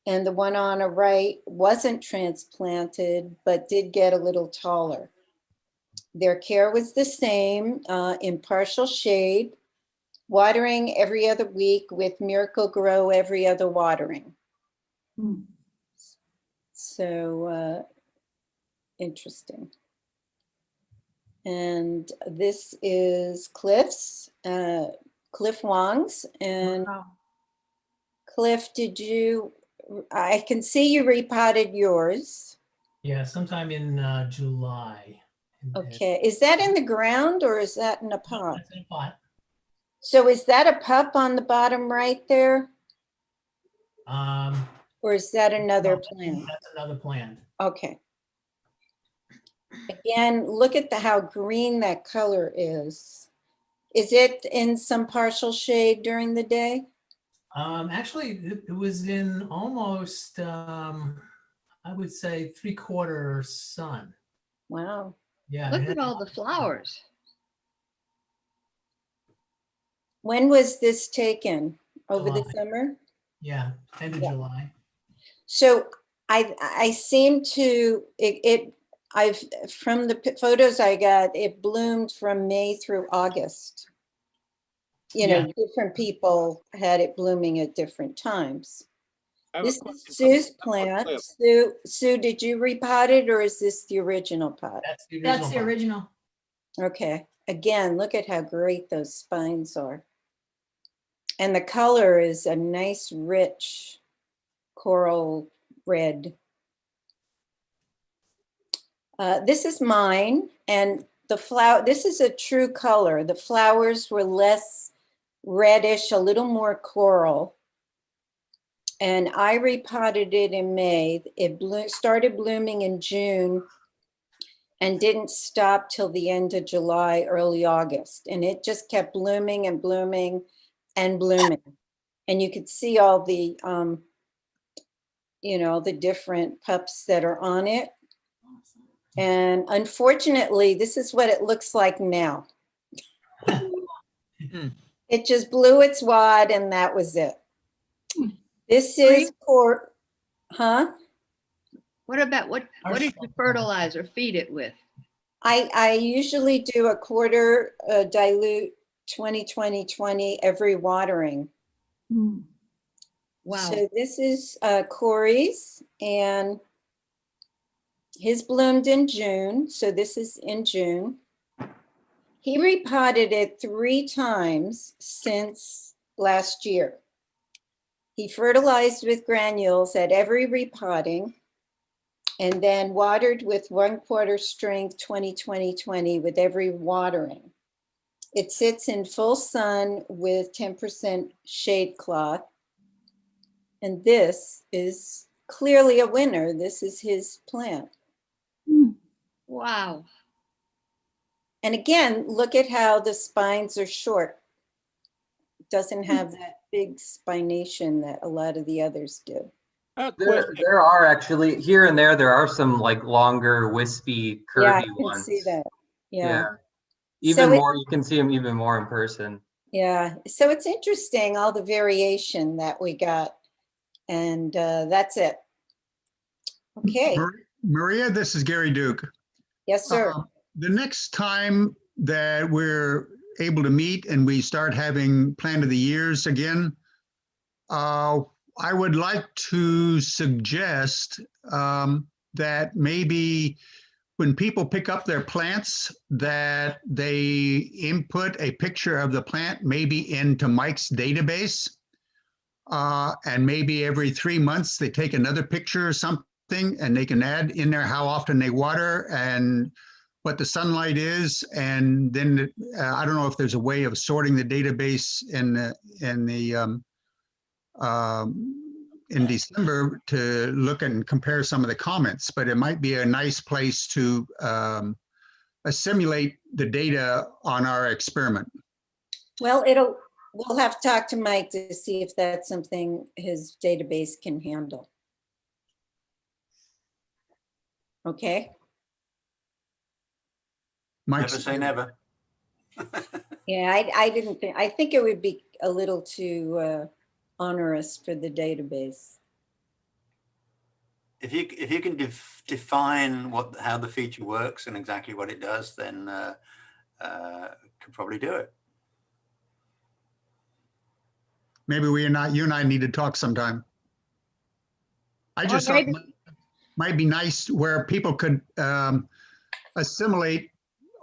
S1: And the one on the right wasn't transplanted, but did get a little taller. Their care was the same, in partial shade, watering every other week with Miracle Grow every other watering. So interesting. And this is Cliff's, Cliff Wong's. And
S20: wow.
S1: Cliff, I can see you repotted yours.
S7: Yeah, sometime in July.
S1: Okay, is that in the ground or is that in a pot?
S7: That's in a pot.
S1: So is that a pup on the bottom right there? Or is that another plant?
S7: That's another plant.
S1: Okay. Again, look at how green that color is. Is it in some partial shade during the day?
S7: Actually, it was in almost, I would say 3/4 sun.
S1: Wow.
S7: Yeah.
S4: Look at all the flowers.
S1: When was this taken? Over the
S7: July.
S1: summer?
S7: Yeah, end of July.
S1: So I seem to, from the photos I got, it bloomed from May through August. You know, different people had it blooming at different times. This is Sue's plant. Sue, did you repot it or is this the original pot?
S7: That's the original.
S1: Okay. Again, look at how great those spines are. And the color is a nice, rich coral red. This is mine, and the flower, this is a true color. The flowers were less reddish, a little more coral. And I repotted it in May. It started blooming in June and didn't stop till the end of July, early August. And it just kept blooming and blooming and blooming. And you could see all the, you know, the different pups that are on it. And unfortunately, this is what it looks like now. It just blew its wad and that was it. This is huh?
S4: What about, what did you fertilize or feed it with?
S1: I usually do a quarter dilute 20-20-20 every watering.
S4: Wow.
S1: So this is Corey's, and his bloomed in June. So this is in June. He repotted it 3 times since last year. He fertilized with granules at every repotting and then watered with 1/4 strength 20-20-20 with every watering. It sits in full sun with 10% shade cloth. And this is clearly a winner. This is his plant.
S4: Wow.
S1: And again, look at how the spines are short. It doesn't have that big spination that a lot of the others do.
S16: There are actually, here and there are some like longer, wispy, curvy
S1: Yeah, I can
S16: ones.
S1: see that. Yeah.
S16: Even
S1: So it-
S16: more, you can see him even more in person.
S1: Yeah, so it's interesting, all the variation that we got. And that's it. Okay,
S9: Maria, this is Gary Duke.
S1: yes, sir.
S9: The next time that we're able to meet and we start having plan of the years again, I would like to suggest that maybe when people pick up their plants, that they input a picture of the plant maybe into Mike's database. And maybe every 3 months they take another picture or something, and they can add in there how often they water and what the sunlight is. And then I don't know if there's a way of sorting the database in December to look and compare some of the comments, but it might be a nice place to assimilate the data on our experiment.
S1: Well, we'll have to talk to Mike to see if that's something his database can handle. Okay,
S8: Never say never.
S1: yeah, I didn't think, I think it would be a little too onerous for the database.
S8: If you can define how the feature works and exactly what it does, then could probably do it.
S9: Maybe you and I need to talk sometime. I just thought might be nice where people could assimilate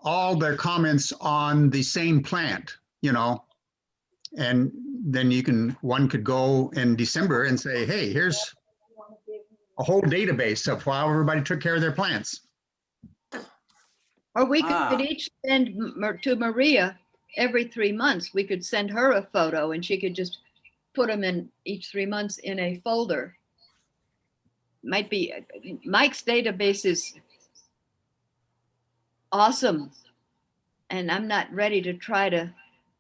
S9: all their comments on the same plant, and then one could go in December and say, hey, here's a whole database of how everybody took care of their plants.
S4: Or we could each send to Maria every 3 months. We could send her a photo and she could just put them in each 3 months in a folder. Might be, Mike's database is awesome. And I'm not ready to try to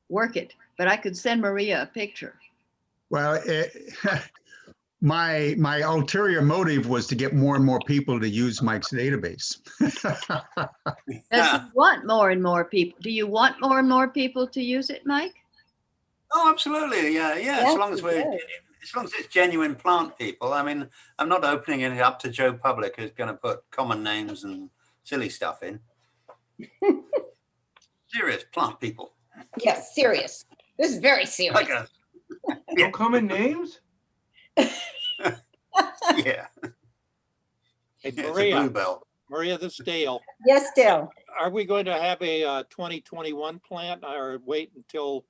S4: work it, but I could send Maria a picture.
S9: Well, my ulterior motive was to get more and more people to use Mike's database.
S4: Does he want more and more people? Do you want more and more people to use it, Mike?
S8: Oh, absolutely. Yeah. As long as it's genuine plant people. I mean, I'm not opening it up to Joe Public, who's going to put common names and silly stuff in. Serious plant people.
S1: Yes, serious. This is very serious.
S8: Like
S2: No common names?
S8: Yeah.
S18: Hey,
S8: It's a
S18: Maria,
S8: bluebell.
S18: Maria, this is Dale.
S1: Yes, Dale.
S18: Are we going to have a 2021 plant or wait until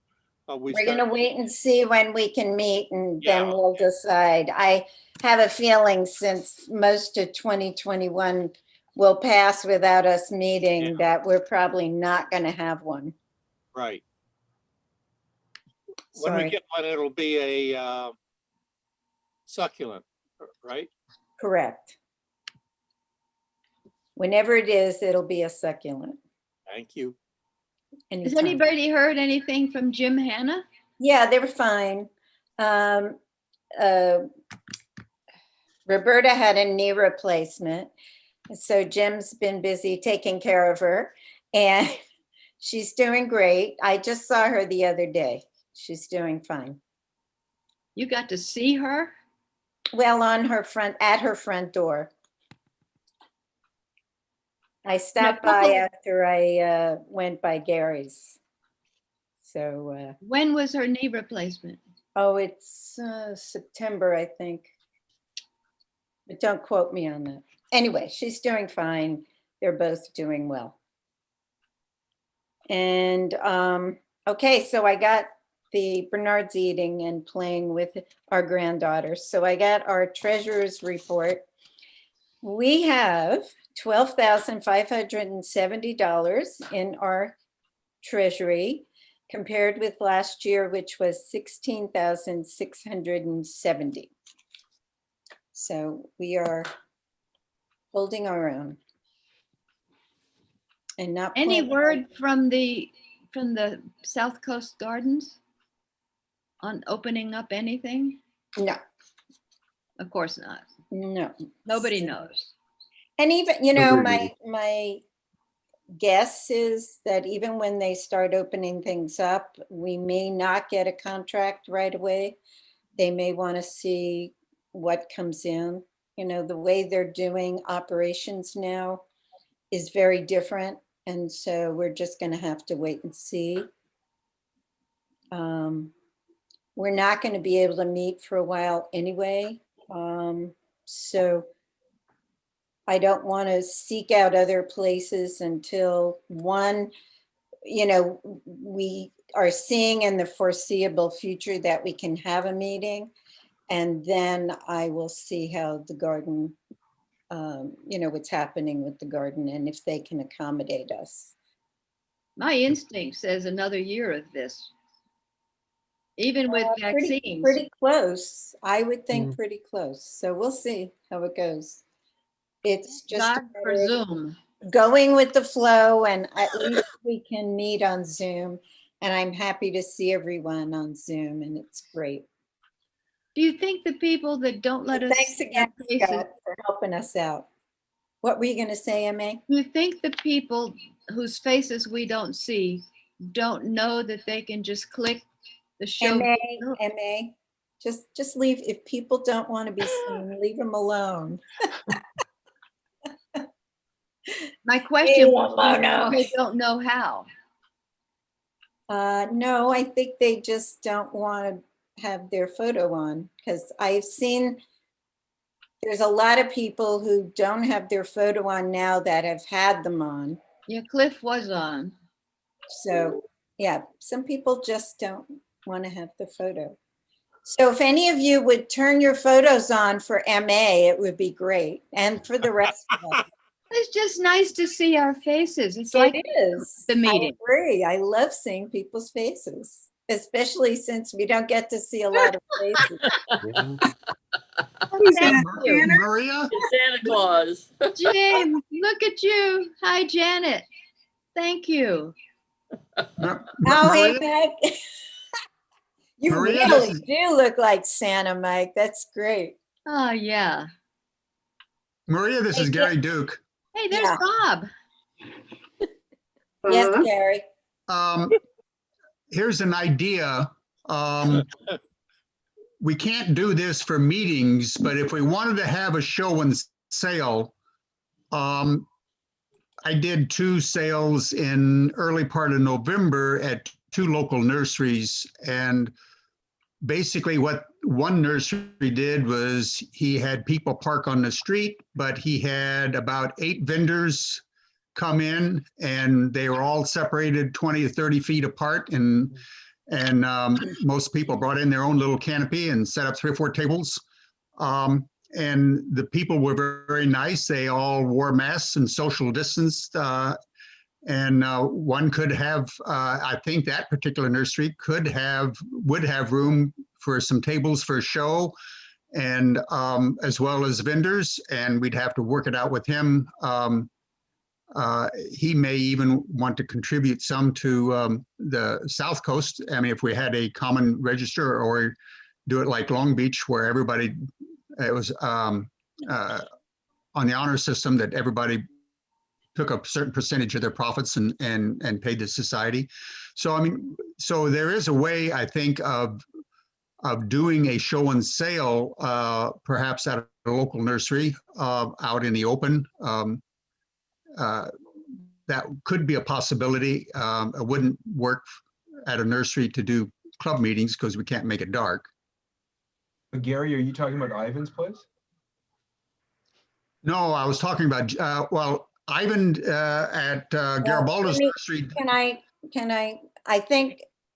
S18: we
S1: We're
S18: start?
S1: going to wait and see when we can meet, and then we'll decide. I have a feeling since most of 2021 will pass without us meeting, that we're probably not going to have one.
S18: Right. When we
S1: Sorry.
S18: get one, it'll be a succulent, right?
S1: Correct. Whenever it is, it'll be a succulent.
S18: Thank you.
S4: Has anybody heard anything from Jim Hanna?
S1: Yeah, they were fine. Roberta had a knee replacement, so Jim's been busy taking care of her, and she's doing great. I just saw her the other day. She's doing fine.
S4: You got to see her?
S1: Well, at her front door. I stopped by after I went by Gary's. So.
S4: When was her knee replacement?
S1: Oh, it's September, I think. But don't quote me on that. Anyway, she's doing fine. They're both doing well. And okay, so I got Bernard's eating and playing with our granddaughters. So I got our treasurer's report. We have $12,570 in our treasury, compared with last year, which was $16,670. So we are holding our own. And not
S4: any word from the South Coast Gardens on opening up anything?
S1: No.
S4: Of course not.
S1: No.
S4: Nobody knows.
S1: And even, my guess is that even when they start opening things up, we may not get a contract right away. They may want to see what comes in. You know, the way they're doing operations now is very different. And so we're just going to have to wait and see. We're not going to be able to meet for a while anyway. So I don't want to seek out other places until one, you know, we are seeing in the foreseeable future that we can have a meeting. And then I will see how the garden, you know, what's happening with the garden and if they can accommodate us.
S4: My instinct says another year of this. Even with vaccines.
S1: Pretty close. I would think pretty close. So we'll see how it goes. It's just
S4: God for Zoom.
S1: Going with the flow, and at least we can meet on Zoom. And I'm happy to see everyone on Zoom, and it's great.
S4: Do you think the people that don't let us
S1: Thanks again, Scott, for helping us out. What were you going to say, MA?
S4: Do you think the people whose faces we don't see don't know that they can just click the show?
S1: MA, just leave. If people don't want to be seen, leave them alone.
S4: My question was, they don't know how.
S1: No, I think they just don't want to have their photo on, because I've seen there's a lot of people who don't have their photo on now that have had them on.
S4: Yeah, Cliff was on.
S1: So yeah, some people just don't want to have the photo. So if any of you would turn your photos on for MA, it would be great. And for the rest of us.
S4: It's just nice to see our faces. It's like the meeting.
S1: I agree. I love seeing people's faces, especially since we don't get to see a lot of faces.
S4: Thank you.
S9: Maria?
S3: Santa Claus.
S4: James, look at you. Hi, Janet. Thank you.
S1: Hey, Mike. You
S9: Maria,
S1: really do look like Santa, Mike. That's great.
S4: Oh, yeah.
S9: Maria, this is Gary Duke.
S4: Hey, there's Bob.
S1: Yes, Gary.
S9: Here's an idea. We can't do this for meetings, but if we wanted to have a show and sale, I did 2 sales in early part of November at 2 local nurseries. And basically what one nursery did was he had people park on the street, but he had about 8 vendors come in, and they were all separated 20 to 30 feet apart. And most people brought in their own little canopy and set up 3 or 4 tables. And the people were very nice. They all wore masks and social distanced. And one could have, I think that particular nursery would have room for some tables for a show, and as well as vendors. And we'd have to work it out with him. He may even want to contribute some to the South Coast. I mean, if we had a common register, or do it like Long Beach, where everybody, it was on the honor system, that everybody took a certain percentage of their profits and paid the society. So, I mean, so there is a way, I think, of doing a show and sale, perhaps at a local nursery out in the open. That could be a possibility. It wouldn't work at a nursery to do club meetings because we can't make it dark.
S2: But Gary, are you talking about Ivan's place?
S9: No, I was talking about, well, Ivan at Garibaldi's nursery.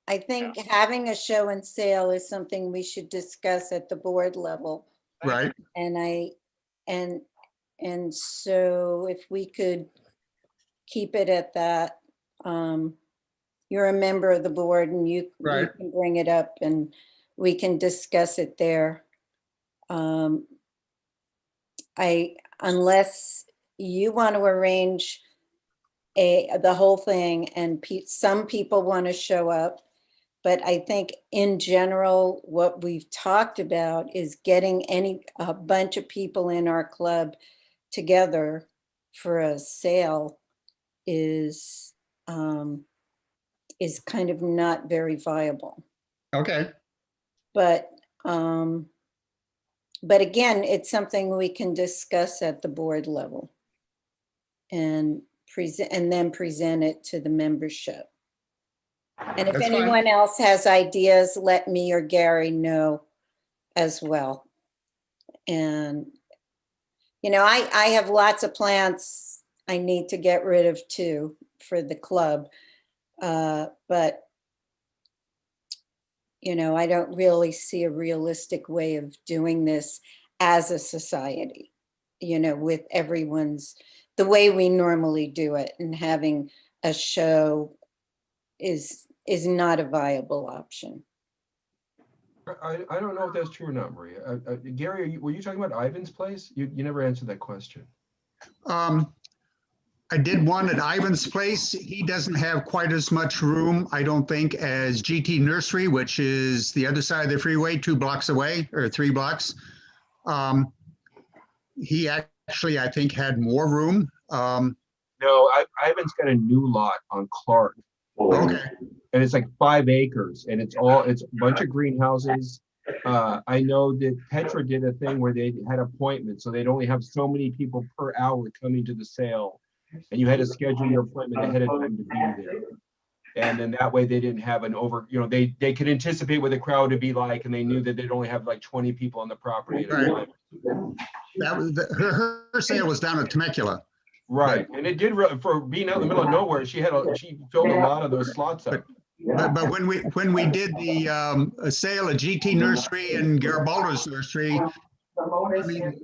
S1: I think having a show and sale is something we should discuss at the board level.
S9: Right.
S1: And so if we could keep it at that, you're a member of the board, and you can bring it up and we can discuss it there. Unless you want to arrange the whole thing, and some people want to show up, but I think in general, what we've talked about is getting a bunch of people in our club together for a sale. is kind of not very viable.
S9: Okay.
S1: But again, it's something we can discuss at the board level and then present it to the membership. And if
S9: That's fine.
S1: anyone else has ideas, let me or Gary know as well. And, you know, I have lots of plants I need to get rid of too for the club. But, you know, I don't really see a realistic way of doing this as a society, you know, with the way we normally do it, and having a show is not a viable option.
S2: I don't know if that's true or not, Maria. Gary, were you talking about Ivan's place? You never answered that question.
S9: I did one at Ivan's place. He doesn't have quite as much room, I don't think, as GT Nursery, which is the other side of the freeway, 2 blocks away, or 3 blocks. He actually, I think, had more room.
S2: No, Ivan's got a new lot on Clark.
S9: Okay.
S2: And it's like 5 acres, and it's a bunch of greenhouses. I know that Petra did a thing where they had appointments, so they'd only have so many people per hour coming to the sale, and you had to schedule your appointment ahead of time to be there. And then that way they didn't have they could anticipate what the crowd would be like, and they knew that they'd only have like 20 people on the property at a time.
S9: That was her sale was down at Temecula.
S2: Right, and it did for being out in the middle of nowhere. She filled a lot of those slots up.
S9: But when we did the sale at GT Nursery and Garibaldi's Nursery, I mean,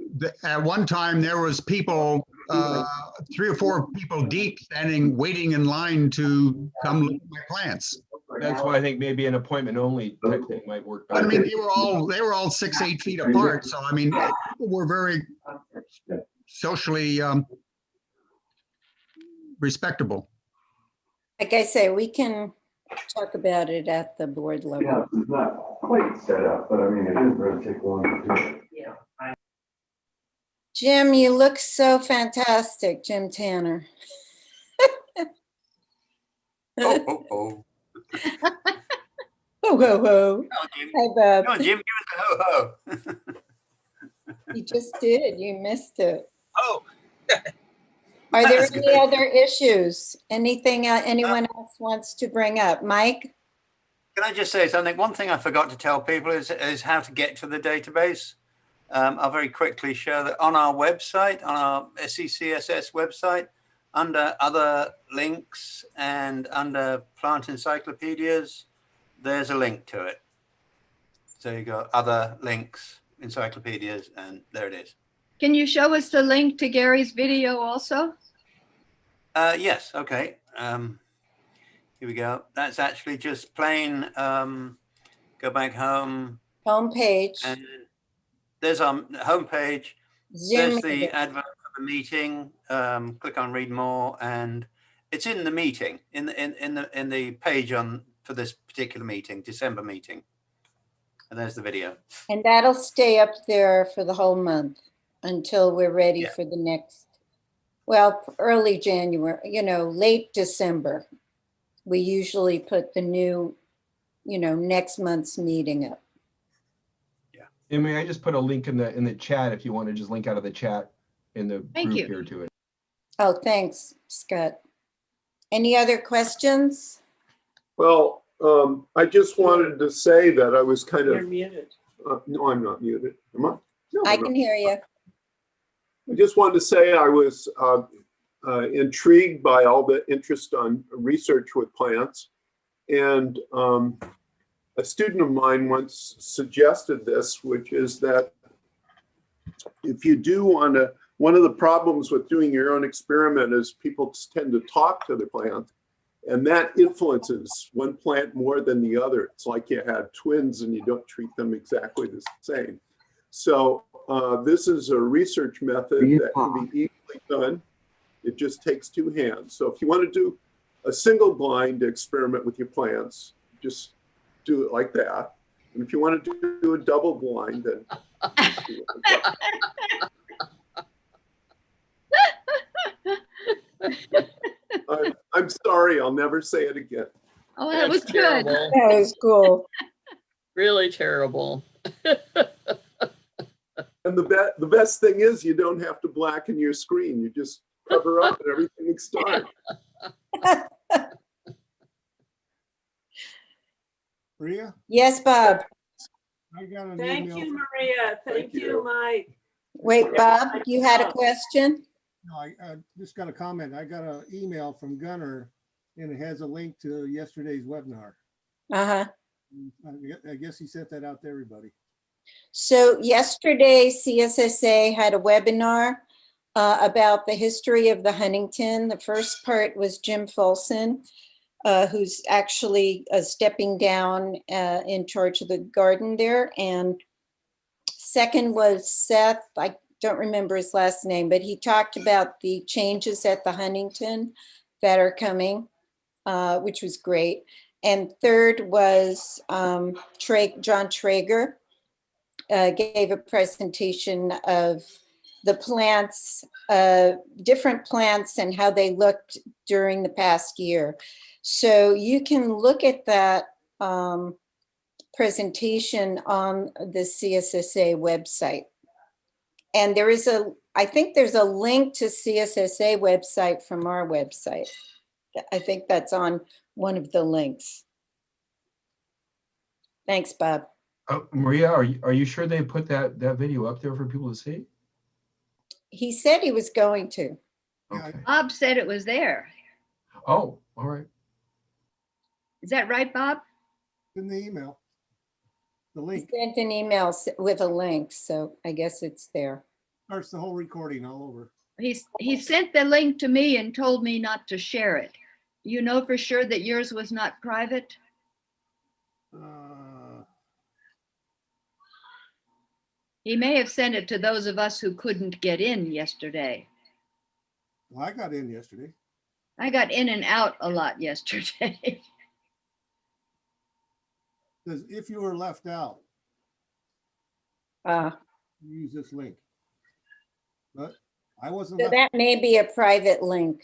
S9: at one time there was people, 3 or 4 people deep, waiting in line to come look at my plants.
S2: That's why I think maybe an appointment only type thing might work better.
S9: I mean, they were all 6, 8 feet apart. So I mean, people were very socially respectable.
S1: Like I say, we can talk about it at the board level.
S21: Yeah, it's not quite set up, but I mean, it isn't going to take long to do it.
S1: Yeah. Jim, you look so fantastic, Jim Tanner.
S8: Oh.
S1: Ho, ho, ho. Hi, Bob.
S8: Come on, Jim, give us a ho-ho.
S1: You just did. You missed it.
S8: Oh.
S1: Are there
S8: That's
S1: any
S8: good.
S1: other issues? Anything anyone else wants to bring up? Mike?
S8: Can I just say something? One thing I forgot to tell people is how to get to the database. I'll very quickly show that on our website, on our SCCSS website, under other links and under plant encyclopedias, there's a link to it. So you go other links, encyclopedias, and there it is.
S4: Can you show us the link to Gary's video also?
S8: Yes, okay. Here we go. That's actually just plain go back home.
S1: Homepage.
S8: And there's our homepage.
S1: Zoom
S8: There's the
S1: meeting.
S8: advert of the meeting. Click on read more, and it's in the meeting, in the page for this particular meeting, December meeting. And there's the video.
S1: And that'll stay up there for the whole month until we're ready for the next, well, early January, late December. We usually put the new, next month's meeting up.
S2: And may I just put a link in the chat if you want to just link out of the chat in the
S1: Thank
S2: group
S1: you.
S2: here to it.
S1: Oh, thanks, Scott. Any other questions?
S11: Well, I just wanted to say that I was kind
S19: You're
S11: of,
S19: muted.
S11: no, I'm not muted. Am I? No,
S1: I
S11: I'm
S1: can
S11: not.
S1: hear you.
S11: I just wanted to say I was intrigued by all the interest on research with plants. And a student of mine once suggested this, which is that if you do want to, one of the problems with doing your own experiment is people tend to talk to the plant, and that influences one plant more than the other. It's like you had twins and you don't treat them exactly the same. So this is a research method that can be easily done. It just takes 2 hands. So if you want to do a single blind experiment with your plants, just do it like that. And if you want to do a double blind, then do it like that. I'm sorry, I'll never say it again.
S4: Oh, that was good.
S3: Terrible.
S1: That was cool.
S3: Really terrible.
S11: And the best thing is you don't have to blacken your screen. You just cover up and everything starts.
S6: Maria,
S1: Yes, Bob.
S6: I got an
S19: Thank
S6: email.
S19: you, Maria. Thank you, Mike.
S1: Wait, Bob, you had a question?
S6: No, I just got a comment. I got an email from Gunnar and it has a link to yesterday's webinar.
S1: Uh-huh.
S6: I guess he sent that out to everybody.
S1: So yesterday, CSSA had a webinar about the history of the Huntington. The first part was Jim Folson, who's actually stepping down in charge of the garden there. And second was Seth, I don't remember his last name, but he talked about the changes at the Huntington that are coming, which was great. And third was John Traeger gave a presentation of the plants, different plants and how they looked during the past year. So you can look at that presentation on the CSSA website. And there is I think there's a link to CSSA website from our website. I think that's on one of the links. Thanks, Bob.
S2: Maria, are you sure they put that video up there for people to see?
S1: He said he was going to.
S2: Okay.
S4: Bob said it was there.
S2: Oh, all right.
S4: Is that right, Bob?
S6: In the email, the
S1: He
S6: link
S1: sent an email with a link, so I guess it's there.
S6: starts the whole recording all over.
S4: He sent the link to me and told me not to share it. You know for sure that yours was not private? He may have sent it to those of us who couldn't get in yesterday.
S6: Well, I got in yesterday.
S4: I got in and out a lot yesterday.
S6: Because if you were left out, use this link. But I wasn't
S1: So
S6: left.
S1: that may be a private link.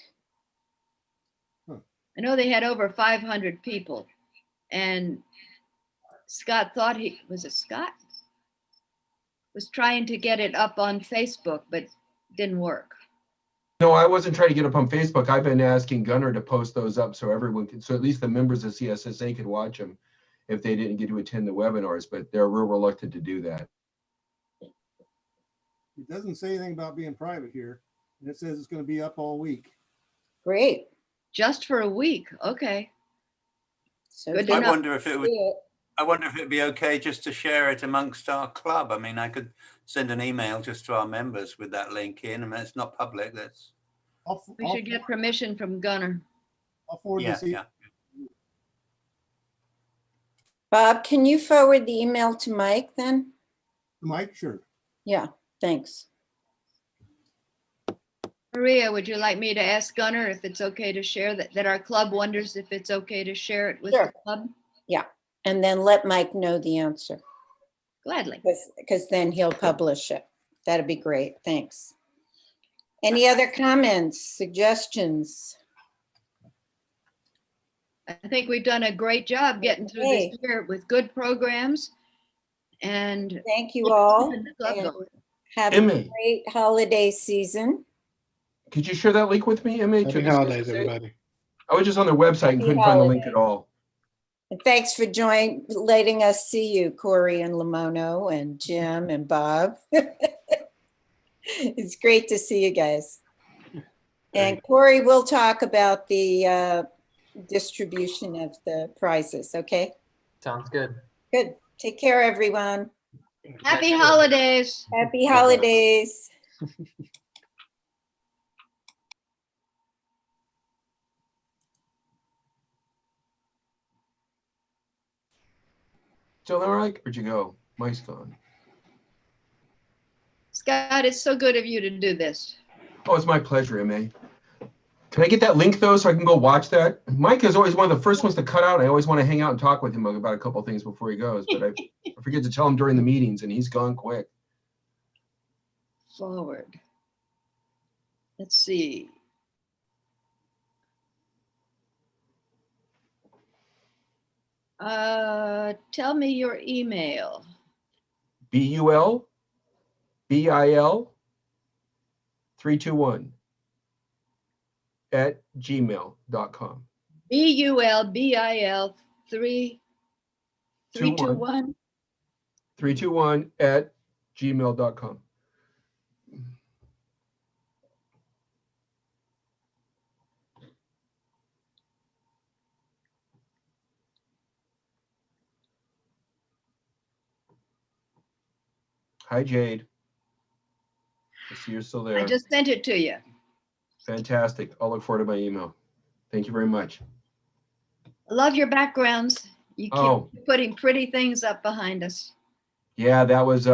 S4: I know they had over 500 people, and Scott thought was it Scott? Was trying to get it up on Facebook, but didn't work.
S2: No, I wasn't trying to get up on Facebook. I've been asking Gunnar to post those up so everyone can, so at least the members of CSSA could watch them if they didn't get to attend the webinars, but they're real reluctant to do that.
S6: It doesn't say anything about being private here. And it says it's going to be up all week.
S1: Great.
S4: Just for a week. Okay.
S1: So
S4: good to
S8: I
S4: know.
S8: wonder if it would. I wonder if it'd be okay just to share it amongst our club. I mean, I could send an email just to our members with that link in. I mean, it's not public. That's.
S4: We should get permission from Gunnar.
S6: I'll forward this email.
S1: Bob, can you forward the email to Mike then?
S6: Mike, sure.
S1: Yeah, thanks.
S4: Maria, would you like me to ask Gunnar if it's okay to share that our club wonders if it's okay to share it with the club?
S1: Yeah, and then let Mike know the answer.
S4: Gladly.
S1: Because then he'll publish it. That'd be great. Thanks. Any other comments, suggestions?
S4: I think we've done a great job getting through this year with good programs. And
S1: thank you all.
S4: keeping the club
S1: And
S4: going.
S1: have
S2: Emma.
S1: a great holiday season.
S2: Could you share that link with me, Emma?
S12: Happy holidays, everybody.
S2: I was just on their website and couldn't find the link at all.
S1: And thanks for letting us see you, Corey and Lamono and Jim and Bob. It's great to see you guys. And Corey, we'll talk about the distribution of the prizes, okay?
S16: Sounds good.
S1: Good. Take care, everyone.
S4: Happy holidays.
S1: Happy holidays.
S2: Still all right? Where'd you go? Mike's gone.
S4: Scott, it's so good of you to do this.
S2: Oh, it's my pleasure, Emma. Can I get that link though so I can go watch that? Mike is always one of the first ones to cut out. I always want to hang out and talk with him about a couple of things before he goes, but I forget to tell him during the meetings and he's gone quick.
S4: Forward. Let's see. Tell me your email.
S2: BULBIL321 at gmail.com.
S4: BULBIL 321.
S2: 321 at gmail.com. Hi, Jade. I see you're still there.
S4: I just sent it to you.
S2: Fantastic. I'll look forward to my email. Thank you very much.
S4: I love your backgrounds. You keep putting pretty things up behind us.
S2: Yeah, that was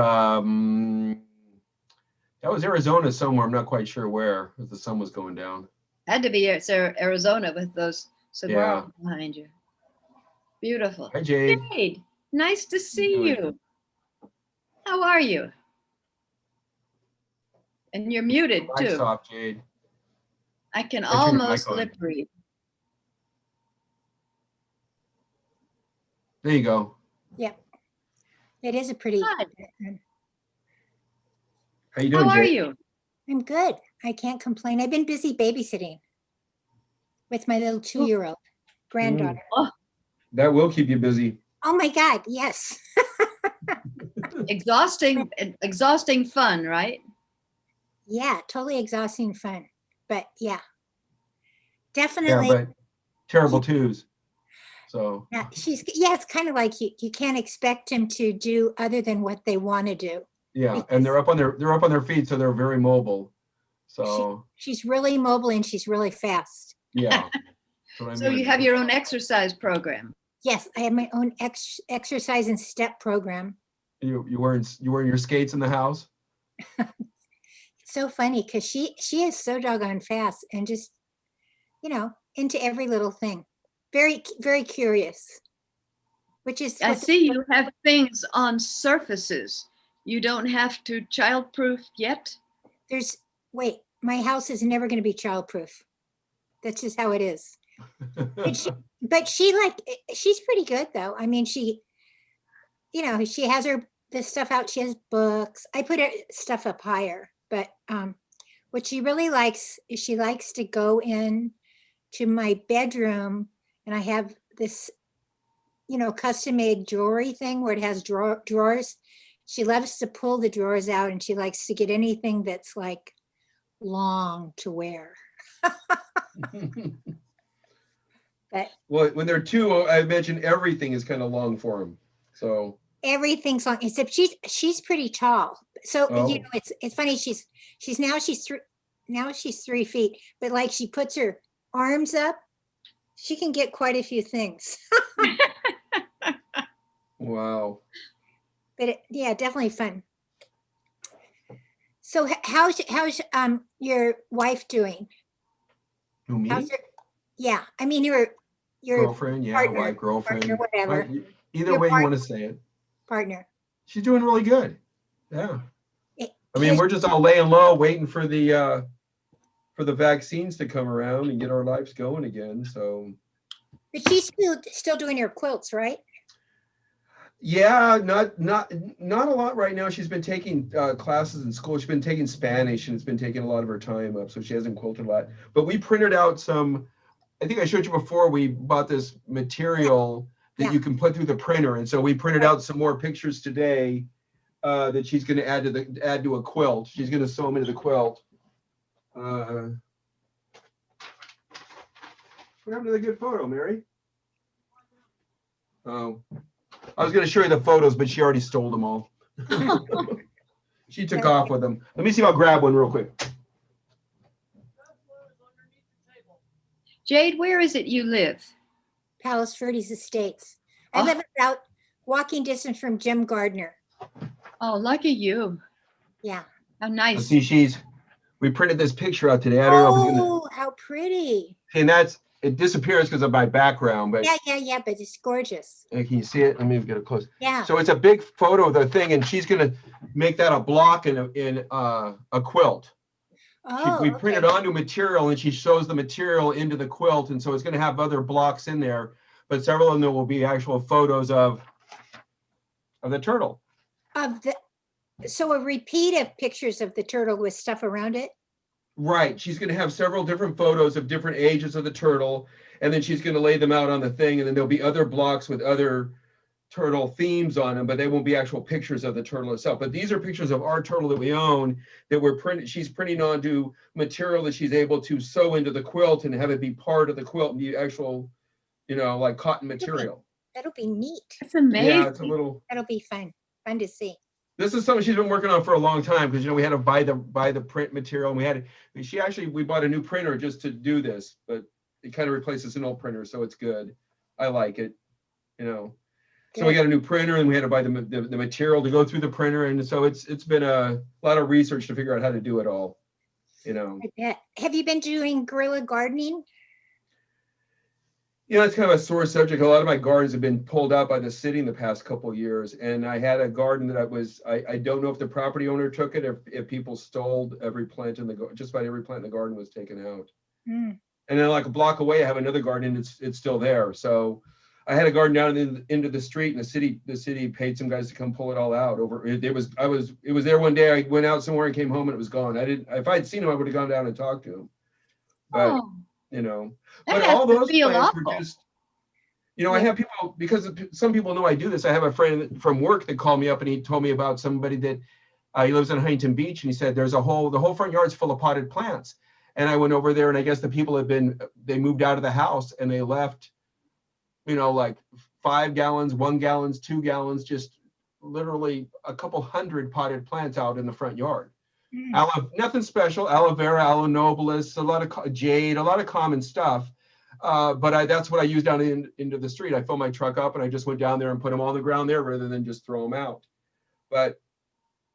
S2: Arizona somewhere. I'm not quite sure where, as the sun was going down.
S4: Had to be Arizona with those saguaro behind you. Beautiful.
S2: Hi, Jade.
S4: Jade, nice to see you. How are you? And you're muted
S2: Mic's
S4: too.
S2: off, Jade.
S4: I can
S2: I turned your
S4: almost
S2: mic on.
S4: lip read.
S2: There you go.
S5: Yep. It is a pretty.
S4: Hi.
S2: How you doing,
S4: How are
S2: Jade?
S4: you?
S5: I'm good. I can't complain. I've been busy babysitting with my little 2-year-old granddaughter.
S4: Oh,
S2: That will keep you busy.
S5: Oh my God, yes.
S4: exhausting fun, right?
S5: Yeah, totally exhausting fun. But yeah,
S2: Yeah,
S5: definitely.
S2: but terrible twos. So
S5: Yeah, it's kind of like you can't expect him to do other than what they want to do.
S2: yeah, and they're up on their feet, so they're very mobile. So
S5: She's really mobile and she's really fast.
S2: yeah. That's what I
S4: So
S2: mean.
S4: you have your own exercise program.
S5: Yes, I have my own exercise and step program.
S2: You wearing your skates in the house?
S5: It's so funny because she is so doggone fast and just, into every little thing. Very, very curious. Which is
S4: I see you have things on surfaces. You don't have to childproof yet?
S5: Wait, my house is never going to be childproof. That's just how it is. But she's pretty good though. I mean, she has the stuff out. She has books. I put her stuff up higher, but what she really likes is she likes to go in to my bedroom, and I have this, custom made jewelry thing where it has drawers. She loves to pull the drawers out, and she likes to get anything that's like long to wear. But
S2: well, when they're two, I imagine everything is kind of long for them. So
S5: everything's long, except she's pretty tall. So it's funny. She's 3 feet, but like she puts her arms up, she can get quite a few things.
S2: Wow.
S5: But definitely fun. So how's your wife doing?
S2: Who, me?
S5: I mean your
S2: girlfriend,
S5: partner,
S2: wife, girlfriend,
S5: partner, whatever.
S2: Either
S5: Your
S2: way you want to say it.
S5: Partner.
S2: She's doing really good. Yeah. I mean, we're just all laying low, waiting for the vaccines to come around and get our lives going again. So.
S5: But she's still doing her quilts, right?
S2: Yeah, not a lot right now. She's been taking classes in school. She's been taking Spanish, and it's been taking a lot of her time up, so she hasn't quilted a lot. But we printed out some, I think I showed you before, we bought this material that you can put through the printer. And so we printed out some more pictures today that she's going to add to a quilt. She's going to sew them into the quilt. What happened to the good photo, Mary? Oh, I was going to show you the photos, but she already stole them all. She took off with them. Let me see if I'll grab one real quick.
S4: Jade, where is it you live?
S5: Palos Verdes Estates. I live about walking distance from Jim Gardner.
S4: Oh, lucky you.
S5: Yeah.
S4: How nice.
S2: Let's see, we printed this picture out today. I don't know if it's gonna.
S5: Oh, how pretty.
S2: And it disappears because of my background, but
S5: yeah, but it's gorgeous.
S2: can you see it? Let me get it close.
S5: Yeah.
S2: So it's a big photo of the thing, and she's gonna make that a block in a quilt. We printed onto material, and she sews the material into the quilt, and so it's gonna have other blocks in there. but several of them will be actual photos of the turtle.
S5: Of the, so a repeat of pictures of the turtle with stuff around it?
S2: Right. She's going to have several different photos of different ages of the turtle, and then she's going to lay them out on the thing, and then there'll be other blocks with other turtle themes on them, but they won't be actual pictures of the turtle itself. But these are pictures of our turtle that we own that we're printing. She's printing onto material that she's able to sew into the quilt and have it be part of the quilt and be actual, you know, like cotton material.
S5: That'll be neat.
S4: That's amazing.
S2: Yeah, it's a little.
S5: That'll be fun to see.
S2: This is something she's been working on for a long time because, you know, we had to buy the print material, and we bought a new printer just to do this, but it kind of replaces an old printer, so it's good. I like it, you know. So we got a new printer, and we had to buy the material to go through the printer, and so it's been a lot of research to figure out how to do it all, you know.
S5: Have you been doing guerrilla gardening?
S2: You know, it's kind of a sore subject. A lot of my gardens have been pulled out by the city in the past couple of years, and I had a garden that I don't know if the property owner took it, if people stole every plant in the just about every plant in the garden was taken out.
S5: Mm.
S2: And then like a block away, I have another garden, and it's still there. So I had a garden down into the street, and the city paid some guys to come pull it all out. It was there one day. I went out somewhere and came home, and it was gone. If I'd seen him, I would have gone down and talked to him. But you know, but all those plants were just, you know, I have people, because some people know I do this. I have a friend from work that called me up, and he told me about somebody that he lives in Huntington Beach, and he said the whole front yard's full of potted plants. And I went over there, and I guess the people they moved out of the house, and they left, you know, like 5 gallons, 1 gallon, 2 gallons, just literally a couple hundred potted plants out in the front yard. Nothing special, aloe vera, aloe nobilis, a lot of jade, a lot of common stuff. But that's what I use down into the street. I fill my truck up, and I just went down there and put them on the ground there rather than just throw them out. But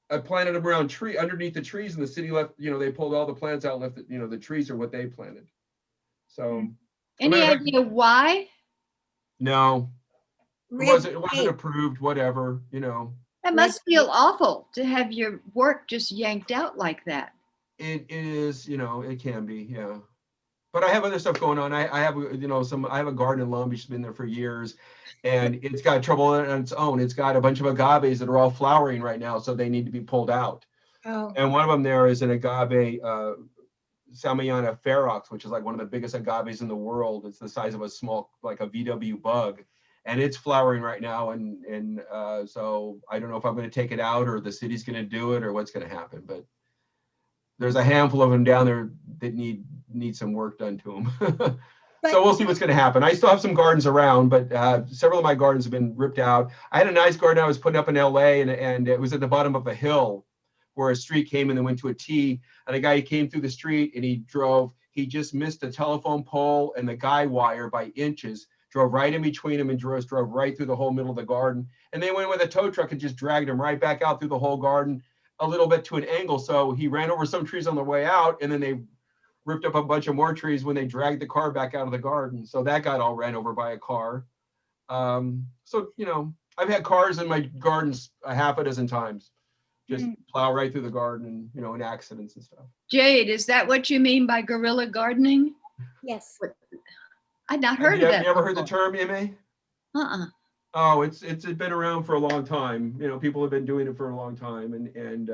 S2: I planted them around underneath the trees, and the city left, you know, they pulled all the plants out and left, you know, the trees are what they planted. So.
S4: Any idea why?
S2: No, it wasn't approved, whatever, you know.
S4: That must feel awful to have your work just yanked out like that.
S2: It is, you know, it can be, yeah. But I have other stuff going on. I have, you know, I have a garden in Long Beach, been there for years, and it's got trouble on its own. It's got a bunch of agaves that are all flowering right now, so they need to be pulled out.
S5: Oh.
S2: And one of them there is an agave, Salmiana ferox, which is like one of the biggest agaves in the world. It's the size of a small, like a VW bug, and it's flowering right now. And so I don't know if I'm going to take it out, or the city's going to do it, or what's going to happen. But there's a handful of them down there that need some work done to them. So we'll see what's going to happen. I still have some gardens around, but several of my gardens have been ripped out. I had a nice garden I was putting up in LA, and it was at the bottom of a hill where a street came and then went to a T, and a guy came through the street, and he just missed the telephone pole and the guy wire by inches, drove right in between them, and drove right through the whole middle of the garden. And they went with a tow truck and just dragged him right back out through the whole garden, a little bit to an angle. So he ran over some trees on the way out, and then they ripped up a bunch of more trees when they dragged the car back out of the garden. So that got all ran over by a car. So, you know, I've had cars in my gardens a half a dozen times. Just plow right through the garden, and, you know, in accidents and stuff.
S4: Jade, is that what you mean by guerrilla gardening?
S5: Yes.
S4: I'd not heard of that.
S2: Have you ever heard the term, Emma?
S4: Uh-uh.
S2: Oh, it's been around for a long time. You know, people have been doing it for a long time, and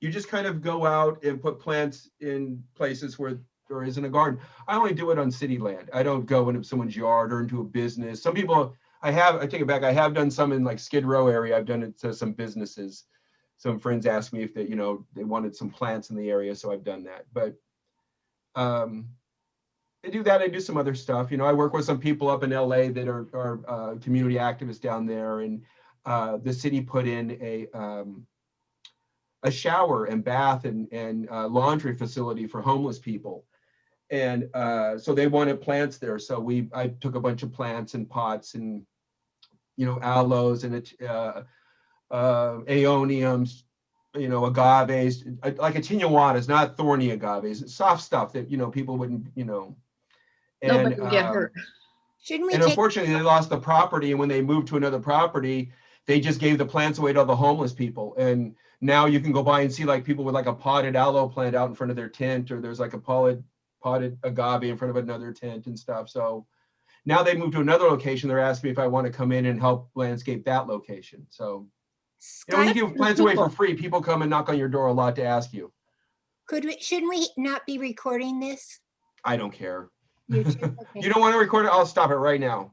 S2: you just kind of go out and put plants in places where there isn't a garden. I only do it on city land. I don't go into someone's yard or into a business. Some people, I take it back. I have done some in like Skid Row area. I've done it to some businesses. Some friends asked me if they, you know, they wanted some plants in the area, so I've done that. But I do that. I do some other stuff. You know, I work with some people up in LA that are community activists down there, and the city put in a shower and bath and laundry facility for homeless people, and so they wanted plants there. So I took a bunch of plants and pots and, you know, aloes and aeoniums, you know, agaves, like attenuatas, not thorny agaves, soft stuff that, you know, people wouldn't, you know. And,
S4: nobody get hurt.
S5: Shouldn't we?
S2: And unfortunately, they lost the property, and when they moved to another property, they just gave the plants away to all the homeless people. And now you can go by and see like people with like a potted aloe plant out in front of their tent, or there's like a potted agave in front of another tent and stuff. So Now they moved to another location. They're asking me if I want to come in and help landscape that location. So, when you give plants away for free, people come and knock on your door a lot to ask you.
S5: Shouldn't we not be recording this?
S2: I don't care.
S5: YouTube? Okay.
S2: You don't want to record it? I'll stop it right now.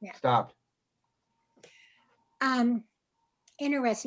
S5: Yeah.
S2: Stop.
S5: Interesting.